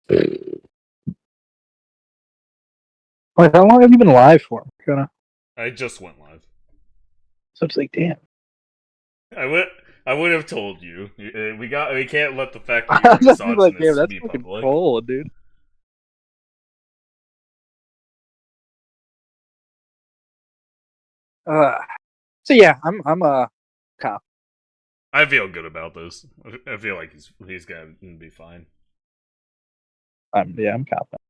Like, how long have you been live for? Kinda. I just went live. So it's like, damn. I would I would have told you. We can't let the fact that you I already was saw it like, damn, that's be fucking public. cold, dude. Uh, so yeah, I'm cop. I feel good about this. I feel like he's gonna be fine. I'm confident.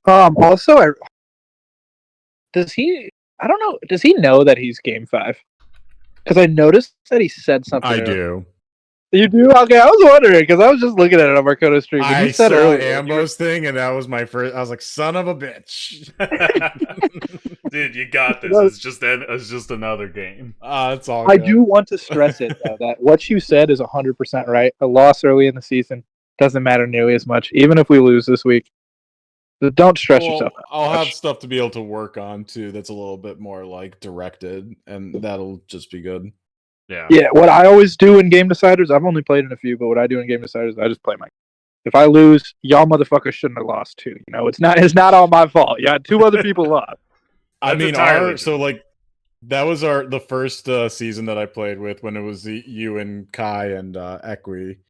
Also, does he? I don't know. Does he know that he's game 5? Because I noticed that he said something. I do. You do? Okay, I was wondering because I was just looking at it on Marcoto stream, but he I said saw earlier. Ambo's thing, and that was my first. I was like, "Son of a bitch!" Dude, you got this. It's just another game. It's all. I good. do want to stress it though that what you said is 100% right. A loss early in the season doesn't matter nearly as much, even if we lose this week. So don't stress yourself out. I'll much. have stuff to be able to work on too. That's a little bit more like directed, and that'll just be good. Yeah. Yeah, what I always do in game deciders, I've only played in a few, but what I do in game deciders, I just play my. If I lose, y'all motherfuckers shouldn't have lost too. You know, it's not all my fault. Yeah, 2 other people lost. I mean, entirely so true. like that was the first season that I played with when it was you and Kai and Equi.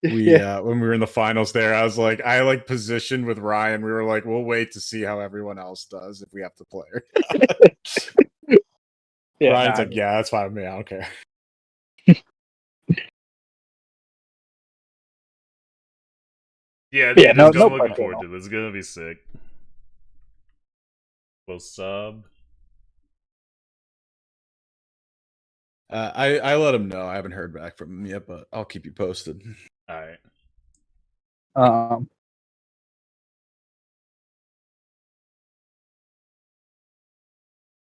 When we were in the finals there, I was like, I like positioned with Ryan. We were like, we'll wait to see how everyone else does if we have to play her. Yeah, Ryan's like, yeah, that's fine with me. I don't care. Yeah, Yeah, dude, no I'm looking pressure at forward all. to this. It's gonna be sick. Well, sub. I let him know. I haven't heard back from him yet, but I'll keep you posted. All right. Um,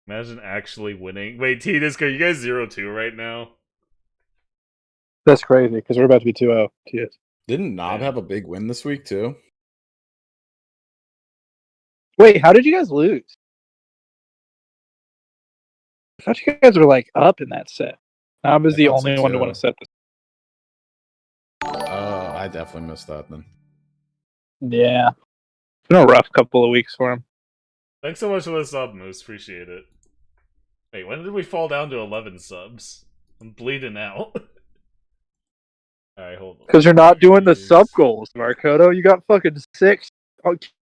Imagine actually winning. Wait, T-Disco, you guys 0-2 right now? that's crazy because we're about to be 2-0. Yes. Didn't Knob have a big win this week too? Wait, how did you guys lose? I thought you guys were like up in that set. Knob is the only one to win a set. I definitely missed that then. Yeah, it's been a rough couple of weeks for him. Thanks so much for the sub, Moose. Appreciate it. Wait, when did we fall down to 11 subs? I'm bleeding out. Alright, hold on. Because you're not doing the sub goals, Marcoto. You got fucking 6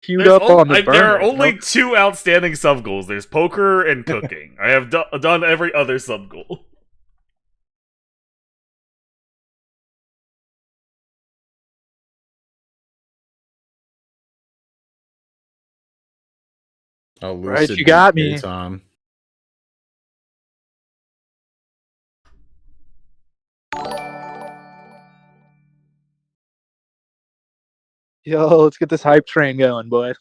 queued up on the burner. There are only 2 outstanding sub goals. There's poker and cooking. I have done every other sub goal. Oh, right, you got me. Tom. Yo, let's get this hype train going, boy.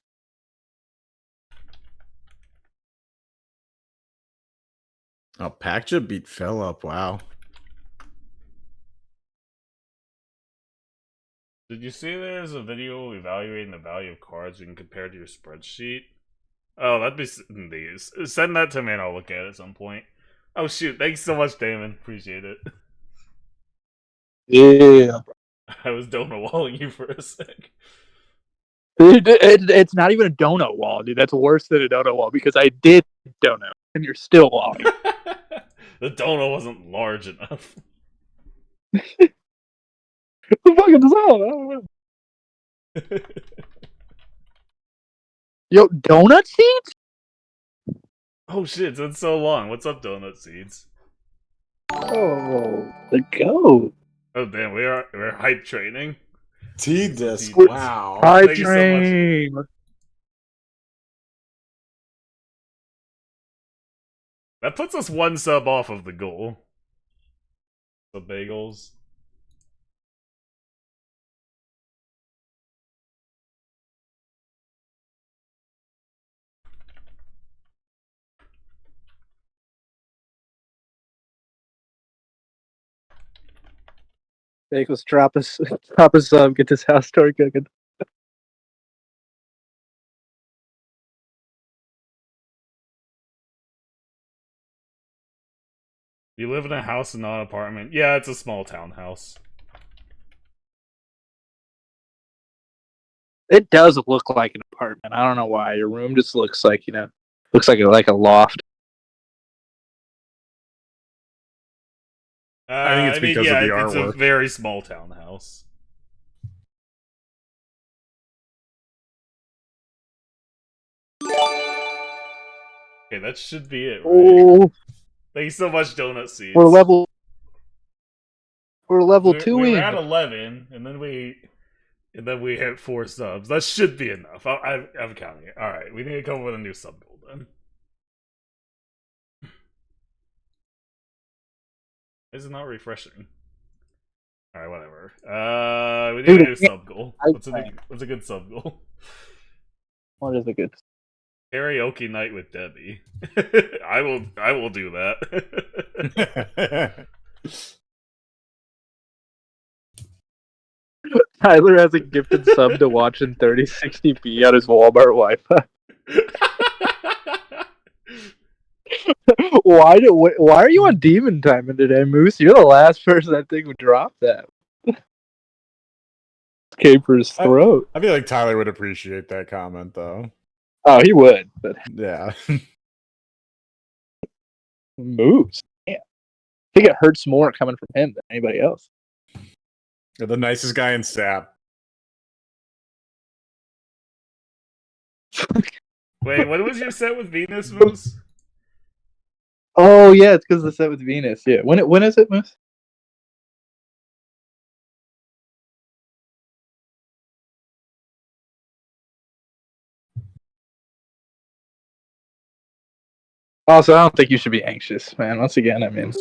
Oh, Pacja beat Phillip. Wow. Did you see there's a video evaluating the value of cards you can compare to your spreadsheet? Oh, that'd be these. Send that to me and I'll look at it at some point. Oh shoot, thanks so much, Damon. Appreciate it. Yeah. I was donut walling you for a sec. It's not even a donut wall, dude. That's worse than a donut wall because I did donut and you're still walling. The donut wasn't large enough. The fucking design. Yo, donut seeds? Oh shit, it's been so long. What's up, Donut Seeds? Oh, the goat. Oh damn, we're hype training. T-Disc. T-Disc. Wow. Hype Thank you so much. train. That puts us 1 sub off of the goal. The bagels. Bagels, drop us drop a sub, get this house story cooking. You live in a house and not an apartment. Yeah, it's a small townhouse. It does look like an apartment. I don't know why. Your room just looks like, looks like a loft. I think it's because of the it's a artwork. very small townhouse. Okay, that should be it, right? Oh, Thank you so much, Donut Seeds. we're level We 2 were in. at 11, and then we hit 4 subs. That should be enough. I'm counting it. All right, we need to come up with a new sub goal then. This is not refreshing. All right, whatever. We need a new sub goal. What's a good sub goal? What is a good? Karaoke night with Debbie. I will do that. Tyler has a gifted sub to watch in 3060p on his Walmart Wi-Fi. Why are you on demon timing today, Moose? You're the last person I think would drop that. Came for his throat. I feel like Tyler would appreciate that comment, though. Oh, he would, but Yeah. Moose. Yeah. I think it hurts more coming from him than anybody else. You're the nicest guy in SAP. Wait, what was your set with Venus, Moose? Oh yeah, it's because the set with Venus. Yeah, when is it, Moose? Also, I don't think you should be anxious, man. Once again, I mean,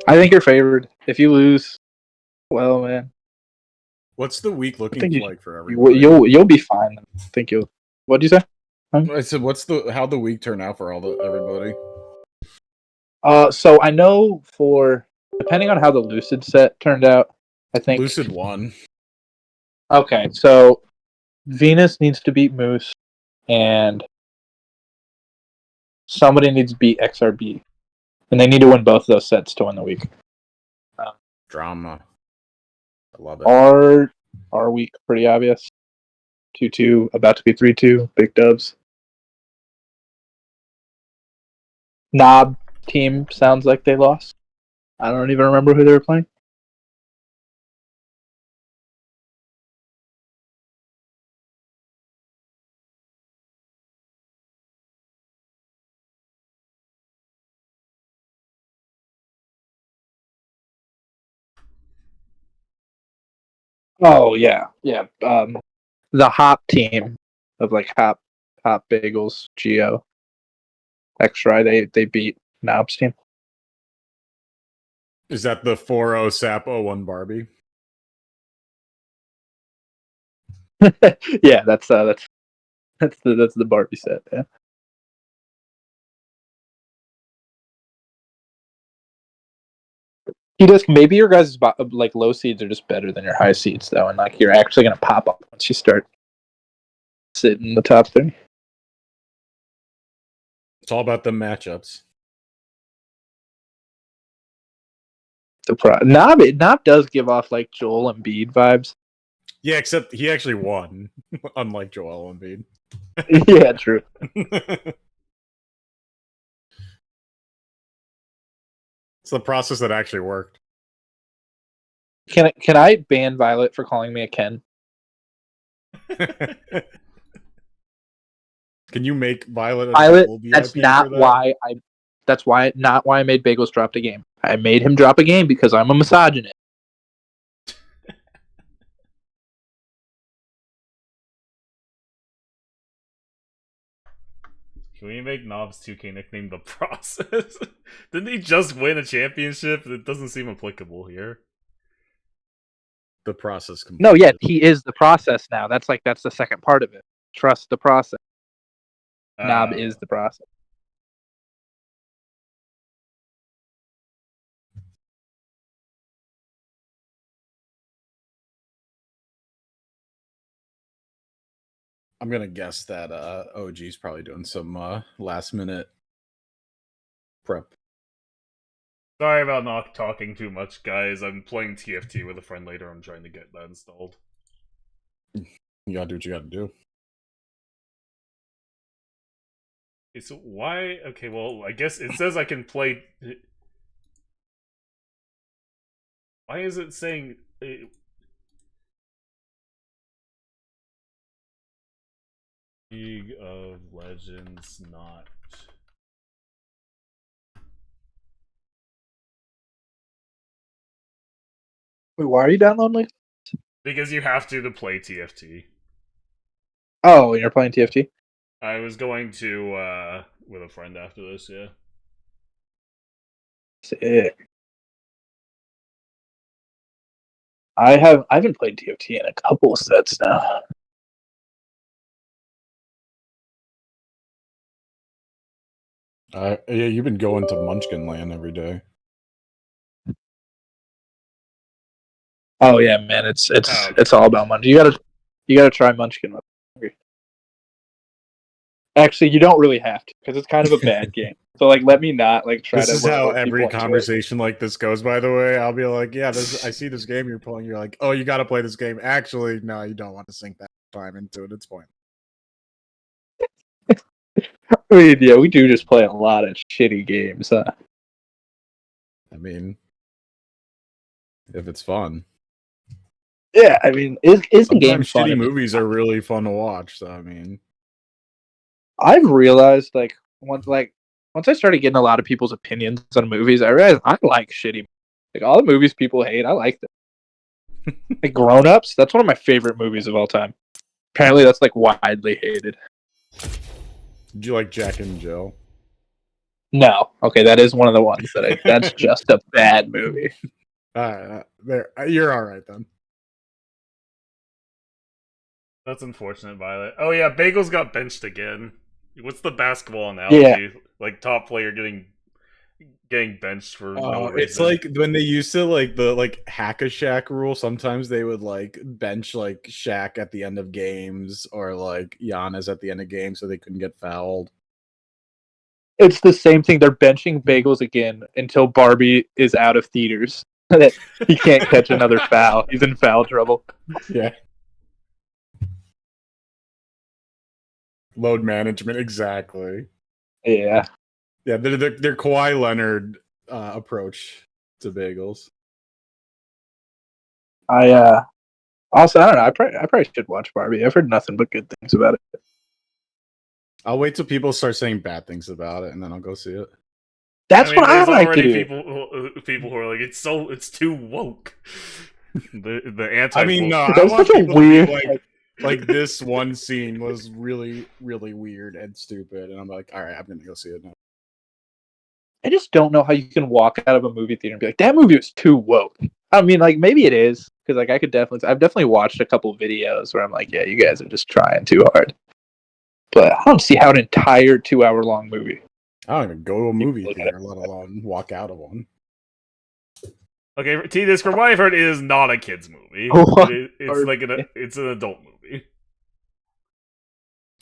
I think you're favored. If you lose, well, man. What's the week looking like for everybody? everybody? You'll be fine. I think you'll. What'd you say? I said, how'd the week turn out for everybody? So I know depending on how the Lucid set turned out, I think Lucid won. Okay, so Venus needs to beat Moose, and somebody needs to beat XRB, and they need to win both of those sets to win the week. Drama. I love it. Our week pretty obvious. 2-2, about to be 3-2. Big dubs. Knob team sounds like they lost. I don't even remember who they were playing. Oh yeah. The Hop team of like Hop Bagels, Geo, X-Ray. They beat Knob's team. Is that the 4-0 SAP 01 Barbie? Yeah, that's the Barbie set. Yeah. Maybe your guys' like low seeds are just better than your high seeds though, and like you're actually gonna pop up once you start sitting in the top 3. It's all about the matchups. Knob does give off like Joel Embiid vibes. Yeah, except he actually won, unlike Joel Embiid. Yeah, true. It's the process that actually worked. Can I ban Violet for calling me a Ken? Can you make Violet? That's not why I. That's not why I made Bagels drop the game. I made him drop a game because I'm a misogynist. Can we make Knob's 2K nickname The Process? Didn't he just win a championship? It doesn't seem applicable here. The process. No, yeah, he is the process now. That's the second part of it. Trust the process. Knob is the process. I'm gonna guess that OG's probably doing some last minute prep. Sorry about not talking too much, guys. I'm playing TFT with a friend later. I'm trying to get that installed. You gotta do what you gotta do. Okay, so why? Okay, well, I guess it says I can play. Why is it saying? League of Legends not. Wait, why are you downloading? Because you have to play TFT. Oh, you're playing TFT? I was going to with a friend after this, yeah. Sick. I haven't played TFT in a couple of sets now. Yeah, you've been going to Munchkin Land every day. Oh yeah, man, it's all about Munchkin. You gotta try Munchkin. Actually, you don't really have to because it's kind of a bad game. So like, let me not like try This to. is how people every into it. conversation like this goes. By the way, I'll be like, "Yeah, I see this game you're playing." You're like, "Oh, you got to play this game." Actually, no, you don't want to sink that time into it. It's point. I mean, yeah, we do just play a lot of shitty games. I mean, if it's fun. Yeah, I mean, is the game Sometimes fun? shitty movies are really fun to watch. So I mean, I've realized once I started getting a lot of people's opinions on movies, I realized I like shitty. Like all the movies people hate, I like them. Like Grown Ups, that's one of my favorite movies of all time. Apparently, that's like widely hated. did you like Jack and Jill? No, okay, that is one of the ones that's just a bad movie. There, you're all right then. That's unfortunate, Violet. Oh yeah, Bagels got benched again. What's the basketball analogy? Yeah. Like top player getting benched for no reason. It's like when they used to the hack a Shaq rule. Sometimes they would like bench like Shaq at the end of games or like Giannis at the end of games so they couldn't get fouled. It's the same thing. They're benching Bagels again until Barbie is out of theaters. He can't catch another foul. He's in foul trouble. Yeah. Load management, exactly. Yeah. Yeah, their Kawhi Leonard approach to Bagels. Also, I don't know. I probably should watch Barbie. I've heard nothing but good things about it. I'll wait till people start saying bad things about it, and then I'll go see it. That's what I there's like to already do. people who are like it's too woke. the anti. I mean, no, I That's want such a people to be weird. like this one scene was really, really weird and stupid, and I'm like, all right, I'm gonna go see it now. I just don't know how you can walk out of a movie theater and be like, that movie was too woke. I mean, like maybe it is because like I've definitely watched a couple videos where I'm like, yeah, you guys are just trying too hard. But I don't see how an entire 2-hour long movie. I don't even go to a movie theater, let alone walk out of one. Okay, T-Disc, from what I've heard, it is not a kids movie. It's like it's an adult movie.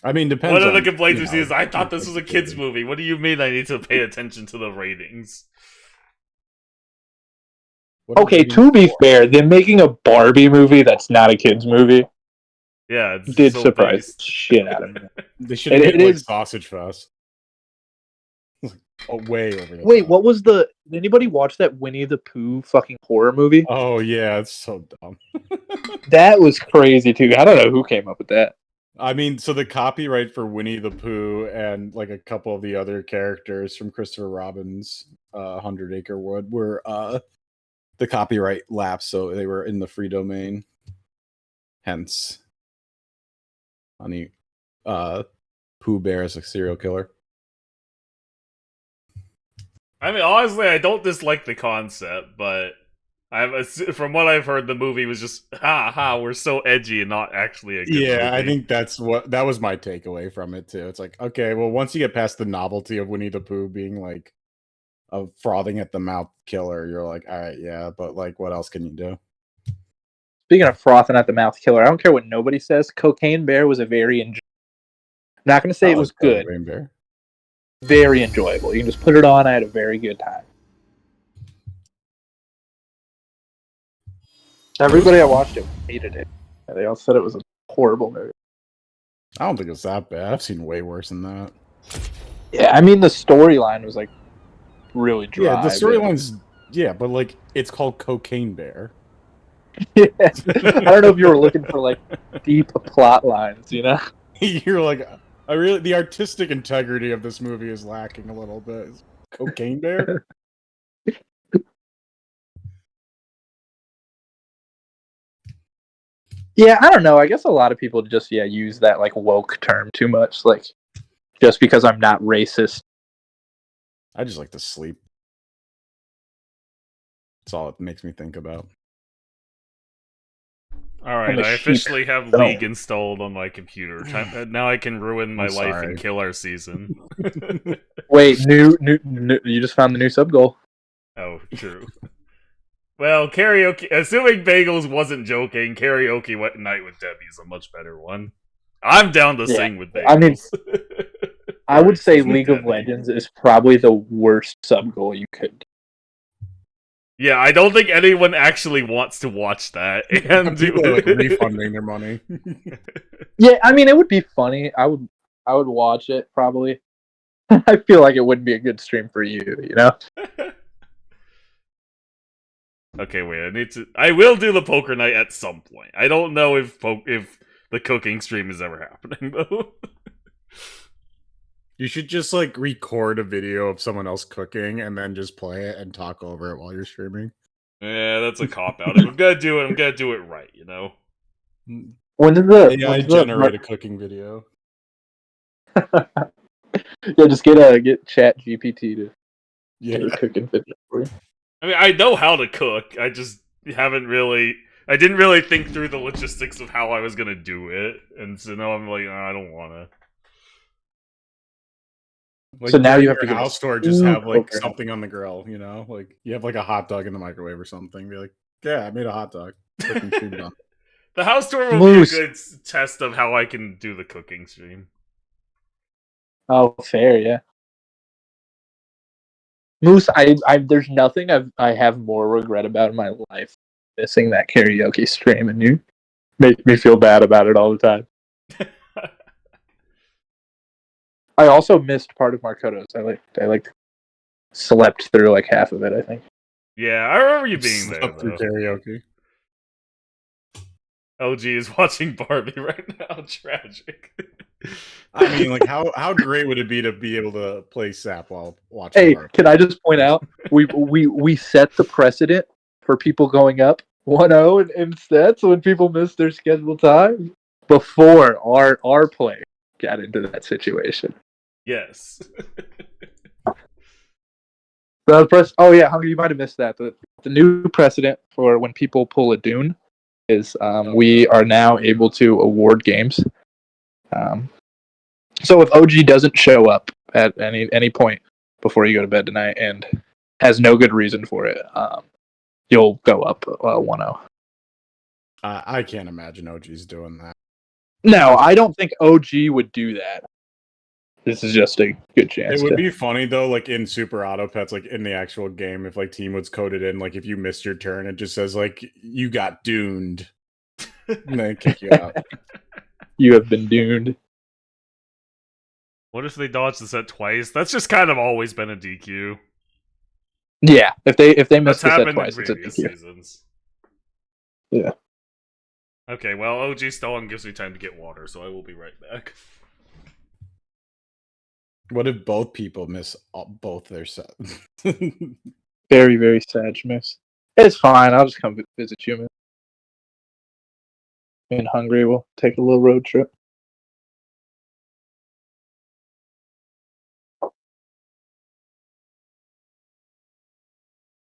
I mean, depends. One of the complaints we see is, I thought this was a kids movie. What do you mean I need to pay attention to the ratings? Okay, to be fair, them making a Barbie movie that's not a kids movie Yeah, it's did so surprise based. the shit out of me. They should have made It like is- Sausage Fest. Way over the Wait, top. what was did anybody watch that Winnie the Pooh fucking horror movie? Oh yeah, it's so dumb. That was crazy too. I don't know who came up with that. I mean, so the copyright for Winnie the Pooh and like a couple of the other characters from Christopher Robin's 100 Acre Wood were the copyright lapsed, so they were in the free domain. Hence, Honey Pooh Bear is a serial killer. I mean, honestly, I don't dislike the concept, but from what I've heard, the movie was just we're so edgy and not actually a good movie. I think that was my takeaway from it too. It's like, okay, well, once you get past the novelty of Winnie the Pooh being like a frothing at the mouth killer, you're like, all right, yeah, but like, what else can you do? Speaking of frothing at the mouth killer, I don't care what nobody says. Cocaine Bear was a very not going to say it was good. Cocaine Bear. Very enjoyable. You can just put it on. I had a very good time. Everybody I watched it hated it. They all said it was a horrible movie. I don't think it's that bad. I've seen way worse than that. Yeah, I mean the storyline was like really dry. Yeah, the storyline's but like it's called Cocaine Bear. Yeah. I don't know if you were looking for like deep plot lines, you know? You're like, the artistic integrity of this movie is lacking a little bit. Cocaine Bear? Yeah, I don't know. I guess a lot of people just use that like woke term too much. Like just because I'm not racist. I just like to sleep. That's all it makes me think about. Alright, I officially have League installed on my computer. Now I can ruin my life and kill our season. Wait, new, you just found the new sub goal. Oh, true. Well, karaoke, assuming Bagels wasn't joking, karaoke night with Debbie is a much better one. I'm down to sing with Bagels. I mean, I would say League of Legends is probably the worst sub goal you could do. Yeah, I don't think anyone actually wants to watch that. And people are like refunding their money. Yeah, I mean, it would be funny. I would watch it probably. I feel like it wouldn't be a good stream for you, you know? Okay, wait. I will do the poker night at some point. I don't know if the cooking stream is ever happening though. You should just like record a video of someone else cooking and then just play it and talk over it while you're streaming. Yeah, that's a cop out. If I'm gonna do it, I'm gonna do it right, you know. When did the AI generate a cooking video? Yeah, just get Chat GPT to get a cooking video for you. I mean, I know how to cook. I just didn't really think through the logistics of how I was gonna do it, and so now I'm like, I don't wanna. Like, so now you have to get house store just have like something on the grill, you know, like you have like a hot dog in the microwave or something. Be like, yeah, I made a hot dog. The house tour will be a good test of how I can do the cooking stream. Oh, fair, yeah. Moose, there's nothing I have more regret about in my life missing that karaoke stream, and you make me feel bad about it all the time. I also missed part of Markoto's. I slept through like half of it, I think. Yeah, I remember you being there. Through karaoke. OG is watching Barbie right now. Tragic. I mean, like, how great would it be to be able to play SAP while watching Barbie? Can I just point out, we set the precedent for people going up 1-0 instead, so when people miss their scheduled time, before our play got into that situation. Yes. Oh yeah, Hungry, you might have missed that. The new precedent for when people pull a Dune is we are now able to award games. So if OG doesn't show up at any point before you go to bed tonight and has no good reason for it, you'll go up 1-0. I can't imagine OG's doing that. No, I don't think OG would do that. This is just a good chance. It would be funny though, like in Super Auto Pets, like in the actual game, if like Teamwood's coded in, like if you missed your turn, it just says like you got duned, and they kick you out. You have been duned. What if they dodge the set twice? That's just kind of always been a DQ. Yeah, if they miss the set twice, it's a DQ. Seasons. Yeah. Okay, well, OG stalling gives me time to get water, so I will be right back. What if both people miss both their sets? Very, very sad miss. It's fine. I'll just come visit you, man. Being hungry, we'll take a little road trip.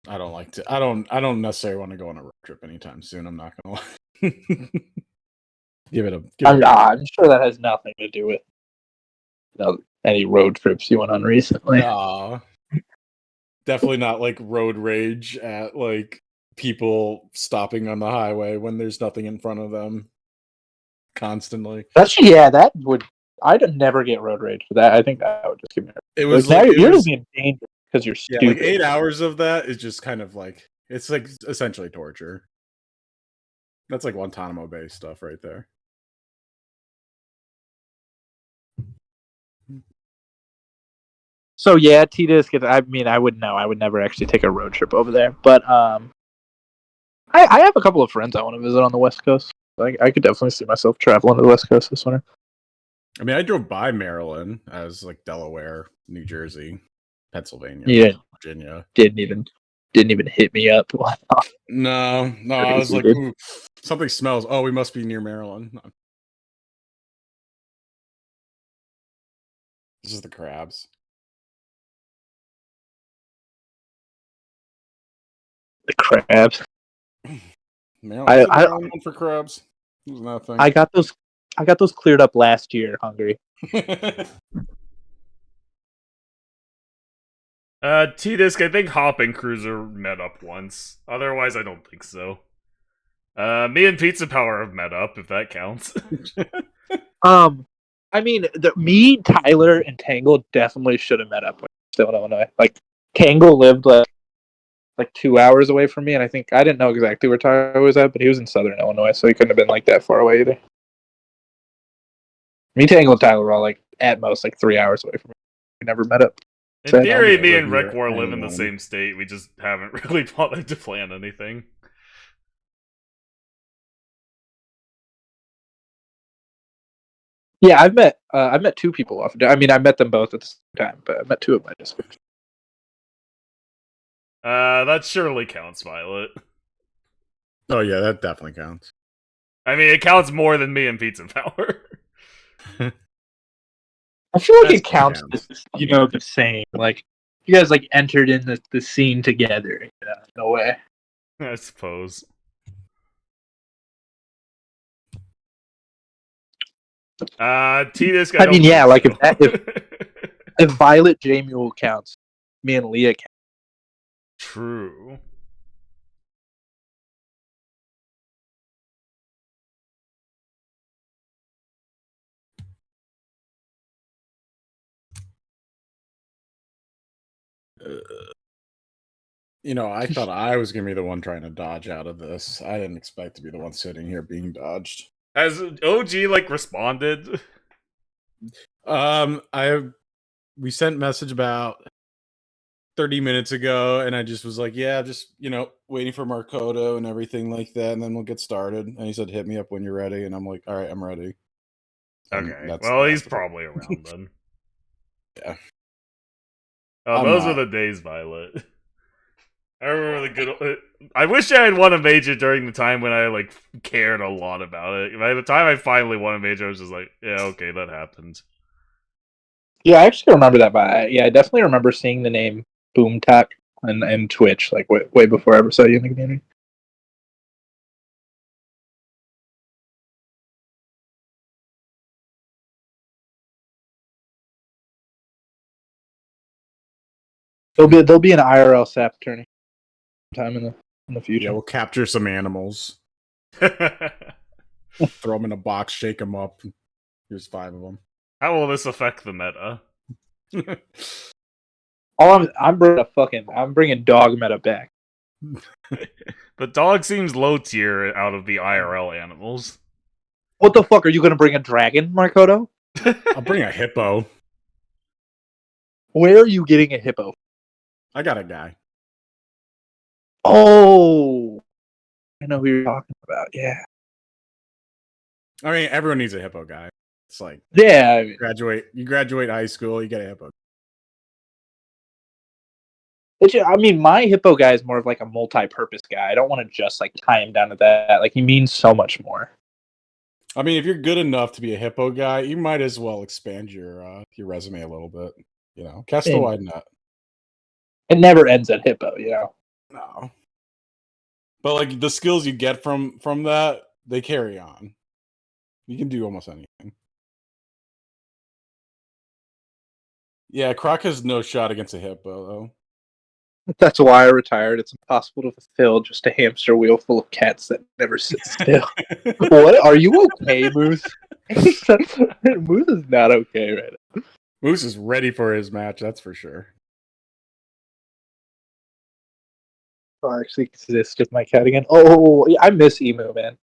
I don't necessarily want to go on a road trip anytime soon. I'm not gonna lie. I'm sure that has nothing to do with any road trips you went on recently. Nah. Definitely not like road rage at like people stopping on the highway when there's nothing in front of them constantly. That would I'd never get road rage for that. I think that would just give me. It was now like you're it was, just being dangerous because you're yeah, stupid. like 8 hours of that is just kind of like it's like essentially torture. That's like Guantanamo Bay stuff right there. So yeah, T-Disc. I mean, I wouldn't know. I would never actually take a road trip over there. But I have a couple of friends I want to visit on the West Coast. I could definitely see myself traveling to the West Coast this winter. I mean, I drove by Maryland as like Delaware, New Jersey, Pennsylvania, Yeah, Virginia. didn't even hit me up. No, I was like, ooh, something smells. Oh, we must be near Maryland. No. This is the crabs. The crabs. Maryland, Maryland for crabs. Isn't that a thing? I got those cleared up last year. Hungry. T-Disc, I think Hop and Cruiser met up once. Otherwise, I don't think so. Me and Pizza Power have met up, if that counts. I mean, me, Tyler, and Tangle definitely should have met up when still in Illinois. Like, Tangle lived like 2 hours away from me, and I think I didn't know exactly where Tyler was at, but he was in Southern Illinois, so he couldn't have been like that far away either. Me, Tangle, and Tyler were all like at most like 3 hours away from me. We never met up. In So, theory, me live and here Rick War live in the anyway. same state. We just haven't really bothered to plan anything. yeah, I've met two people off. I mean, I met them both at the same time, but I met two of them. I just That surely counts, Violet. Oh yeah, that definitely counts. I mean, it counts more than me and Pizza Power. I feel like That's it counts, the same. Like you guys like entered in the scene together, in a way. I suppose. T-Disc, I mean, yeah, like so. if Violet J Mule counts, me and Leah count. True. I thought I was gonna be the one trying to dodge out of this. I didn't expect to be the one sitting here being dodged. Has OG like responded? We sent message about 30 minutes ago, and I just was like, yeah, just waiting for Markoto and everything like that, and then we'll get started. And he said, hit me up when you're ready, and I'm like, all right, I'm ready. And Okay, well, he's probably around then. Yeah. Oh, those were the days, Violet. I remember the good. I wish I had won a major during the time when I like cared a lot about it. By the time I finally won a major, I was just like, yeah, okay, that happened. Yeah, I actually remember that. But I definitely remember seeing the name Boomtak and Twitch like way before I ever saw you in the community. There'll be an IRL SAP tourney sometime in the future. Yeah, we'll capture some animals, throw them in a box, shake them up. Here's 5 of them. How will this affect the meta? I'm bringing dog meta back. But dog seems low tier out of the IRL animals. What the fuck are you gonna bring a dragon, Markoto? I'll bring a hippo. Where are you getting a hippo? I got a guy. Oh, I know who you're talking about. Yeah. I mean, everyone needs a hippo guy. It's like, yeah, you graduate high school, you get a hippo. I mean, my hippo guy is more of like a multi-purpose guy. I don't want to just like tie him down to that. Like he means so much more. I mean, if you're good enough to be a hippo guy, you might as well expand your resume a little bit. Cast a wide net. It never ends at hippo, No. But like the skills you get from that, they carry on. You can do almost anything. Yeah, Croc has no shot against a hippo though. That's why I retired. It's impossible to fulfill just a hamster wheel full of cats that never sit still. What? Are you okay, Moose? Moose is not okay right now. Moose is ready for his match, that's for sure. I actually exist with my cat again. Oh, yeah, I miss Emu, man.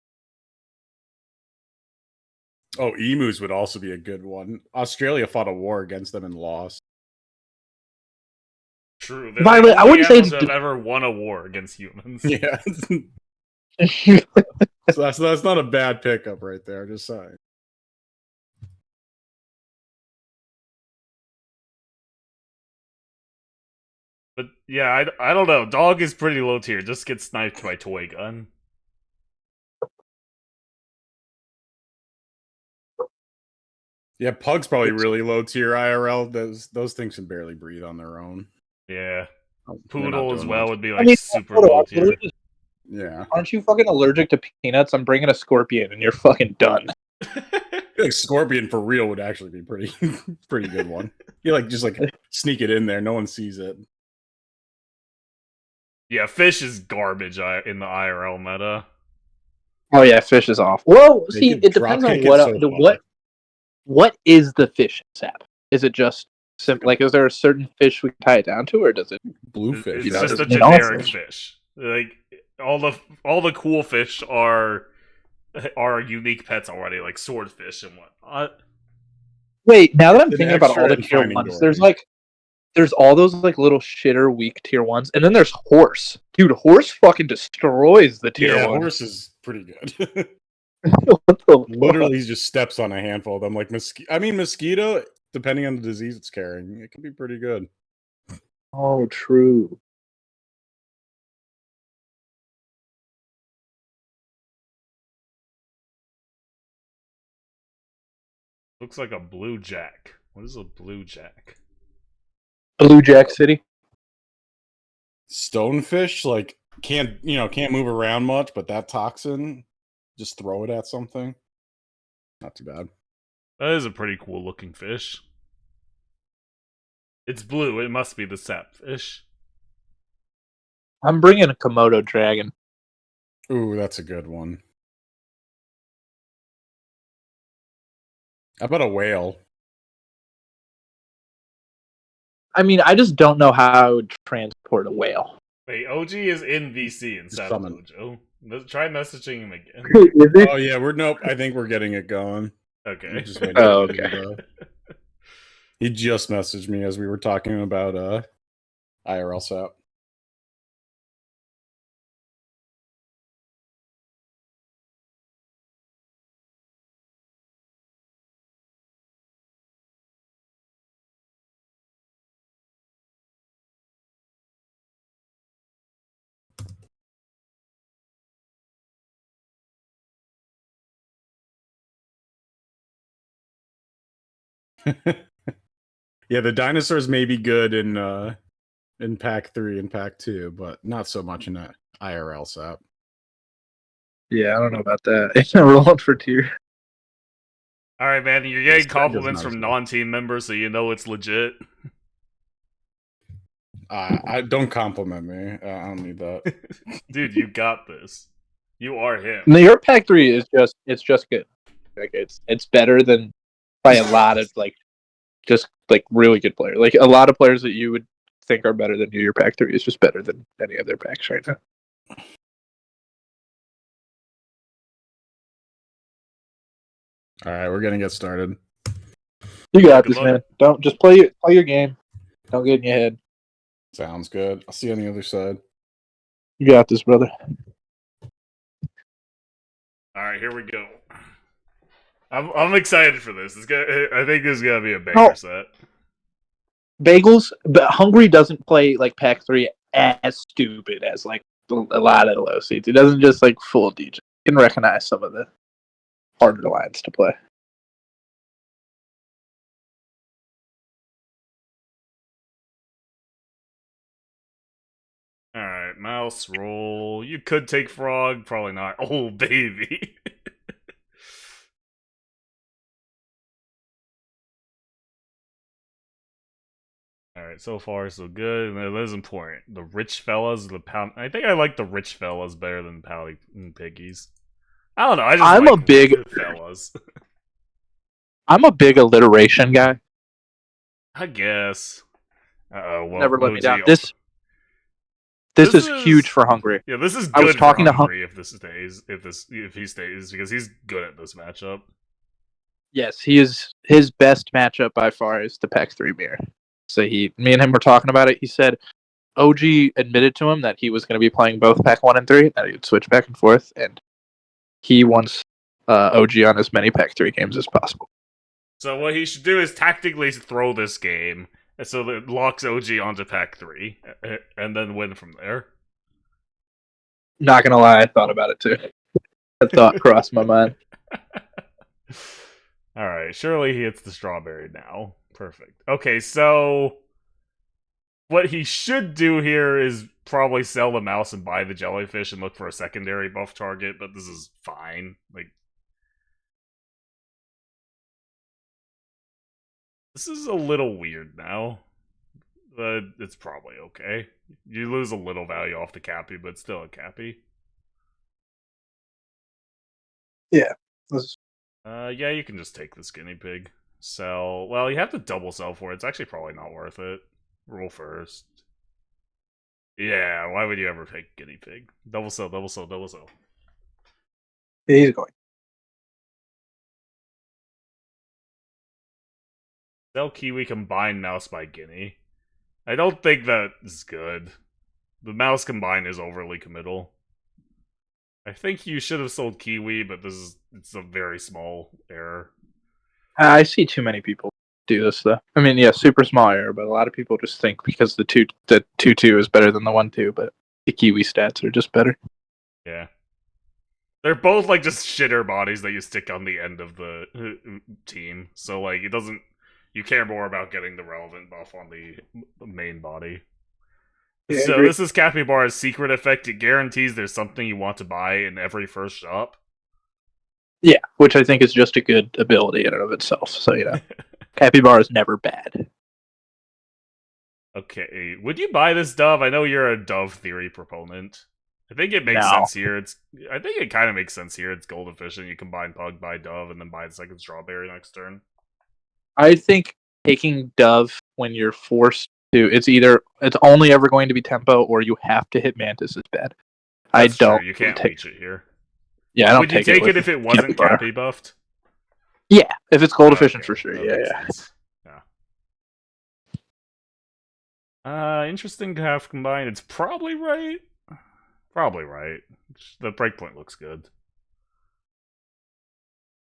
Oh, emus would also be a good one. Australia fought a war against them and lost. True. They're Violet, the I only wouldn't say animals it's that have ever won a war against humans. Yeah. So that's not a bad pickup right there, just saying. But yeah, I don't know. Dog is pretty low tier. Just gets sniped by toy gun. Yeah, Pug's probably really low tier IRL. Those things can barely breathe on their own. Yeah. They're not Poodle as doing well much. would be I like mean, super hold on, low tier. Yeah. aren't you fucking allergic to peanuts? I'm bringing a scorpion and you're fucking done. I feel like Scorpion for real would actually be pretty pretty good one. You just sneak it in there, no one sees it. Yeah, fish is garbage in the IRL meta. Oh yeah, fish is off. Well, They see, could it depends on dropkick it so what is the fish sap? Is it just Like a- like is there a certain fish we can tie it down to, or does it? Bluefish. It's know, just a doesn't mean all generic fish. fish. Like all the cool fish are unique pets already, like swordfish and whatnot. Wait, now that I'm It's an thinking about all extra the in tier Finding ones, Dory. there's all those like little shitter weak tier ones, and then there's horse. Dude, horse fucking destroys the tier Yeah, one. horse is pretty good. What the fuck? Literally just steps on a handful of them. Like mosquito, depending on the disease it's carrying, it can be pretty good. Oh, true. Looks like a blue jack. What is a blue jack? Blue Jack City. Stonefish, can't move around much, but that toxin, just throw it at something. Not too bad. That is a pretty cool looking fish. It's blue. It must be the sap fish. I'm bringing a Komodo dragon. Ooh, that's a good one. How about a whale? I mean, I just don't know how I would transport a whale. Wait, OG is in VC in Saddle summon. Dojo. Try messaging him again. Is it? Oh yeah, nope. I think we're getting it going. Okay. We're just waiting Oh, for him okay. he just messaged me as we were talking about IRL SAP. Yeah, the dinosaurs may be good in pack 3 and pack 2, but not so much in that IRL SAP. Yeah, I don't know about that. It's not rolling for tier. All right, man. You're getting This guy compliments doesn't from understand. non-team members, so you know it's legit. I don't compliment me. I don't need that. Dude, you got this. You are him. No, your pack 3 is just good. Like it's better than by a lot of just really good players. Like a lot of players that you would think are better than you. Your pack 3 is just better than any of their packs right now. All right, we're gonna get started. You got Good this, luck. man. Don't just play your game. Don't get in your head. Sounds good. I'll see you on the other side. You got this, brother. All right, here we go. I'm excited for this. I think this is gonna be a banger set. Bagels, but Hungry doesn't play like pack 3 as stupid as like a lot of the low seeds. It doesn't just full DJ. You can recognize some of the harder lines to play. All right, mouse roll. You could take frog, probably not. Oh baby. All Alright, so far so good. And that is important. The rich fellas, the pound. I think I like the rich fellas better than the Pally Piggies. I don't know. I just I'm like a big fellas. I'm a big alliteration guy. I guess. Uh-oh, well, Never let me OG. down. This is huge for Hungary. Yeah, this is I was good for talking to Hungary if this stays. If he stays, because he's good at this matchup. Yes, he is. His best matchup by far is the Pack 3 mirror. So me and him were talking about it. He said OG admitted to him that he was going to be playing both Pack 1 and 3, that he would switch back and forth, and he wants OG on as many Pack 3 games as possible. So what he should do is tactically throw this game, so that it locks OG onto Pack 3, and then win from there. Not going to lie, I thought about it too. That thought crossed my mind. Alright, surely he hits the strawberry now. Perfect. Okay, so what he should do here is probably sell the mouse and buy the jellyfish and look for a secondary buff target, but this is fine. Like, this is a little weird now. But it's probably okay. You lose a little value off the Cappy, but it's still a Cappy. Yeah. Yeah, you can just take this guinea pig. Sell. Well, you have to double sell for it. It's actually probably not worth it. Roll first. Yeah, why would you ever take guinea pig? Double sell, double sell, double sell. He's going. Sell Kiwi, combine mouse by guinea. I don't think that is good. The mouse combine is overly committal. I think you should have sold Kiwi, but it's a very small error. I see too many people do this though. I mean, yeah, super small error, but a lot of people just think because the 2-2 is better than the 1-2, but the Kiwi stats are just better. Yeah. They're both like just shitter bodies that you stick on the end of the team. So like you care more about getting the relevant buff on the main body. Yeah, So this is Capybara's secret effect. It guarantees there's something you want to buy in every first shop. Yeah, which I think is just a good ability in and of itself. So, Capybara is never bad. Okay, would you buy this Dove? I know you're a Dove theory proponent. I think it makes sense here. I think it kind of makes sense here. It's gold efficient. You combine Pug, buy Dove, and then buy the second strawberry next turn. I think taking Dove when you're forced to, it's only ever going to be tempo, or you have to hit Mantis is bad. That's true. You can't leech it here. Yeah, I don't Would you take it if it wasn't Cappy buffed? Yeah, if it's gold efficient for sure. Yeah. Interesting to have combined. It's probably right. Probably right. The breakpoint looks good.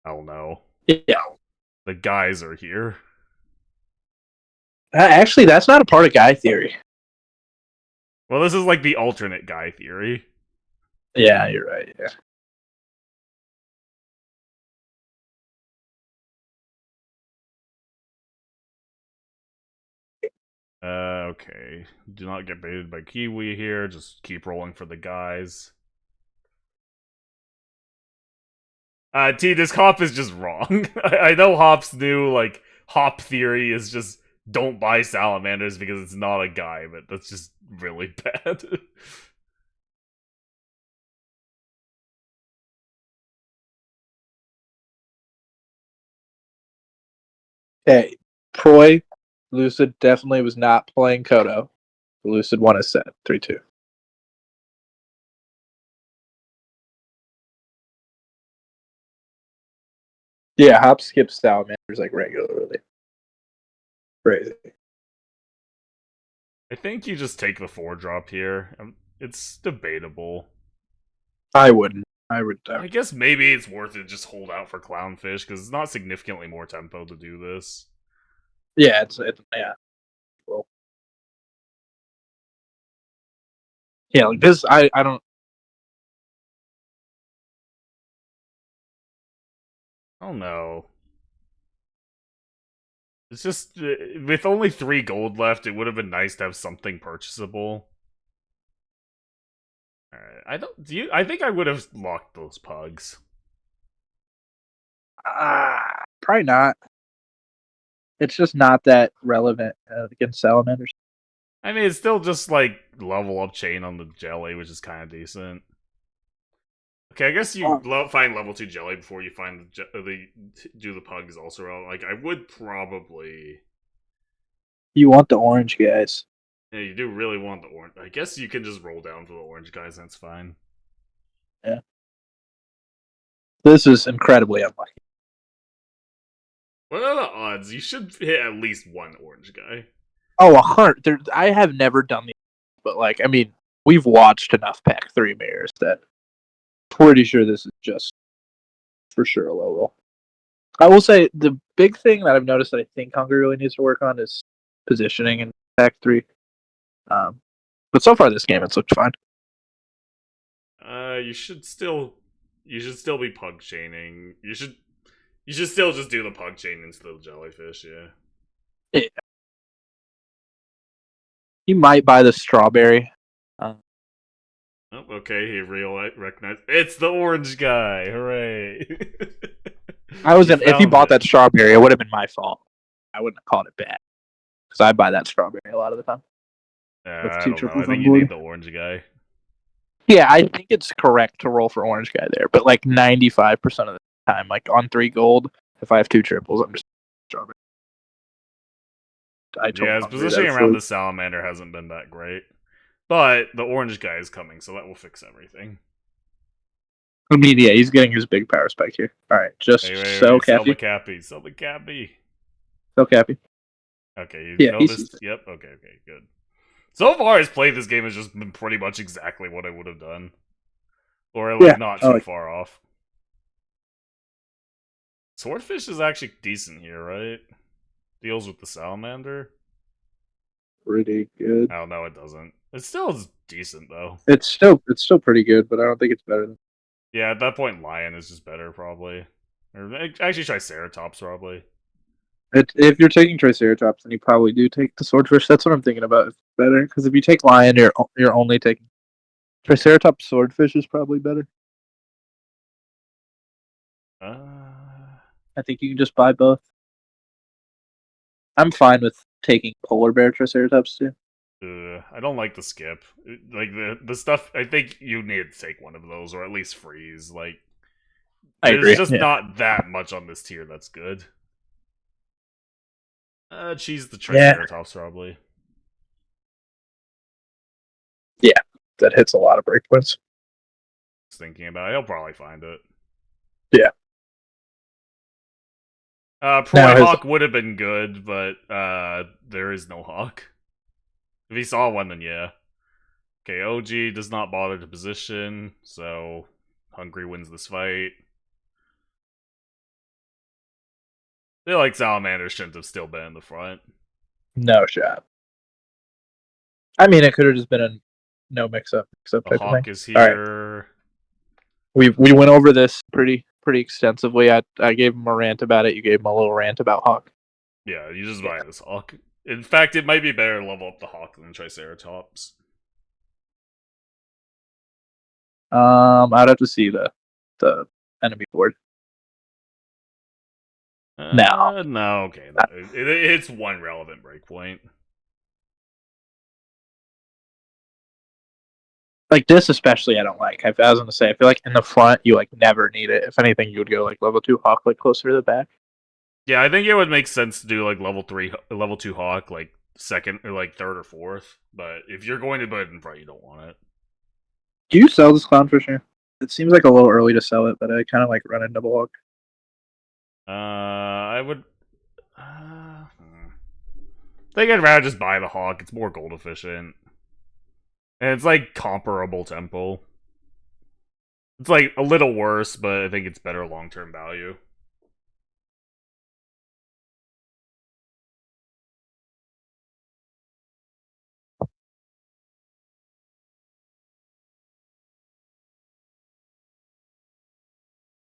Oh no. Yeah. The guys are here. Actually, that's not a part of guy theory. Well, this is like the alternate guy theory. Yeah, you're right. Yeah. Okay. Do not get baited by Kiwi here. Just keep rolling for the guys. This Hop is just wrong. I know Hop's new, Hop theory is just don't buy salamanders because it's not a guy, but that's just really bad. Okay, Proy, Lucid definitely was not playing Kodo. Lucid won a set, 3-2. Yeah, Hop skips salamanders regularly. Crazy. I think you just take the 4-drop here. It's debatable. I wouldn't. I guess maybe it's worth it just hold out for Clownfish, because it's not significantly more tempo to do this. Yeah, yeah. Well, yeah, this, I don't... Oh no. It's just, with only 3 gold left, it would have been nice to have something purchasable. Alright, I think I would have locked those pugs. Probably not. It's just not that relevant against salamanders. I mean, it's still just like level up chain on the jelly, which is kind of decent. Okay, I guess you find level 2 jelly before you find do the pugs also. Like, I would probably. You want the orange guys. Yeah, you do really want the orange. I guess you can just roll down for the orange guys. That's fine. Yeah. This is incredibly unlucky. What are the odds? You should hit at least one orange guy. Oh, 100. I have never done these, but like, I mean, we've watched enough Pack 3 mirrors that pretty sure this is just for sure a low roll. I will say the big thing that I've noticed that I think Hungry really needs to work on is positioning in Pack 3. But so far this game, it's looked fine. You should still be pug chaining. You should still just do the pug chain instead of the jellyfish. Yeah. He might buy the strawberry. Oh, okay. He recognized it's the orange guy. Hooray! If he bought that strawberry, it would have been my fault. I wouldn't have called it bad because I buy that strawberry a lot of the time. I don't know. I think you need the orange guy. Yeah, I think it's correct to roll for orange guy there, but like 95% of the time, like on 3 gold, if I have 2 triples, I'm just strawberry. His positioning around the salamander hasn't been that great, but the orange guy is coming, so that will fix everything. I mean, yeah, he's getting his big power spike here. All right, just sell the cappy. Sell cappy. Okay, you noticed. Yep. Okay, good. So far, his play this game has just been pretty much exactly what I would have done, or like not too far off. Swordfish is actually decent here, right? Deals with the salamander. Pretty good. Oh no, it doesn't. It still is decent though. It's still pretty good, but I don't think it's better than. Yeah, at that point, lion is just better probably, or actually triceratops probably. If you're taking triceratops, then you probably do take the swordfish. That's what I'm thinking about. It's better because if you take lion, you're only taking triceratops. Swordfish is probably better. I think you can just buy both. I'm fine with taking polar bear triceratops too. I don't like the skip. Like the stuff. I think you need to take one of those, or at least freeze. Like, there's just not that much on this tier that's good. Cheese the triceratops probably. Yeah, that hits a lot of breakpoints. Thinking about it, he'll probably find it. Yeah. Proy Hawk would have been good, but there is no Hawk. If he saw one, then yeah. Okay, OG does not bother to position, so Hungry wins this fight. I feel like Salamander shouldn't have still been in the front. No shot. I mean, it could have just been a no mix-up. The Hawk is here. Right. We went over this pretty extensively. I gave him a rant about it. You gave him a little rant about Hawk. Yeah, you just buy this Hawk. In fact, it might be better to level up the Hawk than the Triceratops. I'd have to see the enemy board. No, okay. It's one relevant breakpoint. Like this especially I don't like. I was gonna say, I feel like in the front you like never need it. If anything, you would go like level 2 Hawk like closer to the back. Yeah, I think it would make sense to do like level 2 Hawk like second or like third or fourth. But if you're going to put it in front, you don't want it. Do you sell this clownfish here? It seems like a little early to sell it, but I kind of like running double Hawk. I would. I think I'd rather just buy the Hawk. It's more gold efficient. And it's like comparable tempo. It's like a little worse, but I think it's better long-term value.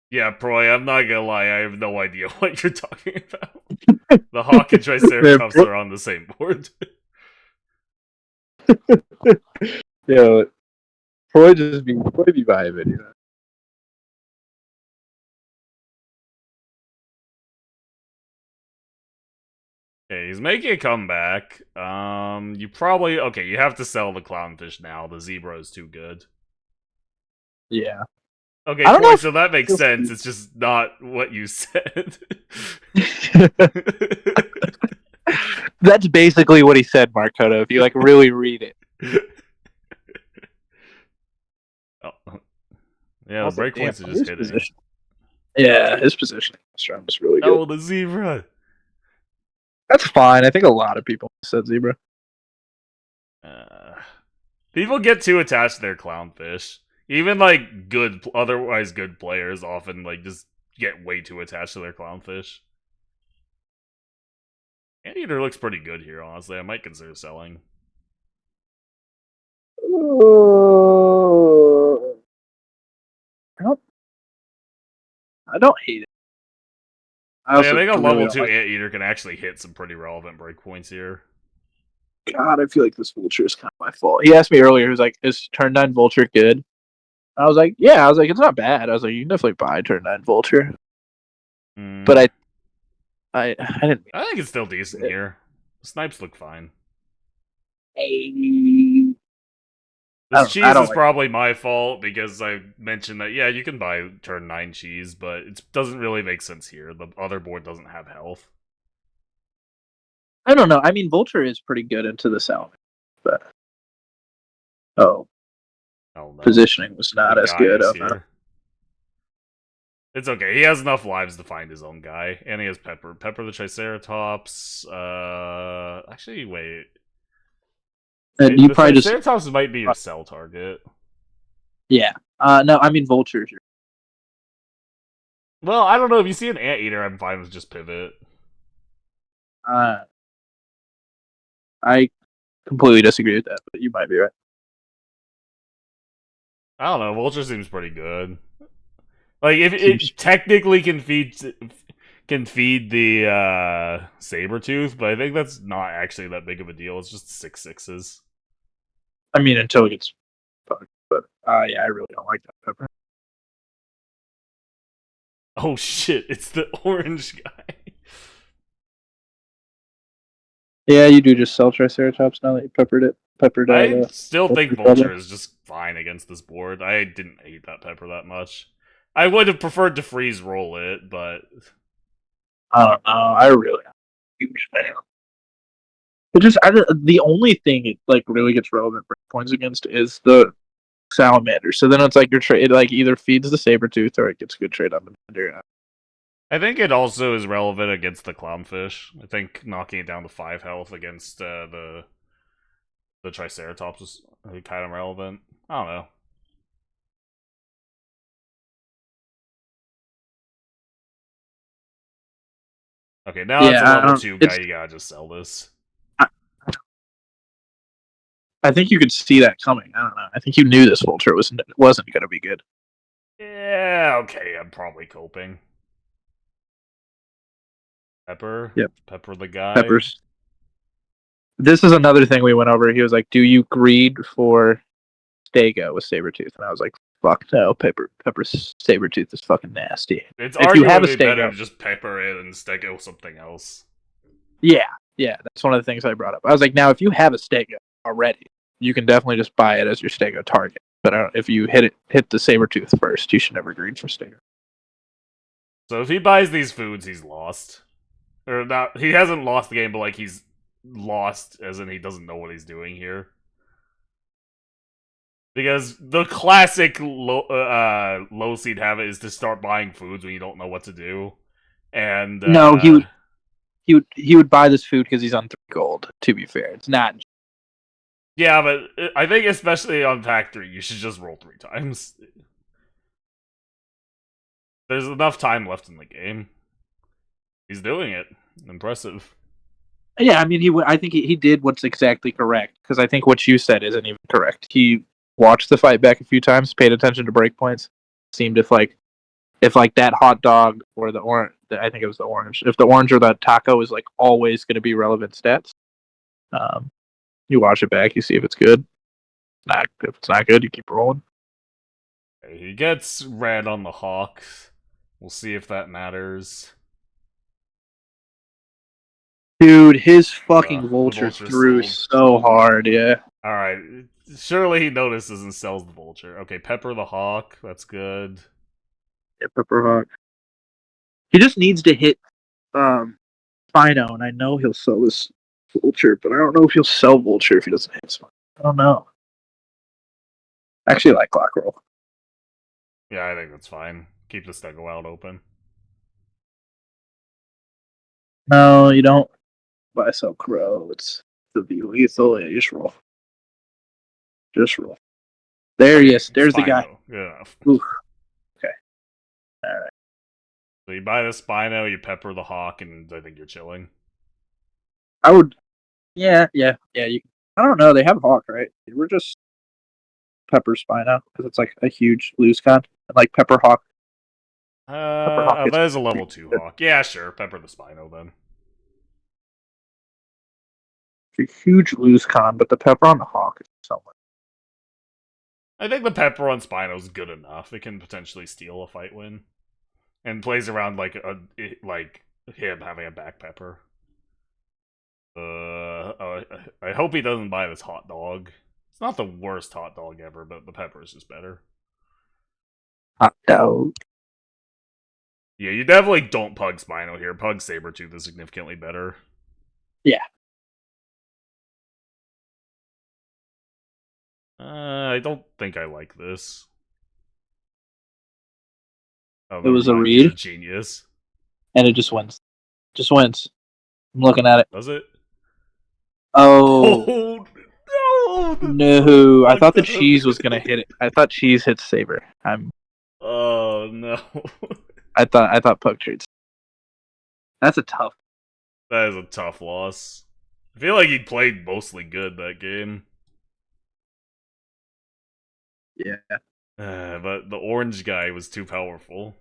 Yeah, Proy, I'm not gonna lie, I have no idea what you're talking about. The Hawk and Triceratops are on the same board. Yeah, Proy just be vibing, you know. Okay, he's making a comeback. You probably you have to sell the clownfish now. The zebra is too good. Yeah. Okay, I don't know Corey, if so that makes sense. It's just not what you said. That's basically what he said, Markoto, if you like really read it. Oh. Yeah, the Also, damn, breakpoints are just his hitting. position. Yeah, his positioning was really good. Oh, the zebra. That's fine. I think a lot of people said zebra. People get too attached to their clownfish. Even like otherwise good players often like just get way too attached to their clownfish. Anteater looks pretty good here, honestly. I might consider selling. I don't hate it. I Like, I also think a really level don't 2 like. Anteater can actually hit some pretty relevant breakpoints here. God, I feel like this vulture is kind of my fault. He asked me earlier. He was like, "Is turn 9 vulture good?" I was like, "Yeah." I was like, "It's not bad." I was like, "You can definitely buy turn 9 vulture," but I didn't. I think it's still decent here. Snipes look fine. I This I cheese don't is like. probably my fault because I mentioned that, yeah, you can buy turn 9 cheese, but it doesn't really make sense here. The other board doesn't have health. I don't know. I mean, vulture is pretty good into the salamander, but oh, Oh no. positioning was The not as guy good. is Oh no. here. It's okay. He has enough lives to find his own guy. And he has Pepper. Pepper the Triceratops. Actually, wait. And you The probably just Triceratops might be your sell target. yeah. No, I mean vultures. Well, I don't know. If you see an Anteater, I'm fine with just pivot. Uh, I completely disagree with that, but you might be right. I don't know. Vulture seems pretty good. Like if Seems. it technically can feed the saber tooth, but I think that's not actually that big of a deal. It's just 6/6s. I mean, until it gets fucked. But yeah, I really don't like that pepper. Oh shit! It's the orange guy. Yeah, you do just sell Triceratops now that you peppered out. I still think Vulture Vulture probably. is just fine against this board. I didn't hate that pepper that much. I would have preferred to freeze roll it, but I don't know. I really huge fan. It just the only thing it like really gets relevant points against is the salamander. So then it's like your trade like either feeds the saber tooth or it gets good trade on the bender. I think it also is relevant against the clownfish. I think knocking it down to 5 health against the Triceratops is kind of relevant. I don't know. Okay, now it's a Yeah, level 2 guy. it's. You gotta just sell this. I think you could see that coming. I don't know. I think you knew this vulture wasn't going to be good. Yeah, okay, I'm probably coping. Pepper? Yep. Pepper the guy? Peppers. This is another thing we went over. He was like, "Do you greed for Stego with Sabretooth?" And I was like, "Fuck no, Pepper Sabretooth is fucking nasty." It's If you have a arguably better Stego, to just pepper it and stick it with something else. yeah, that's one of the things I brought up. I was like, now if you have a Stego already, you can definitely just buy it as your Stego target. But if you hit the Sabretooth first, you should never greed for Stego. So if he buys these foods, he's lost. Or not, he hasn't lost the game, but like he's lost as in he doesn't know what he's doing here. Because the classic low seed habit is to start buying foods when you don't know what to do. And No, he would buy this food because he's on 3 gold. To be fair, it's not. yeah, but I think especially on factory, you should just roll 3 times. There's enough time left in the game. He's doing it. Impressive. Yeah, I mean, I think he did what's exactly correct because I think what you said isn't even correct. He watched the fight back a few times, paid attention to breakpoints, seemed if like that hot dog or the orange, I think it was the orange. If the orange or the taco is like always going to be relevant stats, um, you watch it back, you see if it's good. Not if it's not good, you keep rolling. He gets red on the hawk. We'll see if that matters. Dude, his fucking The vulture vulture threw sold. so hard, yeah. Alright. Surely he notices and sells the vulture. Okay, Pepper the Hawk. That's good. Yeah, Pepperhawk. He just needs to hit Spino, and I know he'll sell this vulture, but I don't know if he'll sell vulture if he doesn't hit Spino. I don't know. I actually like Clock Roll. Yeah, I think that's fine. Keep the Stego out open. No, you don't buy sell Crow. It's the view lethal. Yeah, you just roll. Just roll. There he is. There's the guy. Spino. Good enough. Oof. Okay. Alright. So you buy the Spino, you pepper the Hawk, and I think you're chilling. I would. Yeah. You, I don't know. They have Hawk, right? We're just Pepper Spino because it's like a huge loose con. And like Pepper Hawk. Hawk That is a level 2 good. Hawk. Yeah, sure. Pepper the Spino then. It's a huge loose con, but the Pepper on the Hawk is so much. I think the Pepper on Spino is good enough. It can potentially steal a fight win. And plays around like him having a back pepper. I hope he doesn't buy this hot dog. It's not the worst hot dog ever, but the pepper is just better. Hot dog. Yeah, you definitely don't Pug Spino here. Pug Sabretooth is significantly better. Yeah. I don't think I like this. Oh, It was a never mind. He's read. Genius. And it just wins. Just wins. I'm looking at it. Does it? Oh. Oh no! No. I thought the cheese was gonna hit it. I thought cheese hits Saber. Oh no. I thought Puck trades. That's a tough. That is a tough loss. I feel like he played mostly good that game. Yeah. But the orange guy was too powerful.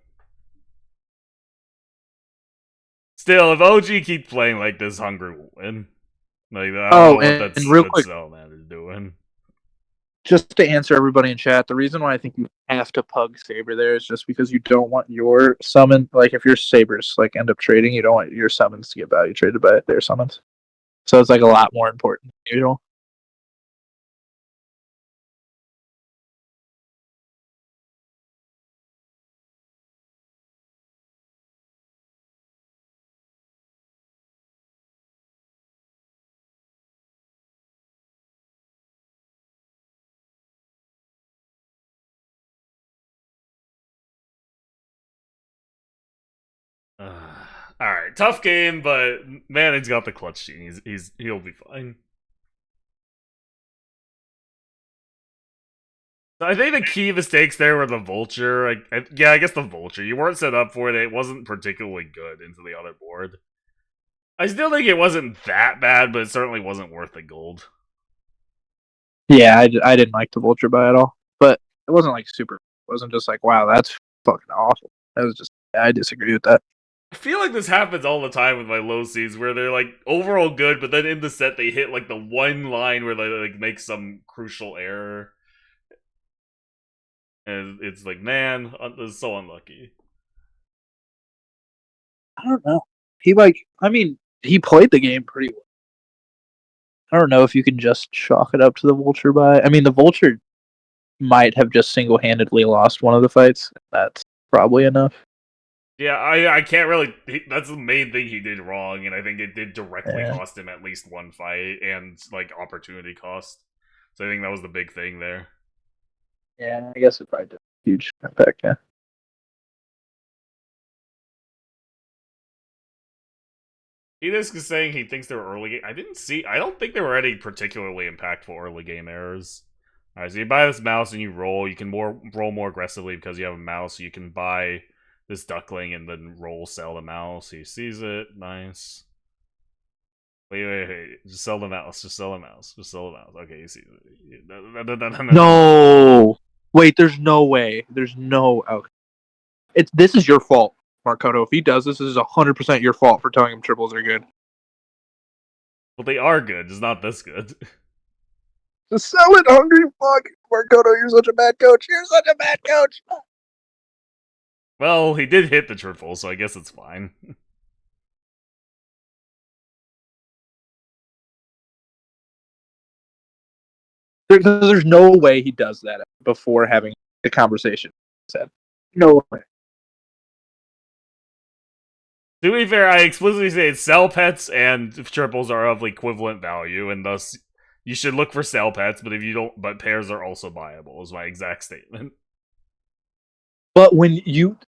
Still, if OG keeps playing like this, Hungry will win. Like, I don't know what and real quick, Salamander is doing. just to answer everybody in chat, the reason why I think you have to Pug Saber there is just because you don't want your summon, like if your Sabers like end up trading, you don't want your summons to get value traded by their summons. So it's like a lot more important than usual. Alright, tough game, but man, he's got the clutch gene. He'll be fine. I think the key mistakes there were the vulture. I guess the vulture. You weren't set up for it. It wasn't particularly good into the other board. I still think it wasn't that bad, but it certainly wasn't worth the gold. Yeah, I didn't like the Vulture buy at all, but it wasn't like super. It wasn't just like wow, that's fucking awful. It was just I disagree with that. I feel like this happens all the time with my low Cs, where they're like overall good, but then in the set they hit like the one line where they like make some crucial error, and it's like, man, this is so unlucky. I don't know. He played the game pretty well. I don't know if you can just chalk it up to the Vulture buy. I mean, the Vulture might have just single-handedly lost one of the fights. That's probably enough. Yeah, I can't really. That's the main thing he did wrong, and I think it did directly cost him at least one fight and like opportunity cost. So I think that was the big thing there. Yeah, I guess it probably did a huge impact. Yeah. Edis is saying he thinks they were early game. I don't think there were any particularly impactful early game errors. Alright, so you buy this mouse and you roll. You can roll more aggressively because you have a mouse. So you can buy this duckling and then sell the mouse. He sees it. Nice. Wait. Just sell the mouse. Just sell the mouse. Okay, you see it. No. Wait, there's no way. There's no. Okay. This is your fault, Markoto. If he does this is 100% your fault for telling him triples are good. Well, they are good. Just not this good. Just sell it, hungry fuck. Markoto, you're such a bad coach. Well, he did hit the triple, so I guess it's fine. Because there's no way he does that before having the conversation said. No way. To be fair, I explicitly say cell pets and triples are of equivalent value, and thus you should look for cell pets. But if you don't, but pairs are also viable. Is my exact statement. But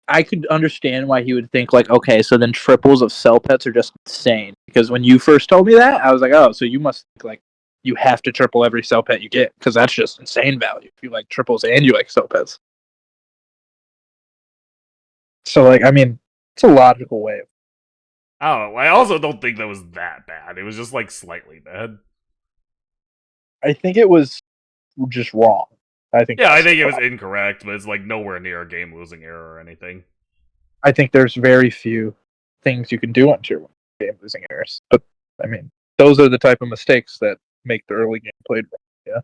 I could understand why he would think like, okay, so then triples of cell pets are just insane. Because when you first told me that, I was like, oh, so you must think like you have to triple every cell pet you get because that's just insane value. If you like triples and you like cell pets, so like, I mean, it's a logical way. I don't know. I also don't think that was that bad. It was just like slightly bad. I think it was just wrong. I think it was incorrect, but it's like nowhere near a game losing error or anything. I think there's very few things you can do on tier 1 game losing errors. But I mean, those are the type of mistakes that make the early game played wrong. Yeah.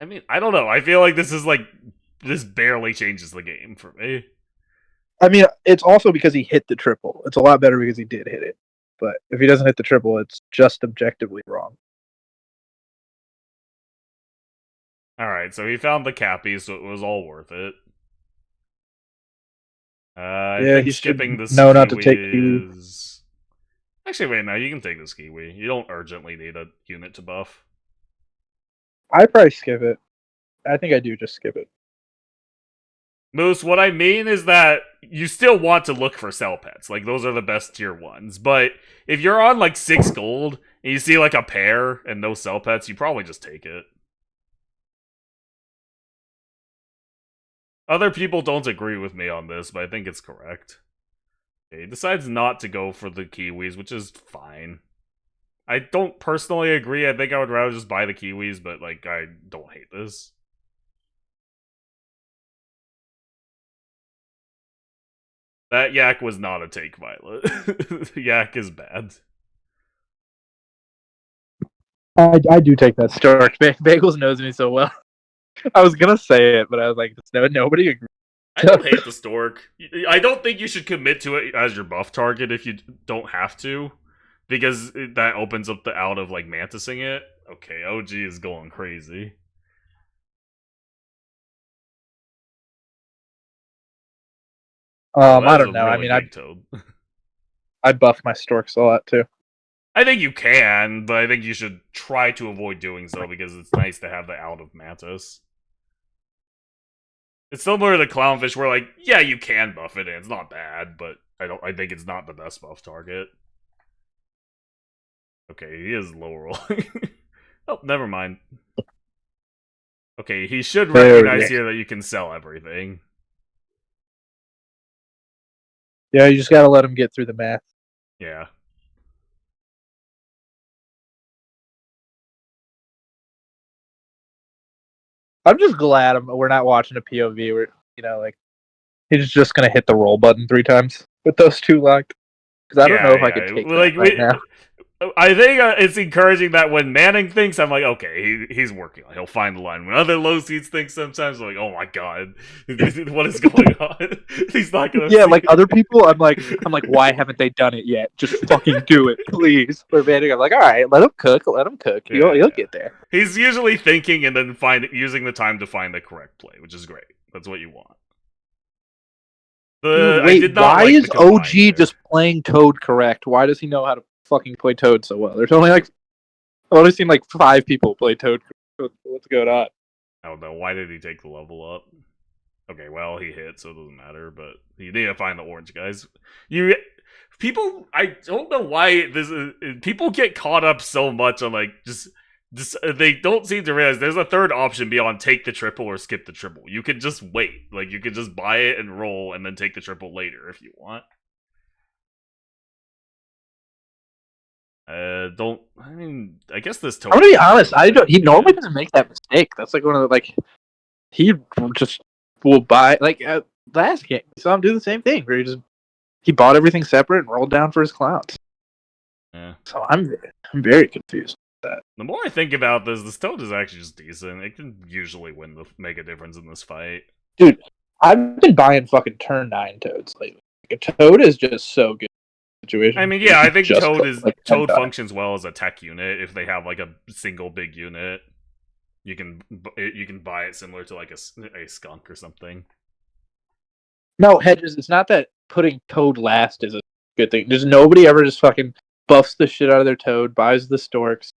I mean, I don't know. I feel like this barely changes the game for me. I mean, it's also because he hit the triple. It's a lot better because he did hit it. But if he doesn't hit the triple, it's just objectively wrong. Alright, so he found the cappy, so it was all worth it. I think skipping the know not to take Kiwi. Actually, wait, no, you can take this Kiwi. You don't urgently need a unit to buff. I'd probably skip it. I think I do just skip it. Moose, what I mean is that you still want to look for cell pets. Like, those are the best tier 1s. But if you're on, like, 6 gold, and you see, like, a pair and no cell pets, you probably just take it. Other people don't agree with me on this, but I think it's correct. Okay, he decides not to go for the Kiwis, which is fine. I don't personally agree. I think I would rather just buy the Kiwis, but, like, I don't hate this. That yak was not a take, Violet. Yak is bad. I do take that Stork. Bagels knows me so well. I was gonna say it, but I was like, nobody agrees. I don't hate the Stork. I don't think you should commit to it as your buff target if you don't have to, because that opens up the out of like mantising it. Okay, OG is going crazy. I don't know. Really, I mean, I buff my Storks a lot too. I think you can, but I think you should try to avoid doing so because it's nice to have the out of Mantis. It's similar to the Clownfish where, like, yeah, you can buff it and it's not bad, but I think it's not the best buff target. Okay, he is low rolling. Oh, never mind. Okay, he should recognize here that you can sell everything. Yeah, you just gotta let him get through the math. Yeah. I'm just glad we're not watching a POV where, you know, like, he's just gonna hit the roll button 3 times with those 2 locked. Because I don't know if I could take that right now. I think it's encouraging that when Manning thinks, I'm like, okay, he's working. He'll find the line. When other low seeds think sometimes, I'm like, oh my god, what is going on? He's not gonna. Yeah, like other people, I'm like, why haven't they done it yet? Just fucking do it, please. For Manning, I'm like, all right, let him cook. He'll get there. He's usually thinking and then using the time to find the correct play, which is great. That's what you want. Wait, why is OG just playing Toad correct? Why does he know how to fucking play Toad so well? There's only I've only seen 5 people play Toad. What's going on? I don't know. Why did he take the level up? Okay, well, he hit, so it doesn't matter, but you need to find the orange guys. People, I don't know why people get caught up so much on, like, just they don't seem to realize there's a third option beyond take the triple or skip the triple. You can just wait. Like, you can just buy it and roll and then take the triple later if you want. I guess this Toad. I'm gonna be honest, he normally doesn't make that mistake. That's like one of the, like, he just will buy, like, last game, we saw him do the same thing, where he bought everything separate and rolled down for his clowns. Yeah. So I'm very confused with that. The more I think about this Toad is actually just decent. It can usually make a difference in this fight. Dude, I've been buying fucking turn 9 Toads lately. Like, a Toad is just so good. Situation. I mean, yeah, I think Toad functions well as a tech unit if they have like a single big unit. you can buy it similar to like a skunk or something. No, Hedges, it's not that putting Toad last is a good thing. There's nobody ever just fucking buffs the shit out of their Toad, buys the Storks,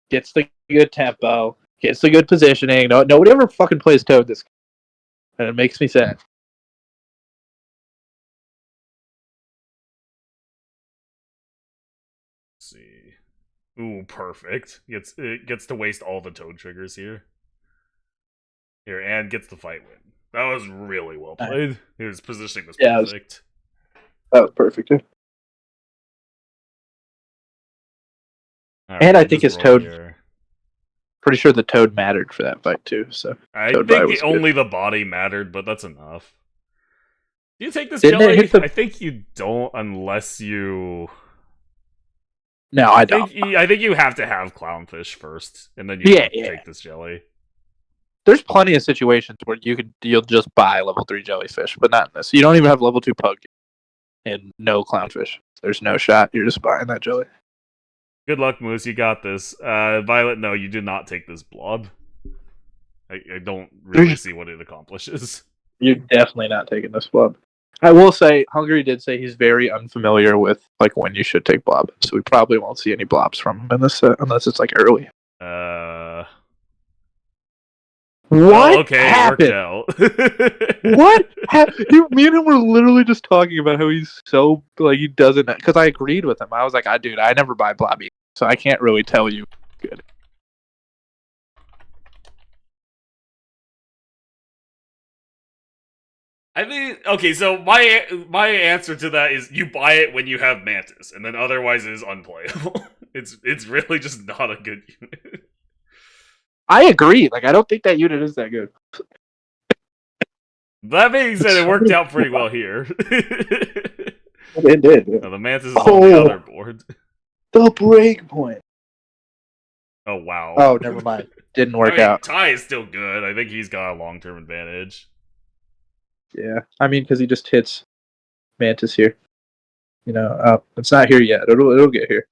gets the good tempo, gets the good positioning. Nobody ever fucking plays Toad this, and it makes me sad. Let's see. Ooh, perfect. It gets to waste all the Toad triggers here. Here, and gets the fight win. That was really well played. His positioning was perfect. That was perfect. Too. Right, and I think his Toad. Here. Pretty sure the Toad mattered for that fight too. So I Toad think only the body mattered, but that's enough. Do you take this Didn't jelly? I think you don't unless you. No, I don't. I think you have to have Clownfish first, and then you take this jelly. There's plenty of situations where you'll just buy level 3 jellyfish, but not in this. You don't even have level 2 pug and no Clownfish. There's no shot. You're just buying that jelly. Good luck, Moose. You got this. Violet, no, you do not take this blob. I don't really see what it accomplishes. You're definitely not taking this blob. I will say, Hungry did say he's very unfamiliar with like when you should take blob, so we probably won't see any blobs from him in this set unless it's like early. What? Oh, okay, happened? It worked out. What happened? Me and him were literally just talking about how he's so like he doesn't. Because I agreed with him. I was like, dude, I never buy blobby, so I can't really tell you. Good. I mean, okay, so my answer to that is you buy it when you have Mantis, and then otherwise it is unplayable. It's really just not a good unit. I agree. Like, I don't think that unit is that good. That being said, it worked out pretty well here. It did. Yeah. No, the Mantis is on the other board. The breakpoint. Oh, wow. Oh, never mind. Didn't work out. Ty is still good. I think he's got a long-term advantage. Yeah, I mean, because he just hits Mantis here. You know, it's not here yet. It'll get here.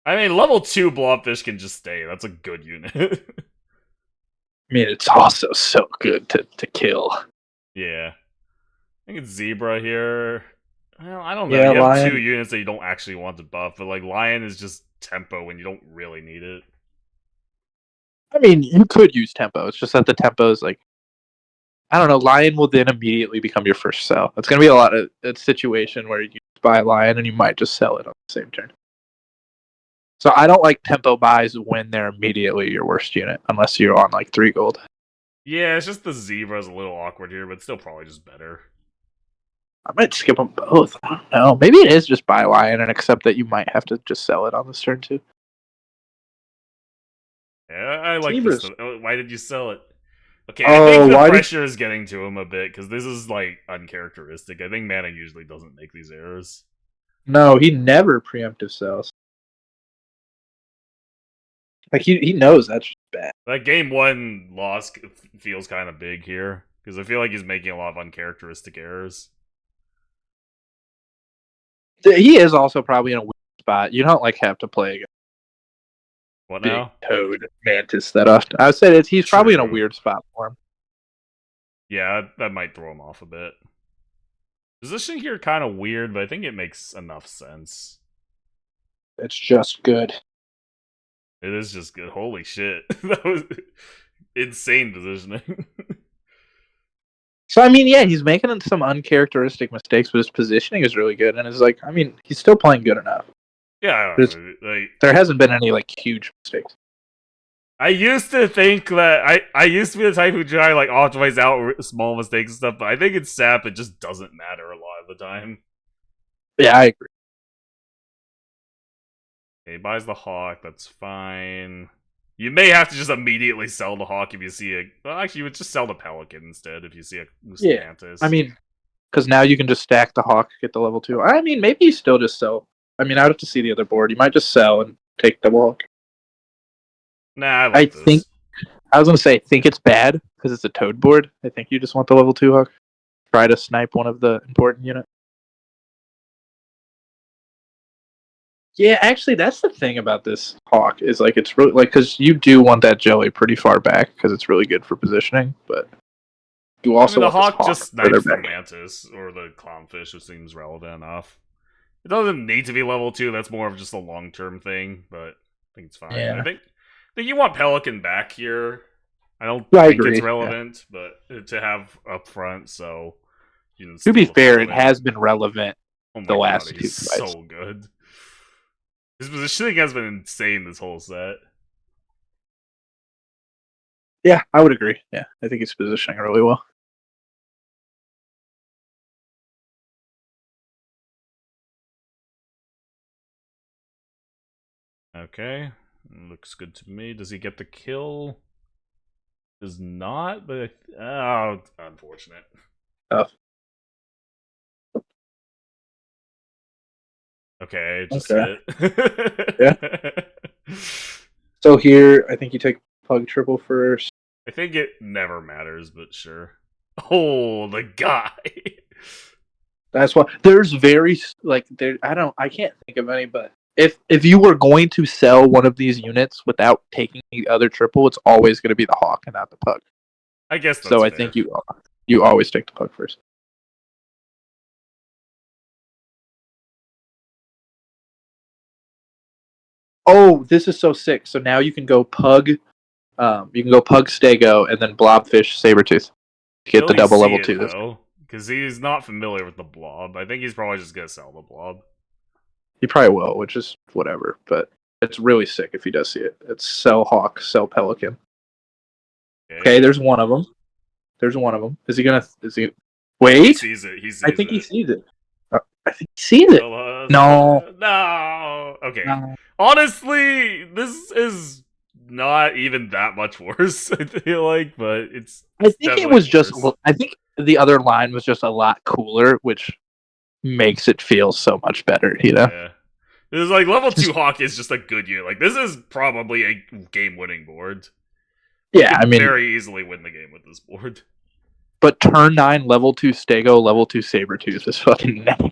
I mean, level 2 Blobfish can just stay. That's a good unit. I mean, it's also so good to kill. Yeah. I think it's Zebra here. Well, I don't know. Yeah, you have Lion. 2 units that you don't actually want to buff, but like Lion is just tempo when you don't really need it. I mean, you could use tempo. It's just that the tempo is like, I don't know. Lion will then immediately become your first sell. It's going to be a situation where you buy a Lion and you might just sell it on the same turn. So I don't like tempo buys when they're immediately your worst unit, unless you're on like 3 gold. Yeah, it's just the Zebra's a little awkward here, but still probably just better. I might skip them both. I don't know. Maybe it is just buy Lion and accept that you might have to just sell it on this turn too. Yeah, I like this. Why did you sell it? Okay, I think the pressure is getting to him a bit, because this is, like, uncharacteristic. I think Mana usually doesn't make these errors. No, he never preemptive sells. Like, he knows that's just bad. That game 1 loss feels kind of big here, because I feel like he's making a lot of uncharacteristic errors. He is also probably in a weak spot. You don't, like, have to play against what now? Toad Mantis that often. I would say he's probably in a weird spot for him. Yeah, that might throw him off a bit. Position here kind of weird, but I think it makes enough sense. It's just good. It is just good. Holy shit. That was insane positioning. So, I mean, yeah, he's making some uncharacteristic mistakes, but his positioning is really good. And it's like, I mean, he's still playing good enough. Yeah, there hasn't been any, like, huge mistakes. I used to think that I used to be the type who try like optimize out small mistakes and stuff, but I think in SAP it just doesn't matter a lot of the time. Yeah, I agree. Okay, he buys the Hawk, that's fine. You may have to just immediately sell the Hawk if you see a... Well, actually, you would just sell the Pelican instead if you see a Mantis. I mean, because now you can just stack the Hawk, get the level 2. I mean, maybe you still just sell. I mean, I would have to see the other board. You might just sell and take the Hawk. Nah, I think I was gonna say I think it's bad because it's a Toad board. I think you just want the level 2 Hawk. Try to snipe one of the important units. Yeah, actually, that's the thing about this hawk is like it's really like because you do want that jelly pretty far back because it's really good for positioning, but you I also mean, the want this hawk hawk just further snipes the back. mantis or the clownfish, which seems relevant enough. It doesn't need to be level 2. That's more of just a long term thing, but I think it's fine. Yeah, I think you want Pelican back here. I don't I think it's agree. Yeah. relevant, but to have up front, so you can To be steal the fair, it fight. has been relevant Oh the my god, last two he's fights. so good. His positioning has been insane this whole set. Yeah, I would agree. Yeah, I think he's positioning really well. Okay, looks good to me. Does he get the kill? Does not, but oh, unfortunate. Tough. Okay, just Okay. hit. Yeah. So here, I think you take Pug triple first. I think it never matters, but sure. Oh, the guy. That's why there's very like there. I can't think of any, but if you were going to sell one of these units without taking the other triple, it's always going to be the hawk and not the pug. I guess that's So I fair. think you always take the pug first. Oh, this is so sick. So now you can go pug. You can go pug stego and then blobfish sabretooth. Get Will the he double see level it, 2. though? Because he's not familiar with the blob. I think he's probably just gonna sell the blob. He probably will, which is whatever. But it's really sick if he does see it. It's sell hawk, sell pelican. Okay, there's one of them. There's one of them. Is he gonna? Is he? Wait. He sees it. He sees I think it. he sees it. I think he sees it. No. No. Okay. No. Honestly, this is not even that much worse. I feel like, but it's. I think it was just. worse. I think the other line was just a lot cooler, which makes it feel so much better. You know. Yeah. It was like level 2 Hawk is just a good unit. Like this is probably a game-winning board. Yeah, I mean, very easily win the game with this board. But turn 9 level 2 Stego, level 2 Sabretooth is fucking next.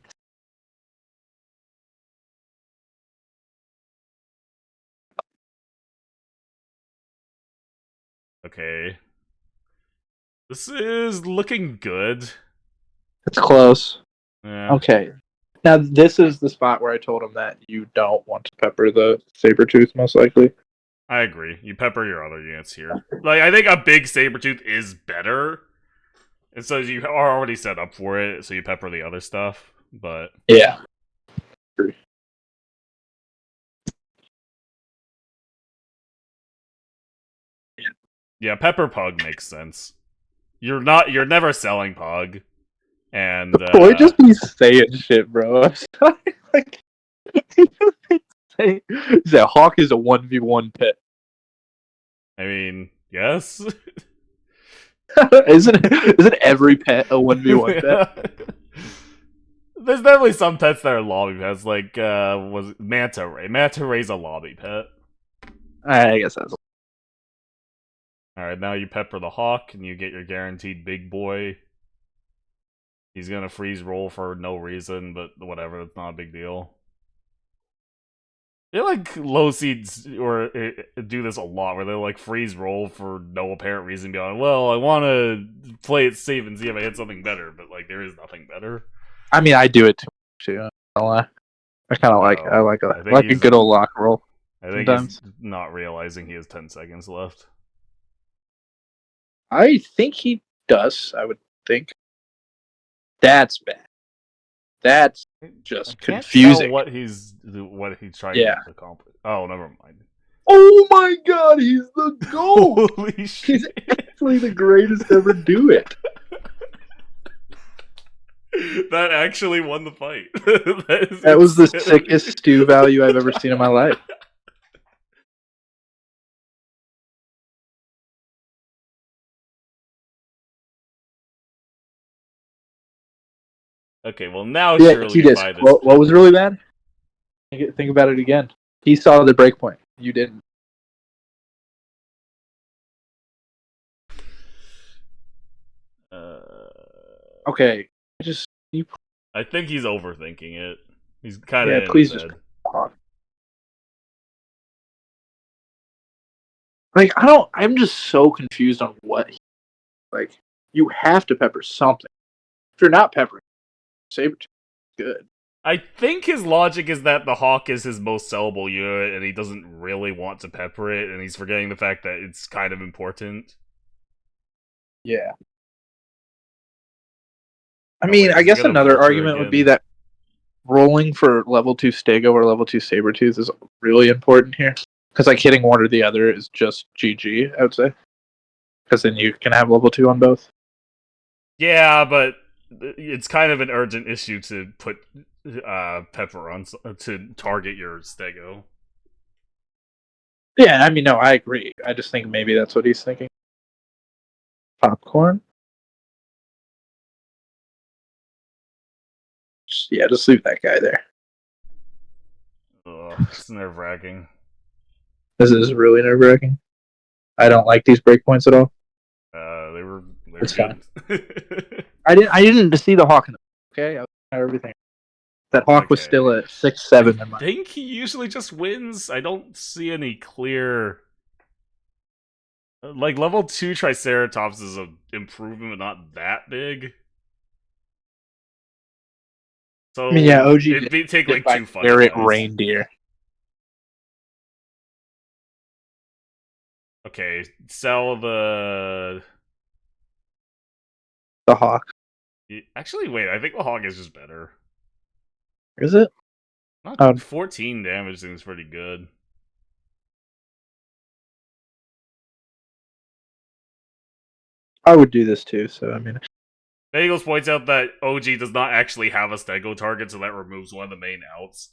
Okay. This is looking good. It's close. Yeah. Okay. Now, this is the spot where I told him that you don't want to pepper the Sabretooth, most likely. I agree. You pepper your other units here. Like, I think a big Sabretooth is better. And so you are already set up for it, so you pepper the other stuff. But yeah. Yeah, pepper Pug makes sense. You're never selling Pug. And Boy, just be saying shit, bro. I'm sorry. Like, that Hawk is a 1v1 pet. I mean, yes. Isn't every pet a 1v1 pet? There's definitely some pets that are lobby pets, like was Manta Ray. Manta Ray's a lobby pet. I guess that's. Alright, now you pepper the Hawk and you get your guaranteed big boy. He's gonna freeze roll for no reason, but whatever, it's not a big deal. They like low seeds or do this a lot, where they like freeze roll for no apparent reason beyond. Well, I want to play it safe and see if I hit something better, but like there is nothing better. I mean, I do it too. I kind of I like a good old lock roll. I think he's not realizing he has 10 seconds left. I think he does. I would think. That's bad. That's just confusing. What he's trying to accomplish. Oh, never mind. Oh my god, he's the GOAT! Holy shit. He's actually the greatest to ever do it. That actually won the fight. That was the sickest stew value I've ever seen in my life. Okay, well now surely he did. What was really bad? Think about it again. He saw the breakpoint. You didn't. Okay, I think he's overthinking it. He's kind of please just. Like, I don't. I'm just so confused on what. Like, you have to pepper something. If you're not peppering, Sabretooth is good. I think his logic is that the Hawk is his most sellable unit, and he doesn't really want to pepper it, and he's forgetting the fact that it's kind of important. Yeah. I mean, I guess another argument would be that rolling for level 2 Stego or level 2 Sabretooth is really important here. Because, like, hitting one or the other is just GG, I would say. Because then you can have level 2 on both. Yeah, but it's kind of an urgent issue to put pepper on to target your Stego. Yeah, I mean, no, I agree. I just think maybe that's what he's thinking. Popcorn? Yeah, just leave that guy there. Ugh, it's nerve-wracking. This is really nerve-wracking. I don't like these breakpoints at all. They were It's good. I didn't see the Hawk in the okay? I was everything. That Hawk was still at 6-7. I think he usually just wins. I don't see any clear. Like, level 2 Triceratops is an improvement, but not that big. So, I mean, yeah, OG it'd take like 2 fights. Garrett Reindeer. Okay, sell the Hawk. Actually, wait, I think the Hawk is just better. Is it? Not 14 damage seems pretty good. I would do this too, so I mean. Bagels points out that OG does not actually have a Stego target, so that removes one of the main outs.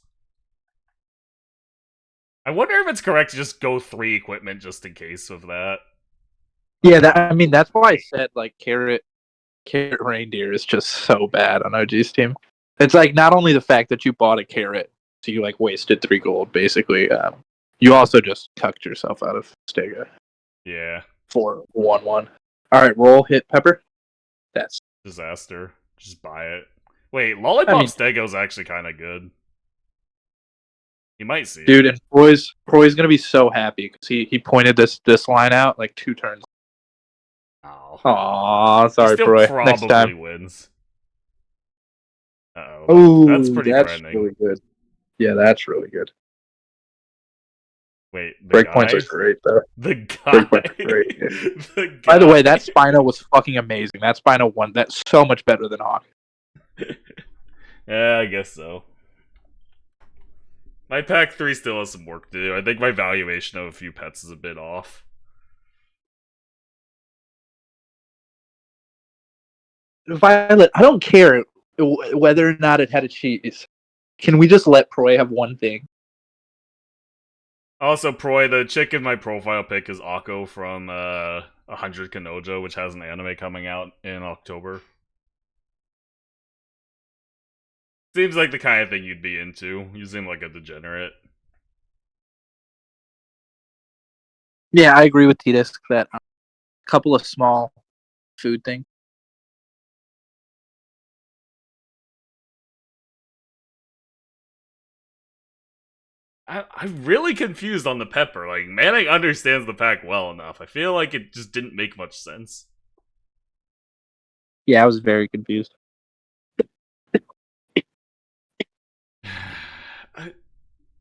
I wonder if it's correct to just go 3 equipment just in case of that. Yeah, that's why I said, like, Carrot Reindeer is just so bad on OG's team. It's like, not only the fact that you bought a carrot, so you, like, wasted 3 gold, basically, you also just cucked yourself out of Stego. Yeah. For 1-1. Alright, roll, hit pepper. That's disaster. Just buy it. Wait, Lollipop Stego's actually kind of good. You might see dude, it. and Proy's gonna be so happy because he pointed this line out like 2 turns. Oh. Aww, sorry, still Proy. Probably Next time wins. Uh-oh. Oh, that's pretty that's threatening. really good. Yeah, that's really good. Wait, breakpoints are great though. The guy. Breakpoints are great. The guy. By the way, that Spino was fucking amazing. That Spino won. That's so much better than Hawk. Yeah, I guess so. My pack 3 still has some work to do. I think my valuation of a few pets is a bit off. Violet, I don't care whether or not it had a cheese. Can we just let Proy have one thing? Also, Proy, the chick in my profile pic is Akko from 100 Kanojo, which has an anime coming out in October. Seems like the kind of thing you'd be into. You seem like a degenerate. Yeah, I agree with T-Disc that a couple of small food things. I'm really confused on the pepper. Like, Manning understands the pack well enough. I feel like it just didn't make much sense. Yeah, I was very confused.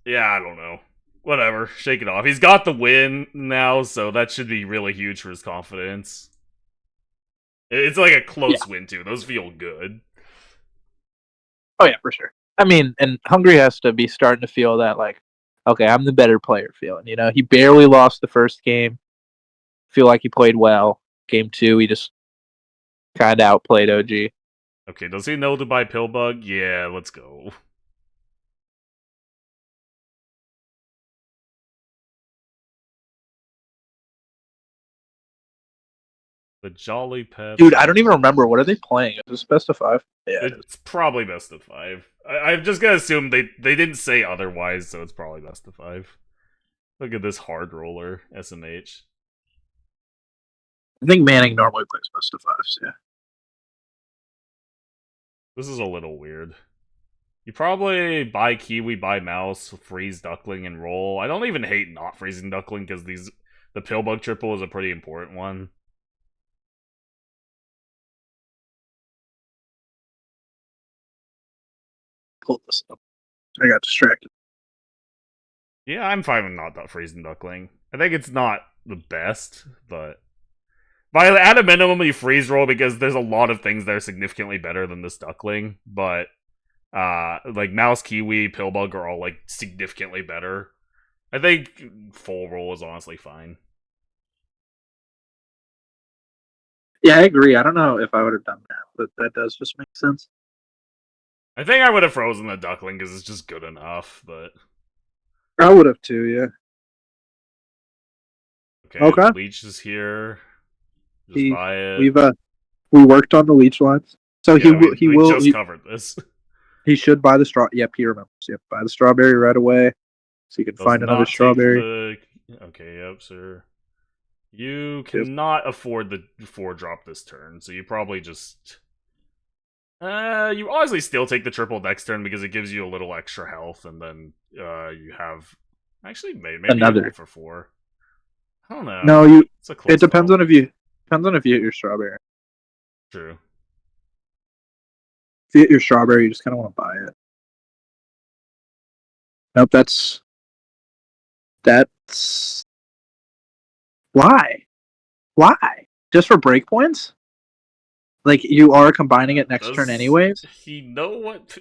Yeah, I don't know. Whatever, shake it off. He's got the win now, so that should be really huge for his confidence. It's like a close win, too. Those feel good. Oh, yeah, for sure. I mean, and Hungry has to be starting to feel that, like, okay, I'm the better player feeling. You know, he barely lost the first game. Feel like he played well. Game 2, he just kind of outplayed OG. Okay, does he know to buy Pillbug? Yeah, let's go. The Jolly Pet. Dude, I don't even remember. What are they playing? Is this best of 5? Yeah, it's probably best of 5. I'm just gonna assume they didn't say otherwise, so it's probably best of 5. Look at this hard roller, SMH. I think Manning normally plays best of 5s, yeah. This is a little weird. You probably buy Kiwi, buy Mouse, freeze Duckling, and roll. I don't even hate not freezing Duckling because these the Pillbug triple is a pretty important one. Pull this up. I got distracted. Yeah, I'm fine with not freezing Duckling. I think it's not the best, but at a minimum you freeze roll because there's a lot of things that are significantly better than this Duckling. But like Mouse, Kiwi, Pillbug are all like significantly better. I think full roll is honestly fine. Yeah, I agree. I don't know if I would have done that, but that does just make sense. I think I would have frozen the Duckling because it's just good enough, but I would have too, yeah. okay. Leech is here. Just buy it. We worked on the Leech lines, so yeah, he we will. Just covered this. He should buy the straw. Yep, he remembers. Yep, buy the strawberry right away, so you can find another strawberry. Okay, yep, sir. You cannot afford the 4-drop this turn, so you probably just. You obviously still take the triple next turn because it gives you a little extra health, and then you have. Actually, maybe another you roll for 4. I don't know. No, you. It's a close It depends on if you hit your strawberry. True. If you hit your strawberry, you just kind of want to buy it. Nope, that's why? Just for breakpoints? Like you are combining it next turn anyways? He know what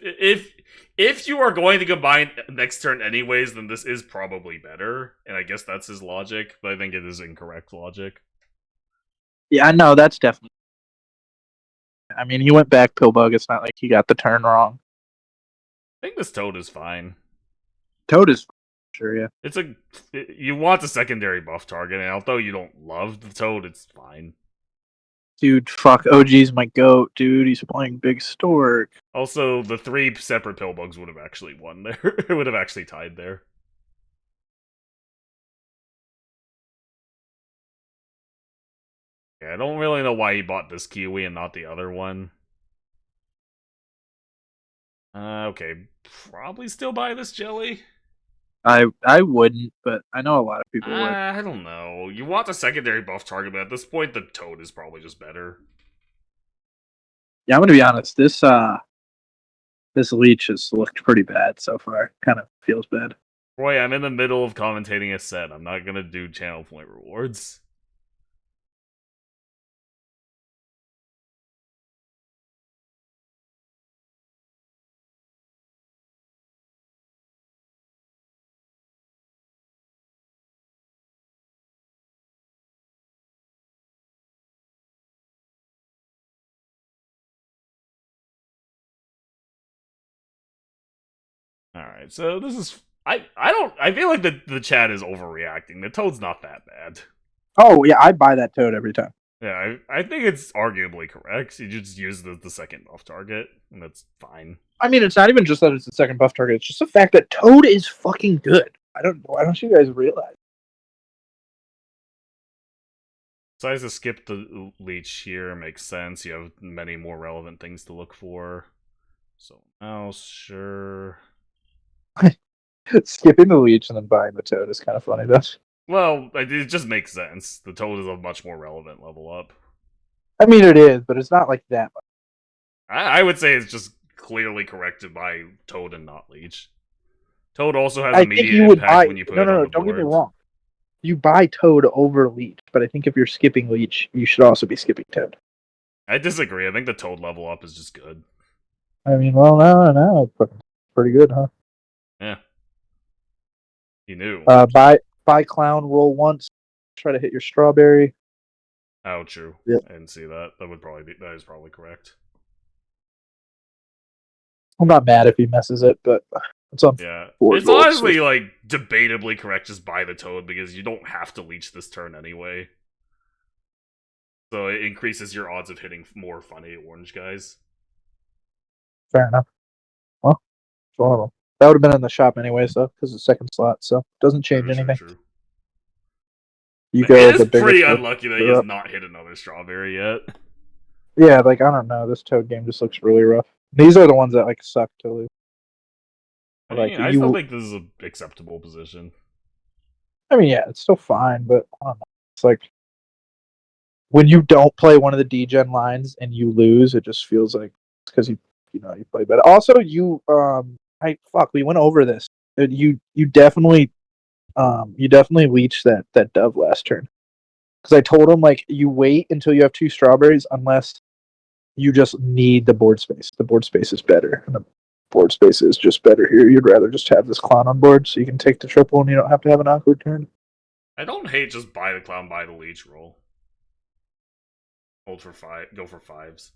if you are going to combine next turn anyways, then this is probably better, and I guess that's his logic, but I think it is incorrect logic. Yeah, I know, that's definitely. I mean, he went back Pillbug. It's not like he got the turn wrong. I think this Toad is fine. Toad is sure, yeah. You want a secondary buff target, and although you don't love the Toad, it's fine. Dude, fuck, OG's my goat, dude. He's playing Big Stork. Also, the 3 separate Pillbugs would have actually won there. It would have actually tied there. Yeah, I don't really know why he bought this Kiwi and not the other one. Okay, probably still buy this jelly. I wouldn't, but I know a lot of people would. I don't know. You want a secondary buff target, but at this point, the Toad is probably just better. Yeah, I'm gonna be honest. This Leech has looked pretty bad so far. Kind of feels bad. Roy, I'm in the middle of commentating a set. I'm not gonna do channel point rewards. Alright, so this is I feel like the chat is overreacting. The Toad's not that bad. Oh yeah, I buy that Toad every time. Yeah, I think it's arguably correct. You just use the second buff target, and that's fine. I mean, it's not even just that it's the second buff target. It's just the fact that Toad is fucking good. Why don't you guys realize? Besides to skip the Leech here makes sense. You have many more relevant things to look for. So mouse, sure. Skipping the Leech and then buying the Toad is kind of funny, though. Well, it just makes sense. The Toad is a much more relevant level up. I mean, it is, but it's not like that much. I would say it's just clearly corrected by Toad and not Leech. Toad also has immediate impact when you put it on the board. Don't get me wrong. You buy Toad over Leech, but I think if you're skipping Leech, you should also be skipping Toad. I disagree. I think the Toad level up is just good. I mean, well, no, it's pretty good, huh? Yeah. You knew. Buy Clown, roll once, try to hit your Strawberry. Oh, true. Yep. I didn't see that. That is probably correct. I'm not mad if he messes it, but it's on. Yeah, it's honestly like debatably correct. Just buy the Toad because you don't have to leech this turn anyway. So it increases your odds of hitting more funny orange guys. Fair enough. Well, it's one of them. That would have been in the shop anyways, though, because it's second slot, so it doesn't change anything. True. You go. It is pretty unlucky that he has not hit another Strawberry yet. Yeah, like I don't know. This Toad game just looks really rough. These are the ones that like suck to lose. I still think this is an acceptable position. I mean, yeah, it's still fine, but I don't know. It's like when you don't play one of the degen lines and you lose, it just feels like it's because you play better. Also, we went over this. You definitely leached that dove last turn because I told him like you wait until you have 2 strawberries unless you just need the board space. The board space is better, and the board space is just better here. You'd rather just have this clown on board so you can take the triple and you don't have to have an awkward turn. I don't hate just buy the clown, buy the leech roll. Hold for 5, go for 5s.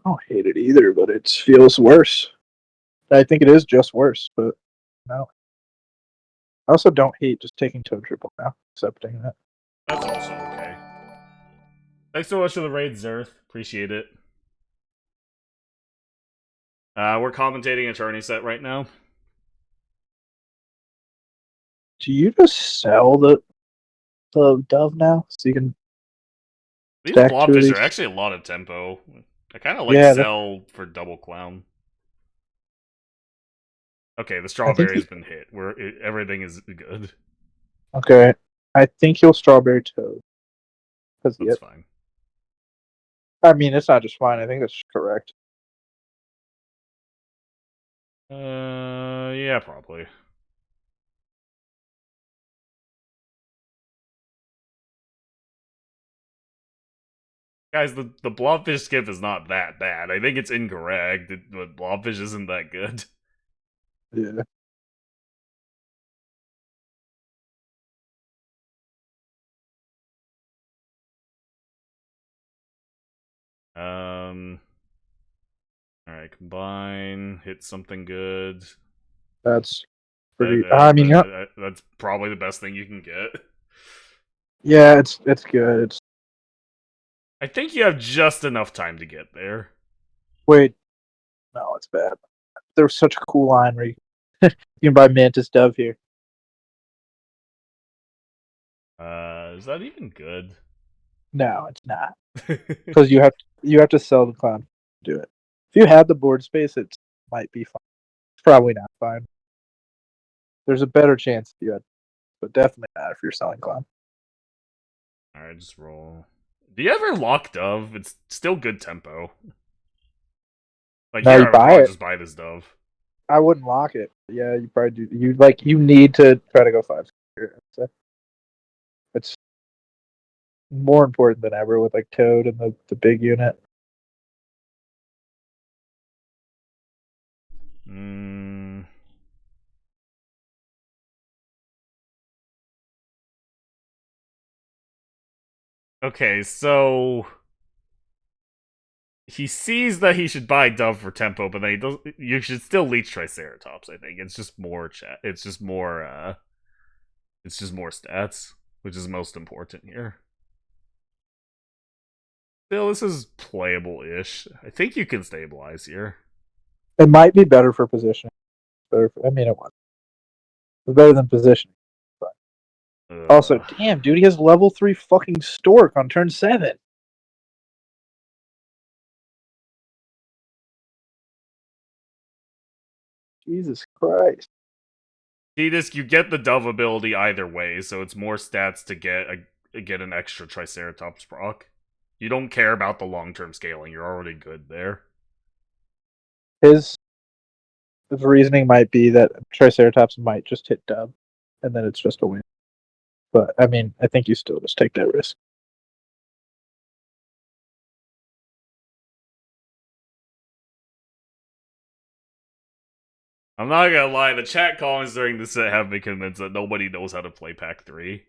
I don't hate it either, but it feels worse. I think it is just worse, but no. I also don't hate just taking Toad Triple now, accepting that. That's also okay. Thanks so much for the raid, Zerth. Appreciate it. We're commentating Attorney Set right now. Do you just sell the dove now so you can These stack 2 of blobfish these? are actually a lot of tempo. I kind of like Yeah, sell for double clown. Okay, the I think strawberry's been hit. Everything is good. okay. I think he'll strawberry Toad. That's fine. I mean, it's not just fine. I think that's correct. Yeah, probably. Guys, the blobfish skip is not that bad. I think it's incorrect, but blobfish isn't that good. Yeah. Alright, combine, hit something good. That's pretty. I mean, yeah, That's probably the best thing you can get. yeah, it's good. It's I think you have just enough time to get there. wait, no, it's bad. There was such a cool line where you can buy Mantis Dove here. Is that even good? No, it's not because you have to sell the clown to do it. If you had the board space, it might be fine. It's probably not fine. There's a better chance if you had, but definitely not if you're selling clown. Alright, just roll. Do you ever lock Dove? It's still good tempo. Like, No, here you I would buy probably it. just buy this Dove. I wouldn't lock it. Yeah, you probably do. You need to try to go 5 here. So it's more important than ever with like Toad and the big unit. Mm. Okay, so he sees that he should buy Dove for tempo, but then he does. You should still leech Triceratops. I think it's just more chat. It's just more. It's just more stats, which is most important here. Still, this is playable-ish. I think you can stabilize here. It might be better for positioning. I mean, it was. It's better than positioning. Also, damn, dude, he has level 3 fucking Stork on turn 7. Jesus Christ. Tidus, you get the Dove ability either way, so it's more stats to get an extra Triceratops proc. You don't care about the long-term scaling. You're already good there. His reasoning might be that Triceratops might just hit Dub, and then it's just a win. But, I mean, I think you still just take that risk. I'm not gonna lie, the chat comments during this set have me convinced that nobody knows how to play Pack 3.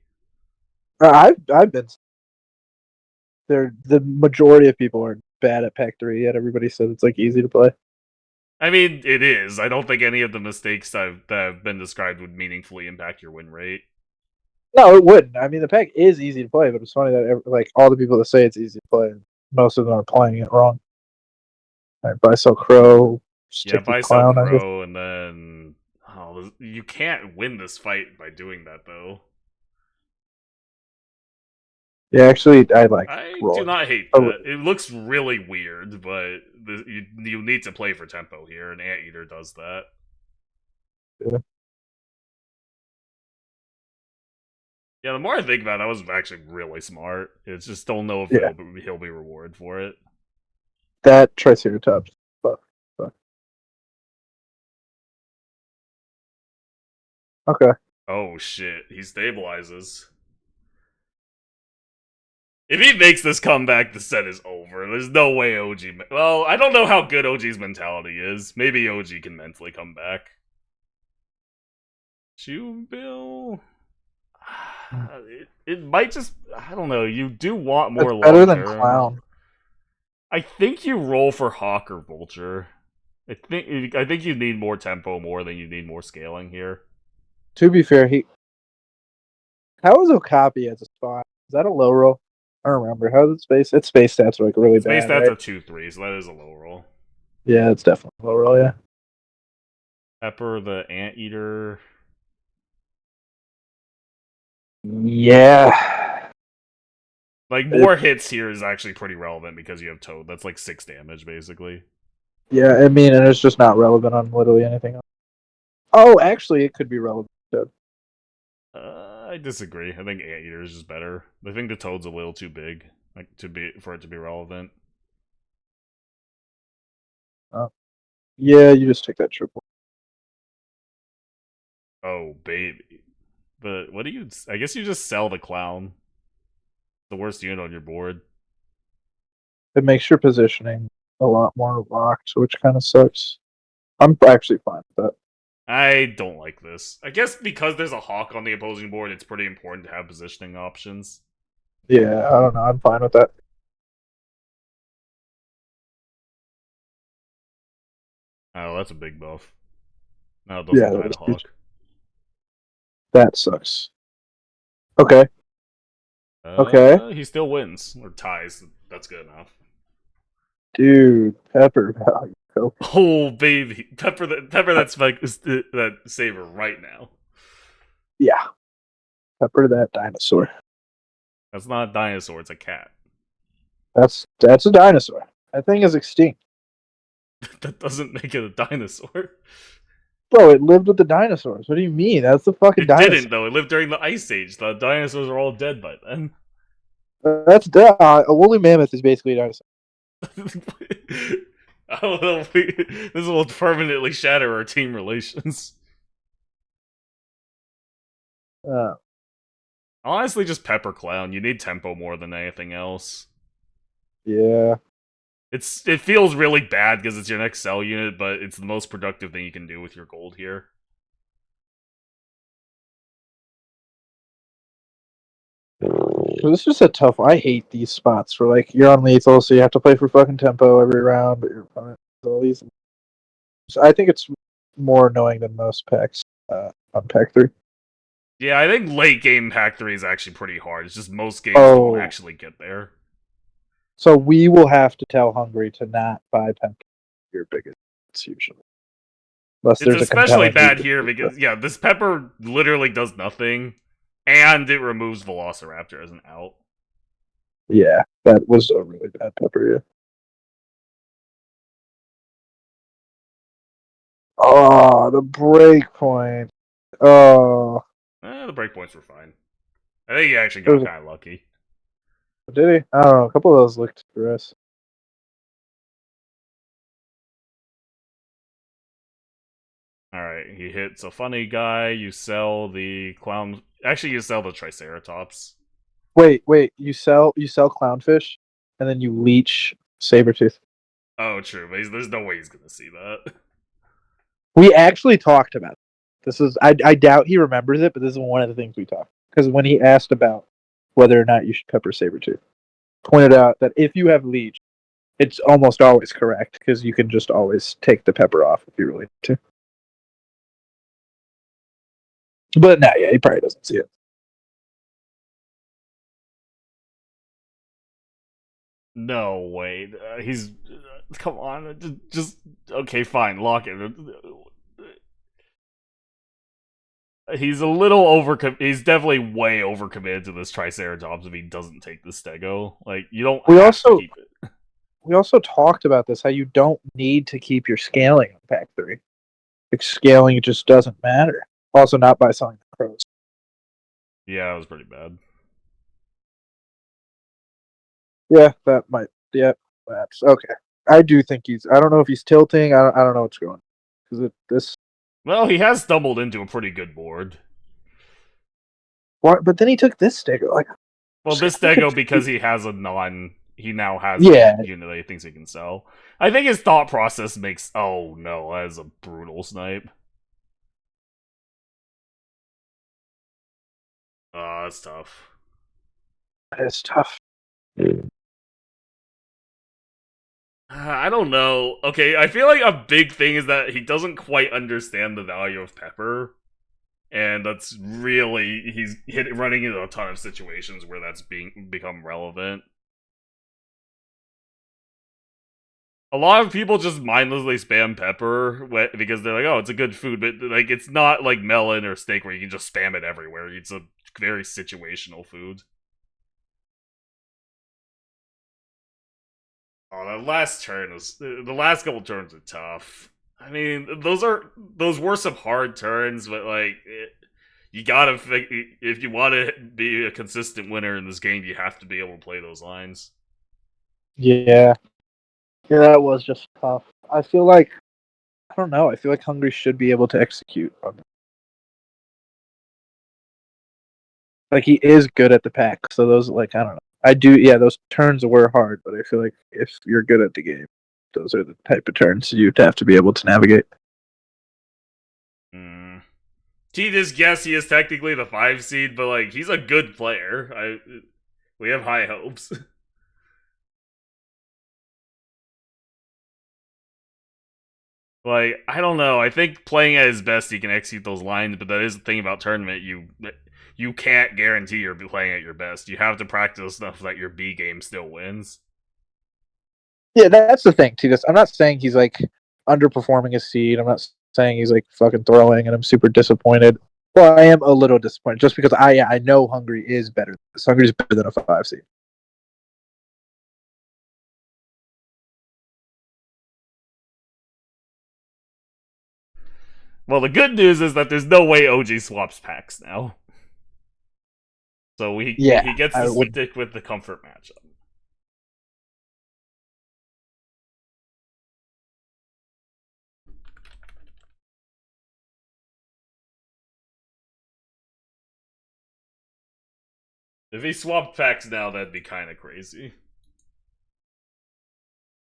I've been. The majority of people are bad at Pack 3, yet everybody says it's like easy to play. I mean, it is. I don't think any of the mistakes that have been described would meaningfully impact your win rate. No, it wouldn't. I mean, the pack is easy to play, but it's funny that like all the people that say it's easy to play, most of them are playing it wrong. All right, buy sell crow. Yeah, Stick buy with sell clown. I guess. crow, and then you can't win this fight by doing that though. Yeah, actually, I like I do rolling. not hate Oh, that. It looks really weird, but you need to play for tempo here, and Anteater does that. yeah. Yeah, the more I think about it, that was actually really smart. It's just don't know if Yeah. he'll be rewarded for it. That Triceratops. Fuck. Okay. Oh shit, he stabilizes. If he makes this comeback, the set is over. There's no way OG. Well, I don't know how good OG's mentality is. Maybe OG can mentally come back. Chew Bill. It might just. I don't know. You do want more It's better long than term. Clown. I think you roll for Hawk or Vulture. I think you need more tempo more than you need more scaling here. To be fair, how is Okapi as a spot? Is that a low roll? I don't remember. How is it space? Its space stats are like really Space bad, stats right? are 2-3, so that is a low roll. Yeah, it's definitely a low roll. Yeah. Pepper the Anteater. Yeah. Like, more hits here is actually pretty relevant because you have Toad. That's like 6 damage, basically. Yeah, I mean, and it's just not relevant on literally anything else. Oh, actually, it could be relevant. I disagree. I think Anteater is just better. I think the Toad's a little too big, like for it to be relevant. Yeah, you just take that triple. Oh, baby. But what do you... I guess you just sell the Clown. The worst unit on your board. It makes your positioning a lot more locked, which kind of sucks. I'm actually fine with that. I don't like this. I guess because there's a Hawk on the opposing board, it's pretty important to have positioning options. Yeah, I don't know. I'm fine with that. Oh, that's a big buff. No, it doesn't Yeah, die that to was huge. Hawk. That sucks. Okay. Okay. He still wins. Or ties. That's good enough. Dude, Pepper value. Go. Oh, baby. Pepper that spike that saver right now. Yeah. Pepper that dinosaur. That's not a dinosaur, it's a cat. That's a dinosaur. That thing is extinct. That doesn't make it a dinosaur. Bro, it lived with the dinosaurs. What do you mean? That's the fucking It dinosaur. didn't, though. It lived during the Ice Age. The dinosaurs are all dead by then. That's a woolly mammoth is basically a dinosaur. I don't know. This will permanently shatter our team relations. Honestly, just Pepper Clown. You need tempo more than anything else. Yeah. It feels really bad because it's your next sell unit, but it's the most productive thing you can do with your gold here. This is just a tough one. I hate these spots where like you're on lethal, so you have to play for fucking tempo every round, but your opponent has all these. So I think it's more annoying than most packs on pack 3. Yeah, I think late game pack 3 is actually pretty hard. It's just most games Oh. don't actually get there. So we will have to tell Hungry to not buy Pemp. Your biggest usually. Unless It's there's especially a bad here because, yeah, this Pepper literally does nothing, and it removes Velociraptor as an out. Yeah, that was a really bad Pepper, yeah. Oh, the breakpoint. Oh. The breakpoints were fine. I think he actually got kind of lucky. Did he? I don't know. A couple of those looked gross. Alright, he hits a funny guy, you sell the clown... Actually, you sell the Triceratops. Wait. You sell Clownfish, and then you leech Sabretooth. Oh, true, but there's no way he's gonna see that. We actually talked about it. This is I doubt he remembers it, but this is one of the things we talked. Because when he asked about whether or not you should pepper Sabretooth, pointed out that if you have leech, it's almost always correct because you can just always take the pepper off if you really need to. But no, yeah, he probably doesn't see it. No way. He's... come on, just... Okay, fine, lock it. He's a little he's definitely way overcommitted to this Triceratops if he doesn't take the Stego. Like, you don't have to keep it. We also talked about this, how you don't need to keep your scaling on pack 3. Like, scaling just doesn't matter. Also, not by selling the crows. Yeah, it was pretty bad. Yeah, that might. Yeah, perhaps. Okay. I do think he's. I don't know if he's tilting. I don't know what's going. Because this. Well, he has stumbled into a pretty good board. What? But then he took this sticker. Like. Well, this Stego because he has a non. He now has Yeah. a unit that he thinks he can sell. I think his thought process makes. Oh no, that is a brutal snipe. Oh, that's tough. It's tough. I don't know. Okay, I feel like a big thing is that he doesn't quite understand the value of pepper. And that's really he's running into a ton of situations where that's become relevant. A lot of people just mindlessly spam pepper because they're like, "Oh, it's a good food," but like it's not like melon or steak where you can just spam it everywhere. It's a very situational food. Oh, that last turn was the last couple turns are tough. I mean, those were some hard turns, but like you gotta if you want to be a consistent winner in this game, you have to be able to play those lines. Yeah. Yeah, that was just tough. I feel like I don't know. I feel like Hungary should be able to execute on that. Like he is good at the pack, so those like I don't know. I do. Yeah, those turns were hard, but I feel like if you're good at the game, those are the type of turns you'd have to be able to navigate. T just guess he is technically the 5 seed, but like he's a good player. We have high hopes. Like, I don't know. I think playing at his best, he can execute those lines, but that is the thing about tournament. You can't guarantee you're playing at your best. You have to practice enough that your B game still wins. Yeah, that's the thing too. I'm not saying he's like underperforming his seed. I'm not saying he's like fucking throwing, and I'm super disappointed. Well, I am a little disappointed just because I know Hungary is better. Hungary is better than a 5 seed. Well, the good news is that there's no way OG swaps packs now. So he gets to stick with the comfort matchup. If he swapped packs now, that'd be kind of crazy.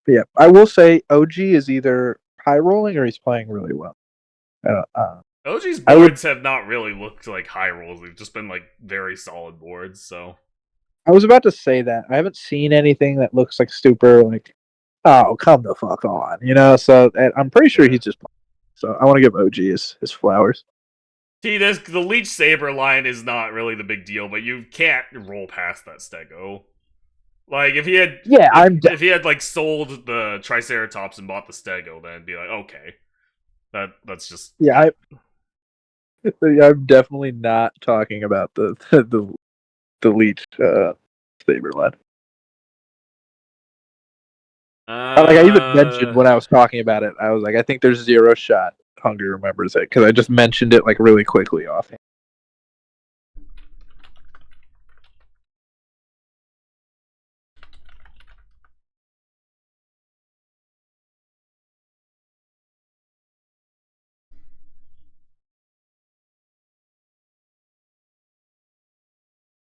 Yeah, I will say OG is either high rolling or he's playing really well. OG's boards have not really looked like high rolls. They've just been like very solid boards. So I was about to say that I haven't seen anything that looks like super like, oh come the fuck on, you know. So I'm pretty sure he's just. So I want to give OG his flowers. See, the Leech Saber line is not really the big deal, but you can't roll past that Stego. Like if he had, if he had like sold the Triceratops and bought the Stego, then it'd be like okay, that's just I'm definitely not talking about the Leech Saber line. Like I even mentioned when I was talking about it, I was like, I think there's 0 shot Hungary remembers it because I just mentioned it like really quickly offhand.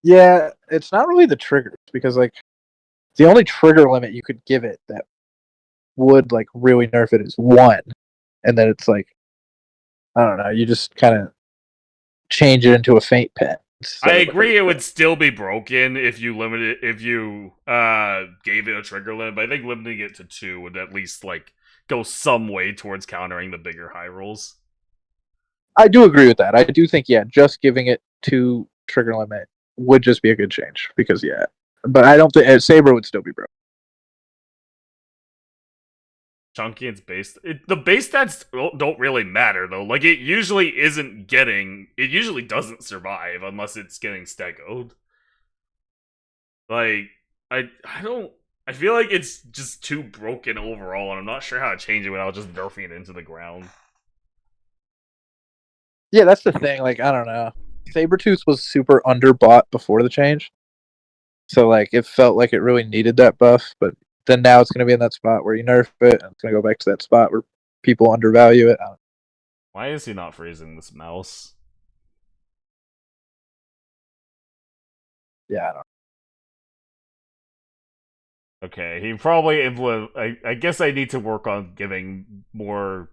Yeah, it's not really the triggers because like the only trigger limit you could give it that would like really nerf it is 1, and then it's like I don't know, you just kind of change it into a faint pet. I agree, it would still be broken if you gave it a trigger limit, but I think limiting it to 2 would at least like go some way towards countering the bigger high rolls. I do agree with that. I do think just giving it 2 trigger limit would just be a good change because but I don't think Saber would still be broken. Chunky and base. The base stats don't really matter though. Like it usually doesn't survive unless it's getting stegoed. Like I feel like it's just too broken overall, and I'm not sure how to change it without just nerfing it into the ground. Yeah, that's the thing. Like I don't know. Sabretooth was super underbought before the change. So like it felt like it really needed that buff, but then now it's gonna be in that spot where you nerf it, and it's gonna go back to that spot where people undervalue it. Why is he not freezing this mouse? Yeah, I don't. Okay, he probably I guess I need to work on giving more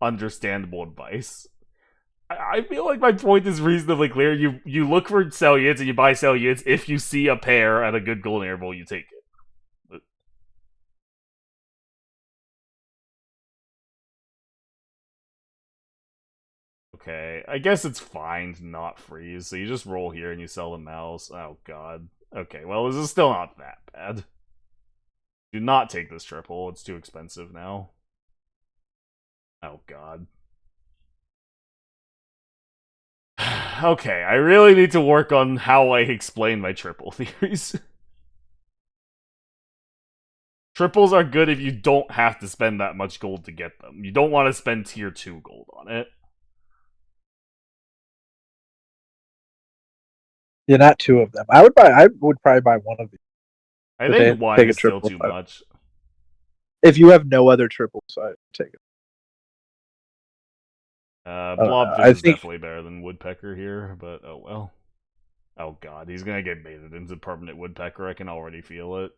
understandable advice. I feel like my point is reasonably clear. You look for Cellians and you buy Cellians. If you see a pair at a good golden air bowl, you take it. But... Okay, I guess it's fine to not freeze. So you just roll here and you sell the mouse. Oh god. Okay, well this is still not that bad. Do not take this triple. It's too expensive now. Oh god. Okay, I really need to work on how I explain my triple theories. Triples are good if you don't have to spend that much gold to get them. You don't want to spend tier 2 gold on it. Yeah, not two of them. I would probably buy one of these. I But think they one take a is still triple too fight. much. If you have no other triples, I'd take it. Blobfish I is think- definitely better than Woodpecker here, but oh well. Oh god, he's gonna get baited into permanent Woodpecker. I can already feel it.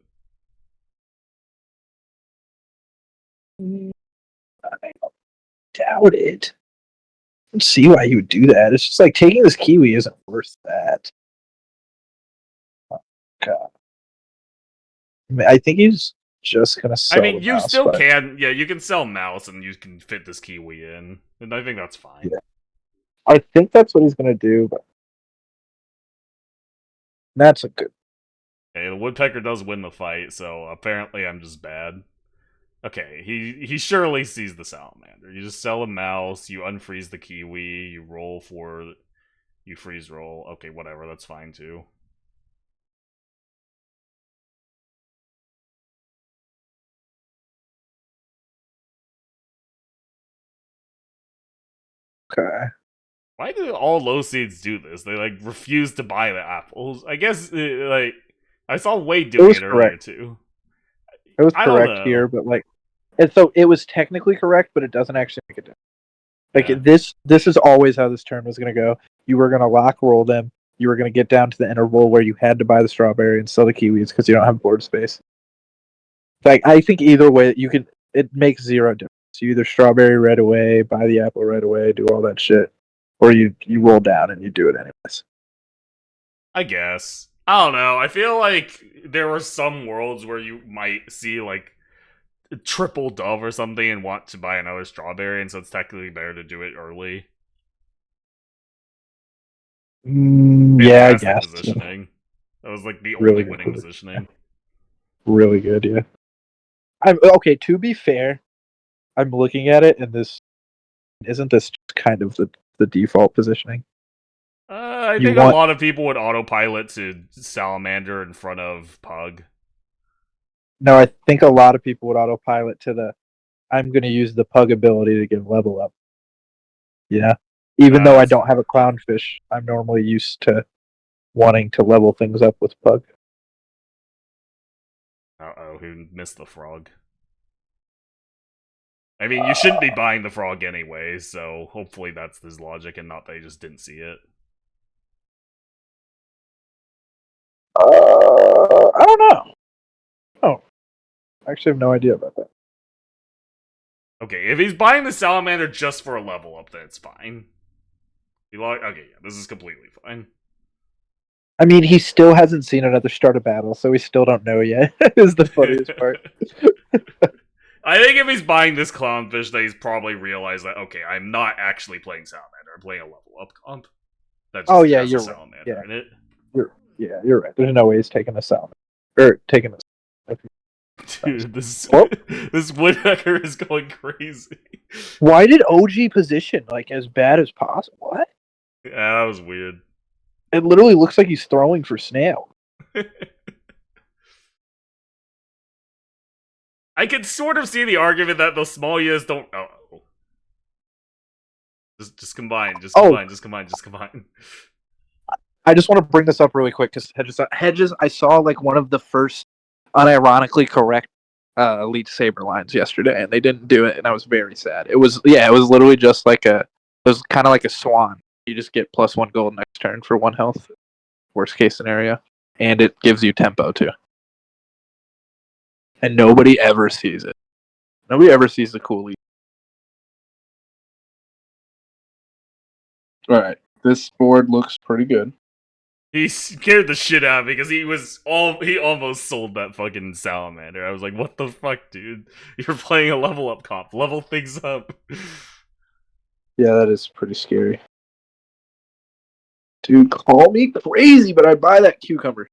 I doubt it. I don't see why he would do that. It's just like taking this Kiwi isn't worth that. Oh, God. I mean, I think he's just gonna sell. I mean, the you mouse, still but- can. Yeah, you can sell mouse and you can fit this Kiwi in. And I think that's fine. Yeah. I think that's what he's gonna do, but that's a good. Okay, the Woodpecker does win the fight, so apparently I'm just bad. Okay, he surely sees the Salamander. You just sell a mouse, you unfreeze the Kiwi, you roll for... You freeze roll. Okay, whatever, that's fine too. Okay. Why do all low seeds do this? They, like, refuse to buy the apples. I guess, like... I saw Wade doing was it earlier, correct. too. It was I don't correct know. here, but like, and so it was technically correct, but it doesn't actually make a difference. Like Yeah. this is always how this turn was gonna go. You were gonna lock roll them. You were gonna get down to the interval where you had to buy the strawberry and sell the kiwis because you don't have board space. Like I think either way, you can. It makes zero difference. You either strawberry right away, buy the apple right away, do all that shit, or you roll down and you do it anyways. I guess. I don't know. I feel like there are some worlds where you might see, like, triple dove or something and want to buy another strawberry, and so it's technically better to do it early. Yeah, I Fantastic guess. Positioning. That was like the Really only good winning positioning. positioning. Really good, yeah. I'm okay. To be fair, I'm looking at it, and this isn't this just kind of the default positioning. I You think want- a lot of people would autopilot to Salamander in front of Pug. No, I think a lot of people would autopilot to the. I'm going to use the pug ability to get level up. Yeah, even though I That's- don't have a clownfish, I'm normally used to wanting to level things up with pug. Uh-oh, who missed the frog? I mean, you shouldn't be buying the frog anyway, so hopefully that's his logic and not that he just didn't see it. I don't know. Oh, I actually have no idea about that. Okay, if he's buying the Salamander just for a level up, then it's fine. Okay, yeah, this is completely fine. I mean, he still hasn't seen another start a battle, so we still don't know yet. Is the funniest part. I think if he's buying this clownfish, then he's probably realized that, okay, I'm not actually playing Salamander, I'm playing a level up comp. That just Oh, yeah, has a you're right. Salamander Yeah. in it. Yeah, you're right. There's no way he's taking us out. Or taking us. Dude, this Well- this Woodpecker is going crazy. Why did OG position like as bad as possible? What? Yeah, that was weird. It literally looks like he's throwing for snail. I can sort of see the argument that the small years don't. Oh. Just combine. Just Oh. combine. Just combine. Just combine. I just want to bring this up really quick because Hedges, I saw like one of the first unironically correct Elite Saber lines yesterday, and they didn't do it, and I was very sad. It was literally just like it was kind of like a swan. You just get +1 gold next turn for 1 health, worst case scenario, and it gives you tempo too. And nobody ever sees it. Nobody ever sees the cool Elite. All right, this board looks pretty good. He scared the shit out of me because he almost sold that fucking salamander. I was like, what the fuck, dude? You're playing a level up comp. Level things up. Yeah, that is pretty scary. Dude, call me crazy, but I'd buy that cucumber.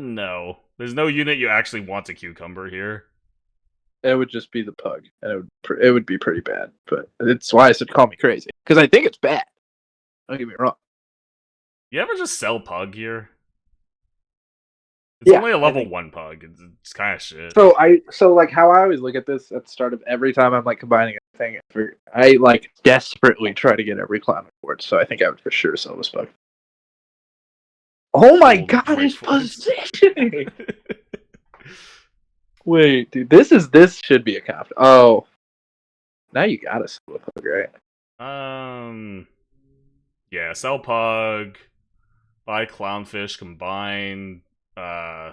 No. There's no unit you actually want a cucumber here. It would just be the pug, and it would be pretty bad. But it's why I said call me crazy, because I think it's bad. Don't get me wrong. You ever just sell pug here? It's only a level 1 pug. It's kind of shit. So like how I always look at this at the start of every time I'm like combining a thing, I like desperately try to get every clown on board. So I think I would for sure sell this pug. Oh my god, his positioning! Wait, dude, this should be a comp. Oh, now you gotta sell a pug, right? Yeah, sell pug, buy clownfish, combine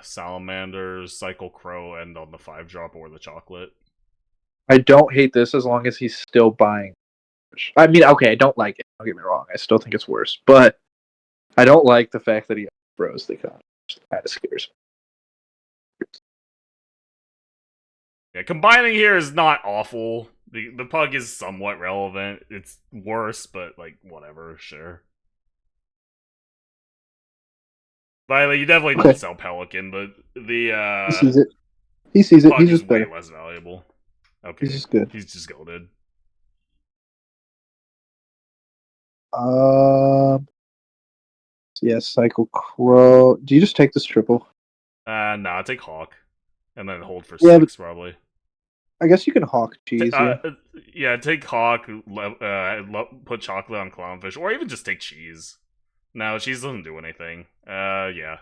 salamanders, cycle crow, end on the 5-drop or the chocolate. I don't hate this as long as he's still buying. I mean, okay, I don't like it. Don't get me wrong. I still think it's worse, but I don't like the fact that he throws the con. It kind of scares me. Yeah, combining here is not awful. The pug is somewhat relevant. It's worse, but like whatever, sure. By the way, you definitely don't sell Pelican, but the he sees it. He sees it. He's just way better. less valuable. Okay, he's just good. He's just goated. Yeah, cycle crow. Do you just take this triple? Nah, take hawk, and then hold for 6 probably. I guess you can hawk cheese. Yeah, take hawk. Put chocolate on clownfish, or even just take cheese. No, cheese doesn't do anything. Yeah,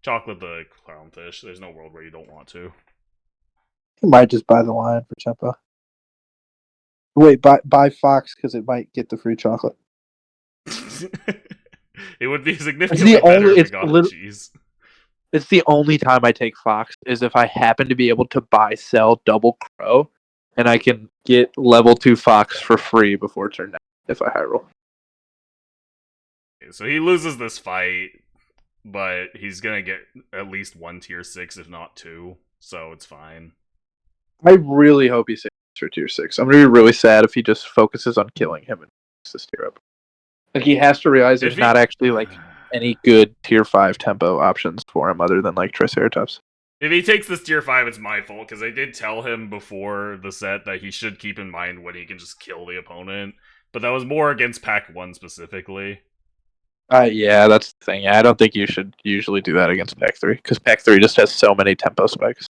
chocolate the clownfish. There's no world where you don't want to. You might just buy the lion for tempo. Wait, buy Fox because it might get the free chocolate. It would be significantly better if it got cheese. It's the only time I take Fox is if I happen to be able to sell double crow, and I can get level 2 Fox for free before turn 9 if I high roll. Okay, so he loses this fight, but he's gonna get at least 1 tier 6, if not 2, so it's fine. I really hope he saves for tier 6. I'm gonna be really sad if he just focuses on killing him and makes this tier up. Like, he has to realize there's not actually like any good tier 5 tempo options for him other than like Triceratops. If he takes this tier 5, it's my fault, because I did tell him before the set that he should keep in mind when he can just kill the opponent, but that was more against Pack 1 specifically. Yeah, that's the thing. Yeah, I don't think you should usually do that against Pack 3, because Pack 3 just has so many tempo spikes.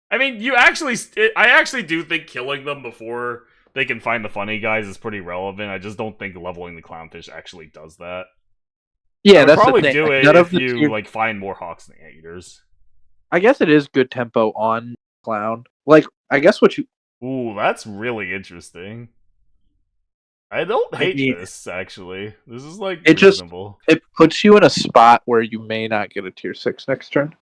I mean, I actually do think killing them before they can find the funny guys is pretty relevant. I just don't think leveling the clownfish actually does that. Yeah, that's probably the thing. do it if you like find more hawks and anteaters. I guess it is good tempo on clown. Like, I guess what you. Ooh, that's really interesting. I don't hate this actually. This is like reasonable. It puts you in a spot where you may not get a tier 6 next turn.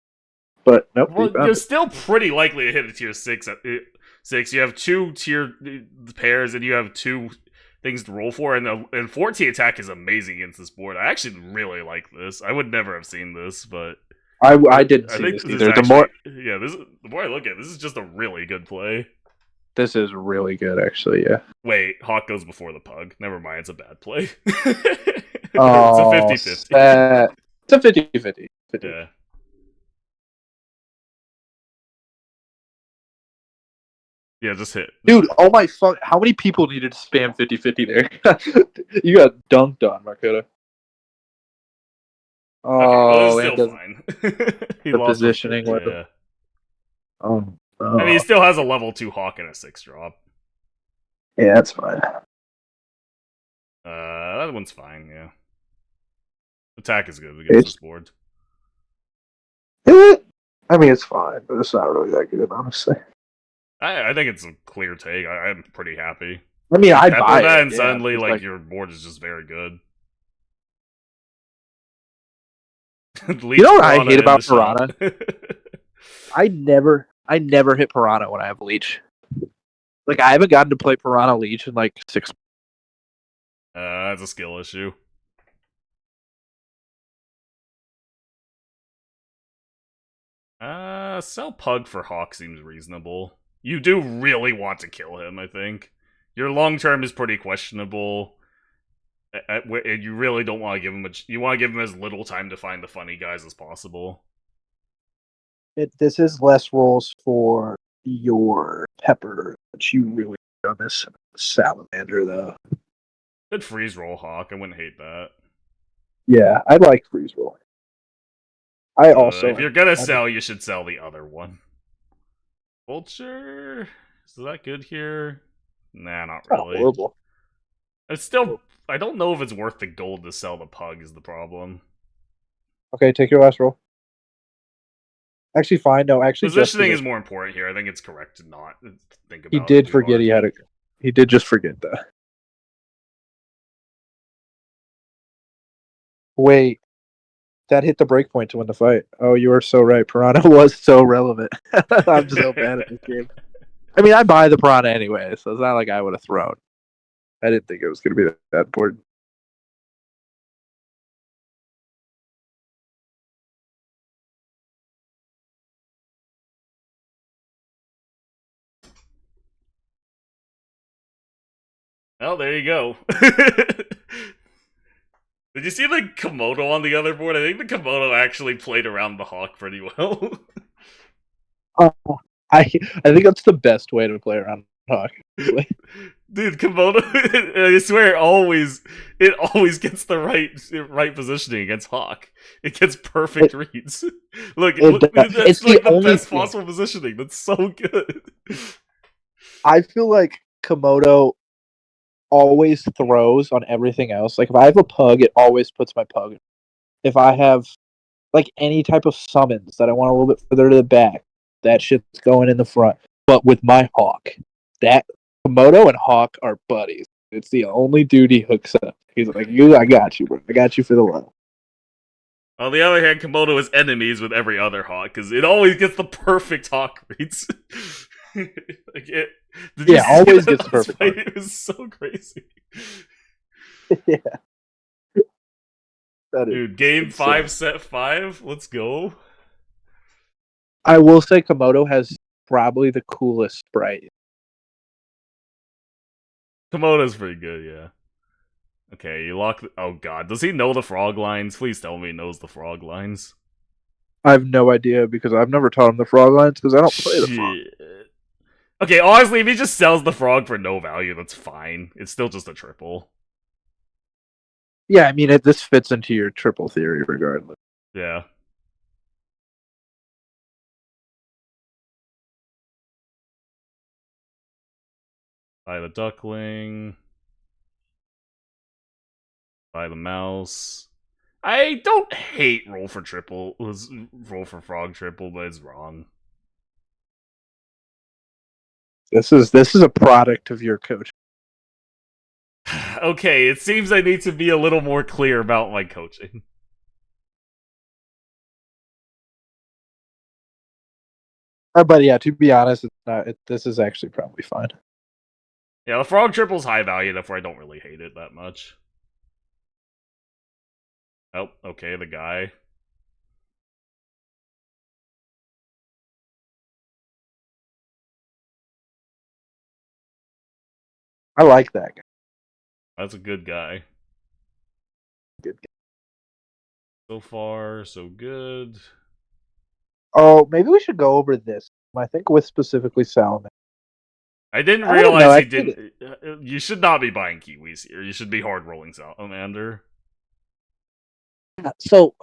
But nope. Well, you're still pretty likely to hit a tier 6 at 6. You have 2 tier pairs, and you have 2 things to roll for, and 14 attack is amazing against this board. I actually really like this. I would never have seen this, but I didn't see this either. The more I look at it, this is just a really good play. This is really good, actually. Yeah. Wait, Hawk goes before the pug. Never mind, it's a bad play. Oh, it's a 50-50. It's a 50-50. Yeah. Yeah, just hit. Dude, oh my fuck. How many people needed to spam 50-50 there? You got dunked on, Markota. Oh, okay, well, still fine. The positioning weapon. Yeah. Oh, I mean, he still has a level 2 Hawk and a 6-drop. Yeah, that's fine. That That one's fine, yeah. Attack is good against this board. I mean, it's fine, but it's not really that good, honestly. I think it's a clear take. I'm pretty happy. I mean, I'd Pepper buy that it. and Yeah, suddenly, it's like, your board is just very good. You know what I hate about Piranha? I never hit Piranha when I have Leech. Like, I haven't gotten to play Piranha Leech in like 6 months. That's a skill issue. Sell Pug for Hawk seems reasonable. You do really want to kill him, I think. Your long term is pretty questionable. And you really don't want to give him you want to give him as little time to find the funny guys as possible. This is less rolls for your Pepper, but you really on this Salamander though. Good freeze roll Hawk. I wouldn't hate that. Yeah, I like freeze roll. I also, if you're gonna sell, you should sell the other one. Vulture, is that good here? Nah, not really. Horrible. It's still, I don't know if it's worth the gold to sell the Pug. Is the problem? Okay, take your last roll. Actually, fine. No, actually, positioning is more important here. I think it's correct to not think about. He did forget he had a. He did just forget that. Wait, that hit the break point to win the fight. Oh, you are so right. Piranha was so relevant. I'm so bad at this game. I mean, I buy the Piranha anyway, so it's not like I would have thrown. I didn't think it was going to be that important. Oh, there you go. Did you see the Komodo on the other board? I think the Komodo actually played around the Hawk pretty well. I think that's the best way to play around Hawk. Dude, Komodo, I swear, it always gets the right positioning against Hawk. It gets perfect reads. Look, that's like the best possible positioning. That's so good. I feel like Komodo always throws on everything else. Like if I have a Pug, it always puts my Pug. If I have like any type of summons that I want a little bit further to the back, that shit's going in the front. But with my Hawk, that Komodo and Hawk are buddies. It's the only dude he hooks up. He's like, I got you, bro. I got you for the love. On the other hand, Komodo is enemies with every other Hawk because it always gets the perfect Hawk reads. Always gets the perfect Hawk. It was so crazy. Yeah. Dude, game 5, set 5. Let's go. I will say Komodo has probably the coolest sprite. Komodo's pretty good, yeah. Okay, you lock. Oh god, does he know the frog lines? Please tell me he knows the frog lines. I have no idea because I've never taught him the frog lines because I don't play the frog. Okay, honestly, if he just sells the frog for no value, that's fine. It's still just a triple. Yeah, I mean, this fits into your triple theory regardless. Yeah. Buy the duckling. Buy the mouse. I don't hate roll for frog triple, but it's wrong. This is a product of your coach. Okay, it seems I need to be a little more clear about my coaching. But yeah, to be honest, it's not. This is actually probably fine. Yeah, the frog triple's high value, therefore I don't really hate it that much. Oh, okay, the guy. I like that guy. That's a good guy. Good guy. So far, so good. Oh, maybe we should go over this. I think with specifically Salamander. I didn't realize he didn't. You should not be buying Kiwis here. You should be hard rolling Salamander. So,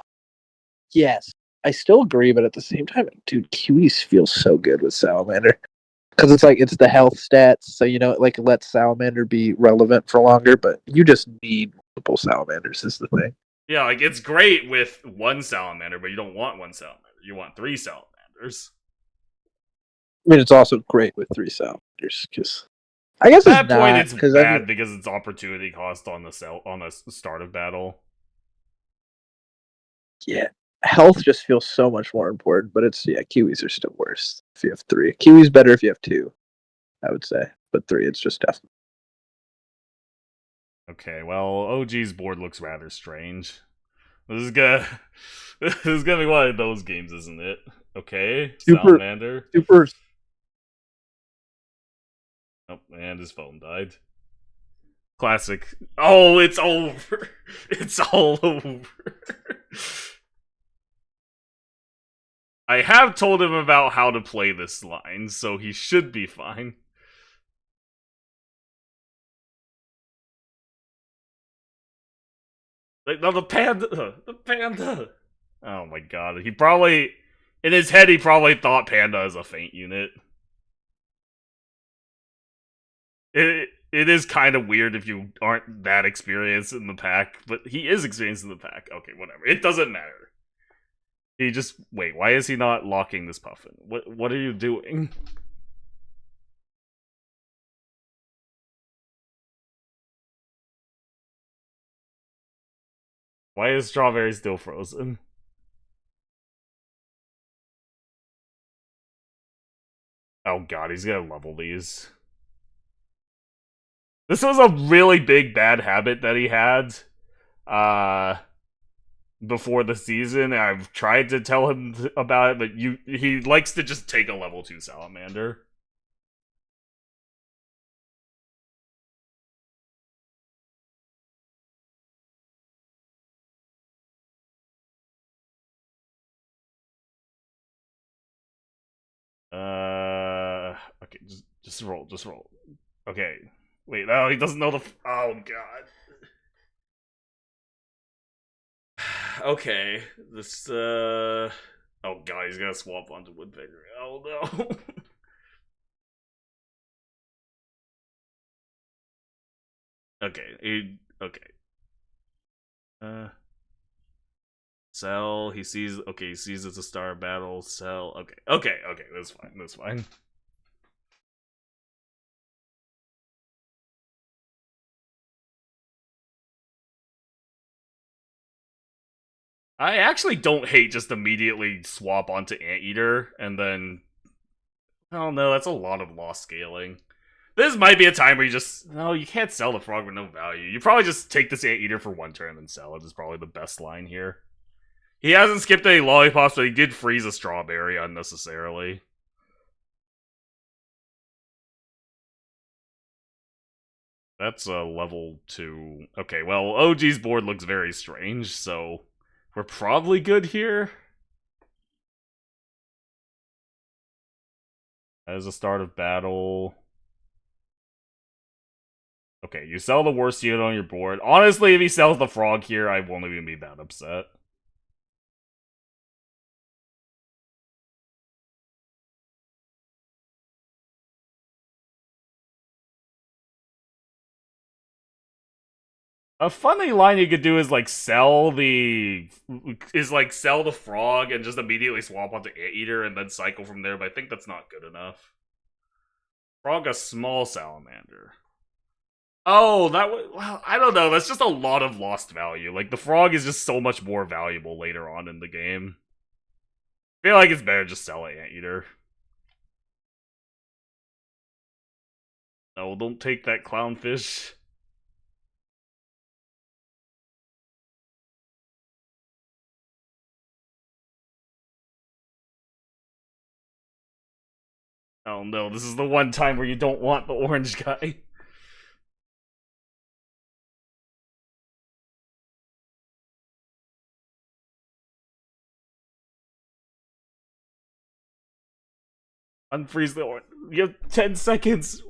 yes, I still agree, but at the same time, dude, Kiwis feels so good with Salamander. Because it's the health stats, so, like, let Salamander be relevant for longer, but you just need multiple salamanders is the thing. Yeah, like it's great with one salamander, but you don't want one salamander. You want 3 salamanders. I mean, it's also great with 3 salamanders because I guess At it's that point, not it's because bad because it's opportunity cost on the start of battle. yeah, health just feels so much more important. But it's Kiwis are still worse if you have 3. Kiwis better if you have 2, I would say. But 3, it's just definitely. Okay, well, OG's board looks rather strange. This is gonna this is gonna be one of those games, isn't it? Okay, Salamander. Super. Oh, and his phone died. Classic. Oh, it's over. It's all over. I have told him about how to play this line, so he should be fine. Like, no, the panda! The panda! Oh my god. He probably... In his head, he probably thought panda is a feint unit. It is kind of weird if you aren't that experienced in the pack, but he is experienced in the pack. Okay, whatever. It doesn't matter. He just... Wait, why is he not locking this puffin? What are you doing? Why is Strawberry still frozen? Oh god, he's gonna level these. This was a really big bad habit that he had before the season. I've tried to tell him about it, but he likes to just take a level 2 salamander. Okay, just roll, just roll. Okay. Wait, no, he doesn't know the oh god. Okay, this oh god, he's gonna swap onto Woodpecker. Oh no. Okay. Sell. He sees. Okay, he sees it's a star battle. Sell. Okay. That's fine. That's fine. I actually don't hate just immediately swap onto Anteater and then. Oh no, that's a lot of lost scaling. This might be a time where you just no, you can't sell the frog with no value. You probably just take this Anteater for 1 turn and then sell it. Is probably the best line here. He hasn't skipped any lollipops, but he did freeze a strawberry unnecessarily. That's a level 2. Okay, well, OG's board looks very strange, so we're probably good here. As a start of battle. Okay, you sell the worst unit on your board. Honestly, if he sells the frog here, I won't even be that upset. A funny line you could do is like sell the frog and just immediately swap onto Anteater and then cycle from there, but I think that's not good enough. Frog a small salamander. Oh, that was well, I don't know, that's just a lot of lost value. Like the frog is just so much more valuable later on in the game. I feel like it's better just sell Anteater. No, don't take that clownfish. Oh no, this is the one time where you don't want the orange guy. Unfreeze the orange. You have 10 seconds.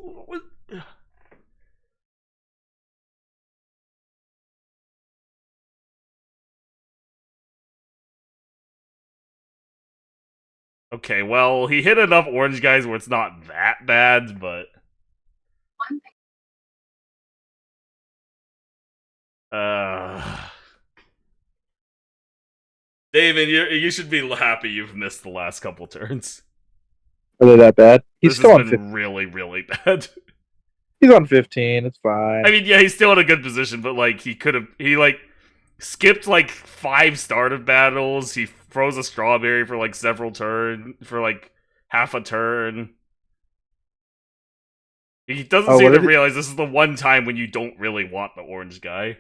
Okay, well, he hit enough orange guys where it's not that bad, but... Uh, David, you should be happy you've missed the last couple turns. Are they that bad? He's This still has on. been really, really bad. He's on 15. It's fine. I mean, yeah, he's still in a good position, but like he like skipped like 5 startup battles. He froze a strawberry for like several turn for like half a turn. He doesn't seem to realize this is the one time when you don't really want the orange guy.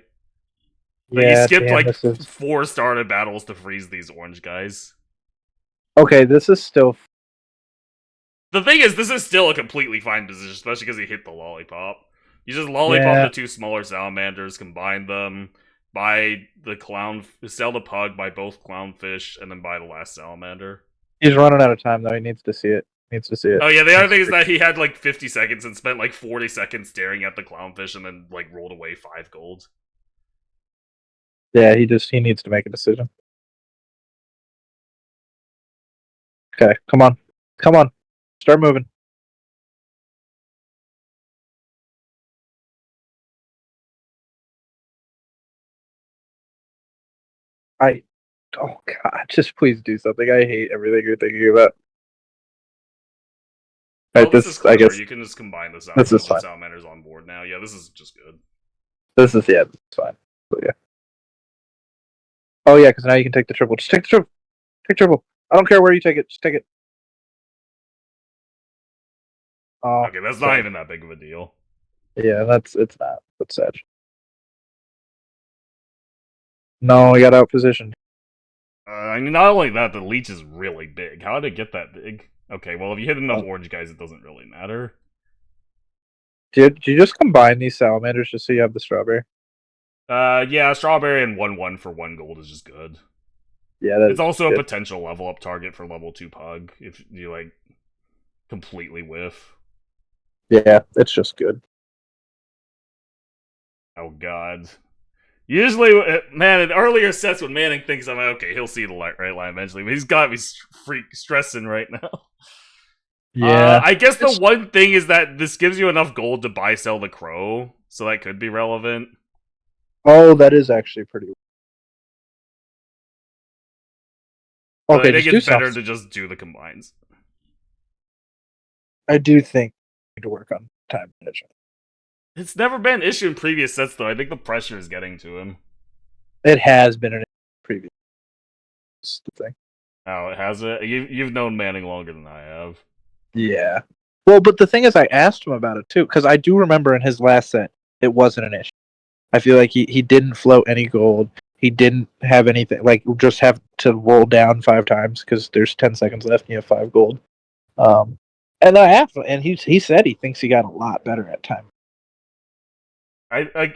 Like, he skipped like 4 startup battles to freeze these orange guys. Okay, this is still. The thing is, this is still a completely fine position, especially because he hit the lollipop. You just lollipop the 2 smaller salamanders, combine them, buy the clown, sell the pug, buy both clownfish, and then buy the last salamander. He's running out of time though. He needs to see it. Oh yeah, the other thing is that he had like 50 seconds and spent like 40 seconds staring at the clownfish and then like rolled away 5 gold. Yeah, he needs to make a decision. Okay, come on. Start moving. Oh god, just please do something. I hate everything you're thinking about. Well, this is clever. I guess you can just combine the salamanders on board now. Yeah, this is just good. This is fine. So, yeah. Oh yeah, because now you can take the triple. Just take the triple. Take triple. I don't care where you take it. Just take it. Okay, that's not even that big of a deal. Yeah, it's not. That's sad. No, we got out positioned. I mean, not only that, the leech is really big. How did it get that big? Okay, well, if you hit enough orange guys, it doesn't really matter. Did you just combine these salamanders just so you have the strawberry? Yeah, strawberry and 1/1 for 1 gold is just good. Yeah, it's also a potential level up target for level 2 pug if you like completely whiff. Yeah, it's just good. Oh god. Usually, man, in earlier sets when Manning thinks I'm okay, he'll see the right line eventually, but he's got me stressing right now. Yeah. I guess the one thing is that this gives you enough gold to buy sell the crow, so that could be relevant. Oh, that is actually pretty. Okay, I think it's better to just do the combines. I do think we need to work on time management. It's never been an issue in previous sets, though. I think the pressure is getting to him. It has been an previous thing. Oh, it has it? You've known Manning longer than I have. Yeah. Well, but the thing is, I asked him about it, too, because I do remember in his last set, it wasn't an issue. I feel like he didn't float any gold. He didn't have anything, like, just have to roll down 5 times, because there's 10 seconds left and you have 5 gold. And I asked him, and he said he thinks he got a lot better at time.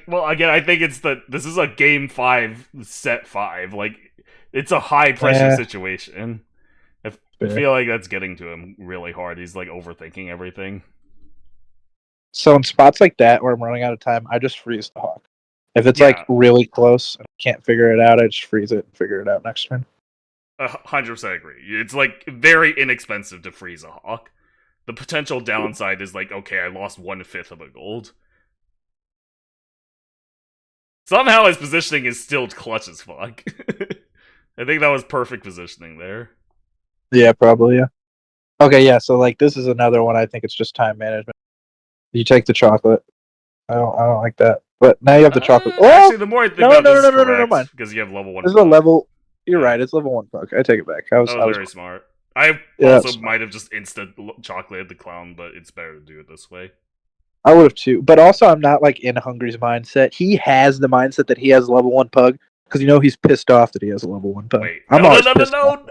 Well, again, I think this is a game 5, set 5. Like, it's a high pressure situation. I feel like that's getting to him really hard. He's like overthinking everything. So in spots like that where I'm running out of time, I just freeze the hawk. If it's like really close and I can't figure it out, I just freeze it and figure it out next turn. 100% agree. It's like very inexpensive to freeze a hawk. The potential downside is like, okay, I lost 1/5 of a gold. Somehow his positioning is still clutch as fuck. I think that was perfect positioning there. Yeah, probably, yeah. Okay, yeah, so like this is another one I think it's just time management. You take the chocolate. I don't like that. But now you have the chocolate. Actually, the more I think about this, no, mind. Because you have level 1. This is a level. You're right. It's level 1 bug. I take it back. I was very smart. I also might have just instant chocolated the clown, but it's better to do it this way. I would have too, but also I'm not like in Hungry's mindset. He has the mindset that he has a level 1 pug because he's pissed off that he has a level 1 pug. Wait, no.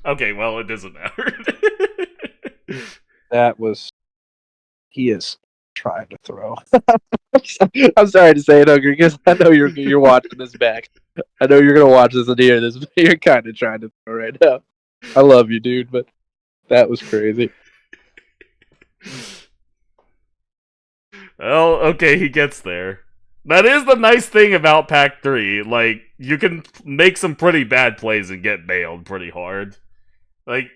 Okay, well it doesn't matter. He is trying to throw. I'm sorry to say it, Hungry, because I know you're watching this back. I know you're gonna watch this and hear this, but you're kind of trying to throw right now. I love you, dude, but that was crazy. Well, okay, he gets there. That is the nice thing about Pack 3. Like, you can make some pretty bad plays and get bailed pretty hard. Like,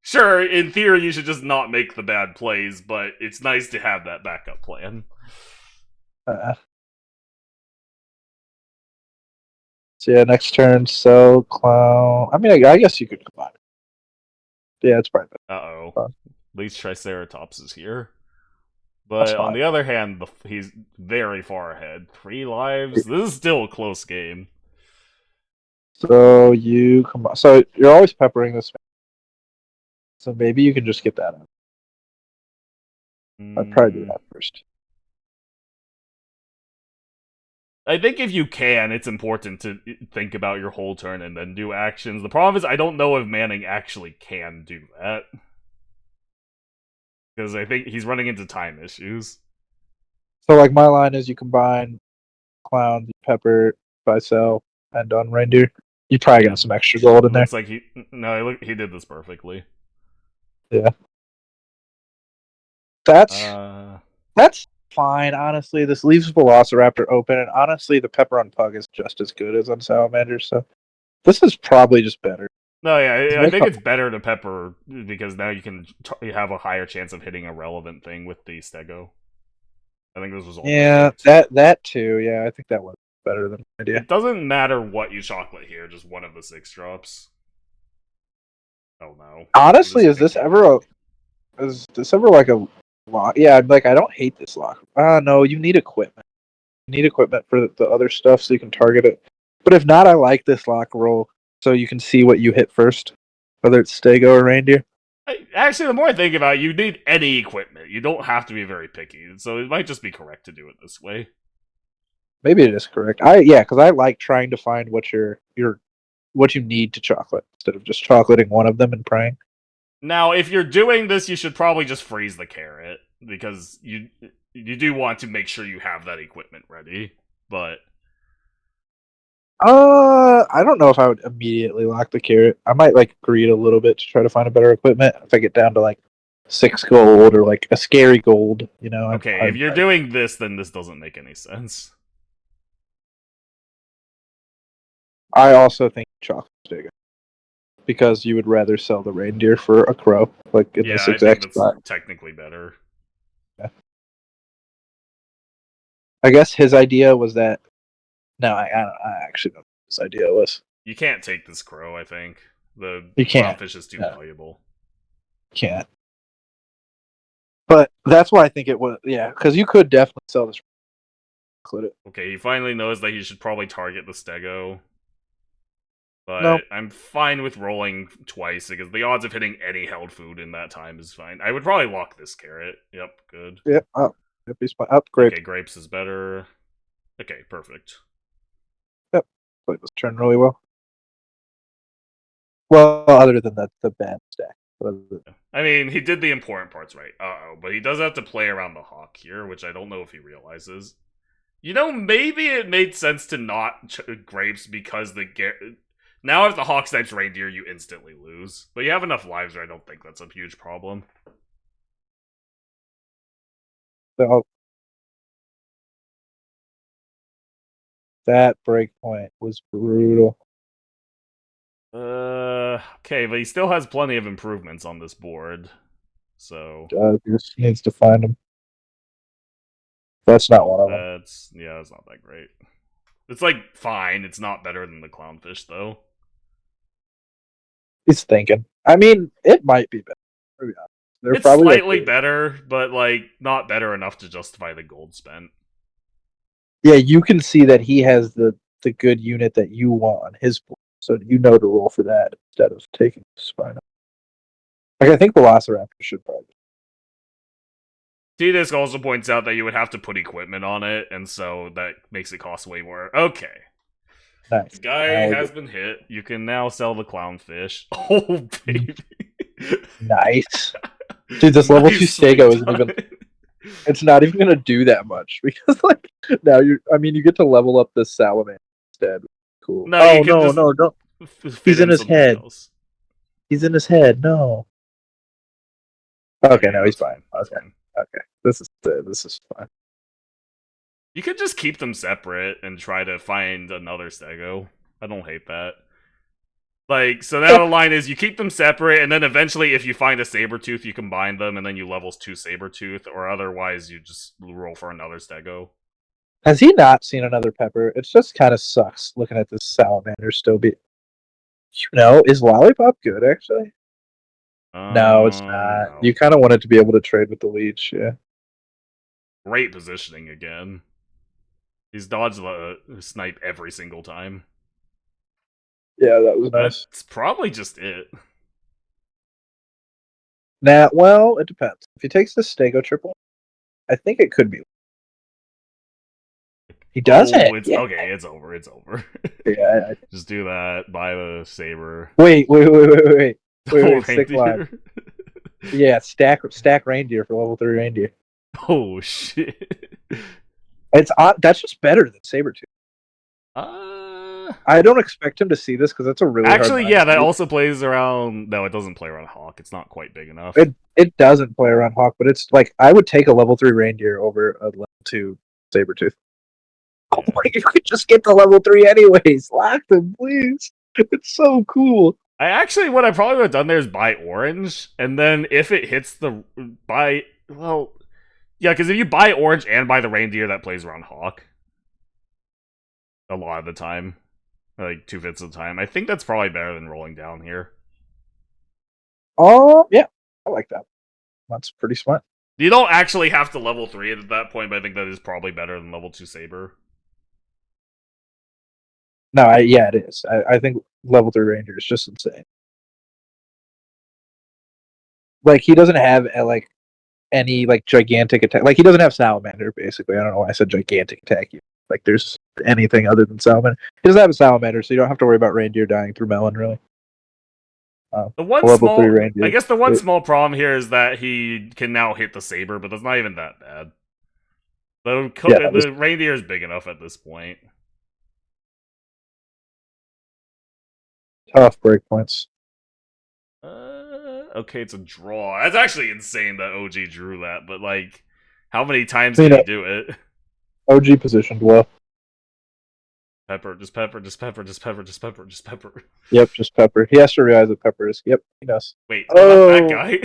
sure, in theory, you should just not make the bad plays, but it's nice to have that backup plan. So yeah, next turn, sell clown. I mean, I guess you could combine it. Yeah, it's probably Uh-oh. Fine. At least Triceratops is here. That's But on fine. the other hand, he's very far ahead. 3 lives. This is still a close game. So you combine. So you're always peppering this. So maybe you can just get that out. I'd probably do that first. I think if you can, it's important to think about your whole turn and then do actions. The problem is I don't know if Manning actually can do that. Because I think he's running into time issues. So like my line is you combine clowns, you pepper, buy sell, and on reindeer. You probably got some extra gold in there. Looks like he did this perfectly. Yeah. That's fine, honestly. This leaves Velociraptor open, and honestly, the pepper on Pug is just as good as on Salamander, so this is probably just better. No, yeah, I think it's better to pepper because now you can you have a higher chance of hitting a relevant thing with the Stego. I think this was all. Yeah, that too. Yeah, I think that was better than the idea. It doesn't matter what you chocolate here, just one of the 6 drops. Oh no. Honestly, is this ever like a lock? Yeah, like I don't hate this lock. No, you need equipment. You need equipment for the other stuff so you can target it. But if not, I like this lock roll so you can see what you hit first, whether it's Stego or Reindeer. Actually, the more I think about it, you need any equipment. You don't have to be very picky, so it might just be correct to do it this way. Maybe it is correct. Because I like trying to find what you need to chocolate instead of just chocolating one of them and praying. Now, if you're doing this, you should probably just freeze the carrot because you do want to make sure you have that equipment ready. But I don't know if I would immediately lock the carrot. I might like greed a little bit to try to find a better equipment. If I get down to like 6 gold or like a scary gold, Okay, if you're doing this, then this doesn't make any sense. I also think chocolate Stego because you would rather sell the reindeer for a crow, like in this exact spot. That's technically better. Yeah. I guess his idea was that. No, I actually don't know what his idea was. You can't take this crow, I think. You can't. Clownfish is too valuable. Can't. But that's why I think it was, because you could definitely sell this. Okay, he finally knows that he should probably target the Stego. But Nope. I'm fine with rolling twice because the odds of hitting any held food in that time is fine. I would probably lock this carrot. Yep, good. Yep, upgrade. Okay, grapes is better. Okay, perfect. Yep, played this turn really well. Well, other than the bad stack. I mean, he did the important parts right. But he does have to play around the hawk here, which I don't know if he realizes. Maybe it made sense to not grapes because now if the hawk snipes reindeer, you instantly lose. But you have enough lives where I don't think that's a huge problem. So, that breakpoint was brutal. Okay, but he still has plenty of improvements on this board. So he just needs to find them. That's not one of them. That's not that great. It's like fine. It's not better than the clownfish though. He's thinking. I mean, it might be better. It's probably slightly better, but like not better enough to justify the gold spent. Yeah, you can see that he has the good unit that you want on his board, so you know to roll for that instead of taking Spino. Like I think Velociraptor should probably. T-Disc also points out that you would have to put equipment on it, and so that makes it cost way more. Okay. Nice. The guy has been hit. You can now sell the clownfish. Oh, baby. Nice. Dude, this level 2 Stego isn't even... It's not even going to do that much, because like now you get to level up this Salamander instead. Cool. No, don't. He's in his head. Else. He's in his head, no. Okay, no, he's fine. Okay. This is fine. You could just keep them separate and try to find another Stego. I don't hate that. Like, so now the line is you keep them separate, and then eventually if you find a Sabertooth, you combine them, and then you levels 2 Sabertooth, or otherwise you just roll for another Stego. Has he not seen another Pepper? It just kind of sucks looking at this salamander still be. Is Lollipop good actually? No, it's not. No. You kind of wanted to be able to trade with the leech, yeah. Great positioning again. He's dodged the snipe every single time. Yeah, that was nice. That's probably just it. Nah, well, it depends. If he takes the Stego triple, I think it could be. He does it. It's Yeah. okay. It's over. It's over. Yeah. Just do that. Buy the saber. Wait. Oh, Stick line. reindeer. Yeah, stack reindeer for level 3 reindeer. Oh shit. It's that's just better than Sabretooth. I don't expect him to see this because that's a really actually, hard yeah, that to also plays around. No, it doesn't play around Hawk. It's not quite big enough. It doesn't play around Hawk, but it's like I would take a level 3 reindeer over a level 2 Sabretooth. Oh, you could just get to level 3 anyways. Lock them, please. It's so cool. What I probably would have done there is buy orange, and then if it hits the buy, well, yeah, because if you buy orange and buy the reindeer, that plays around Hawk a lot of the time, like 2/5 of the time. I think that's probably better than rolling down here. Oh, yeah, I like that. That's pretty smart. You don't actually have to level 3 at that point, but I think that is probably better than level 2 Saber. No, it is. I think level 3 Ranger is just insane. Like he doesn't have any gigantic attack. Like he doesn't have Salamander. Basically, I don't know why I said gigantic attack. Like there's anything other than Salamander. He doesn't have a Salamander, so you don't have to worry about reindeer dying through melon really. The one level 3 reindeer. I guess the one small problem here is that he can now hit the saber, but that's not even that bad. The reindeer is big enough at this point. Tough breakpoints. Okay, it's a draw. That's actually insane that OG drew that, but like, how many times can he do it? OG positioned well. Pepper, just pepper, just pepper, just pepper, just pepper, just pepper. Yep, just pepper. He has to realize that pepper is. Yep, he knows. Wait, not that guy.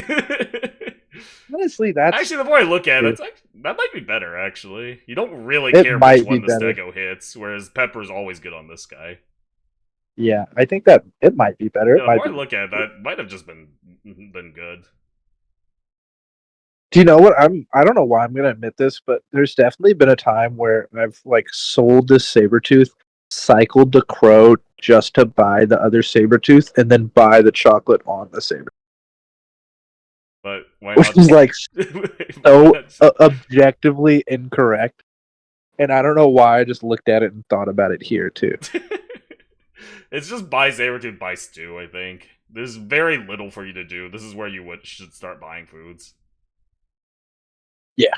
Honestly, that's actually the more I look at it, that might be better. Actually, you don't really care which one the Stego hits, whereas Pepper's always good on this guy. Yeah, I think that it might be better. The more I look at it, that might have just been good. Do you know what I don't know why I'm gonna admit this, but there's definitely been a time where I've sold this Sabretooth, cycled the Crow just to buy the other Sabretooth, and then buy the chocolate on the Saber. But why not? Which is so objectively incorrect. And I don't know why I just looked at it and thought about it here too. It's just buy Sabretooth, buy stew, I think. There's very little for you to do. This is where you should start buying foods. Yeah.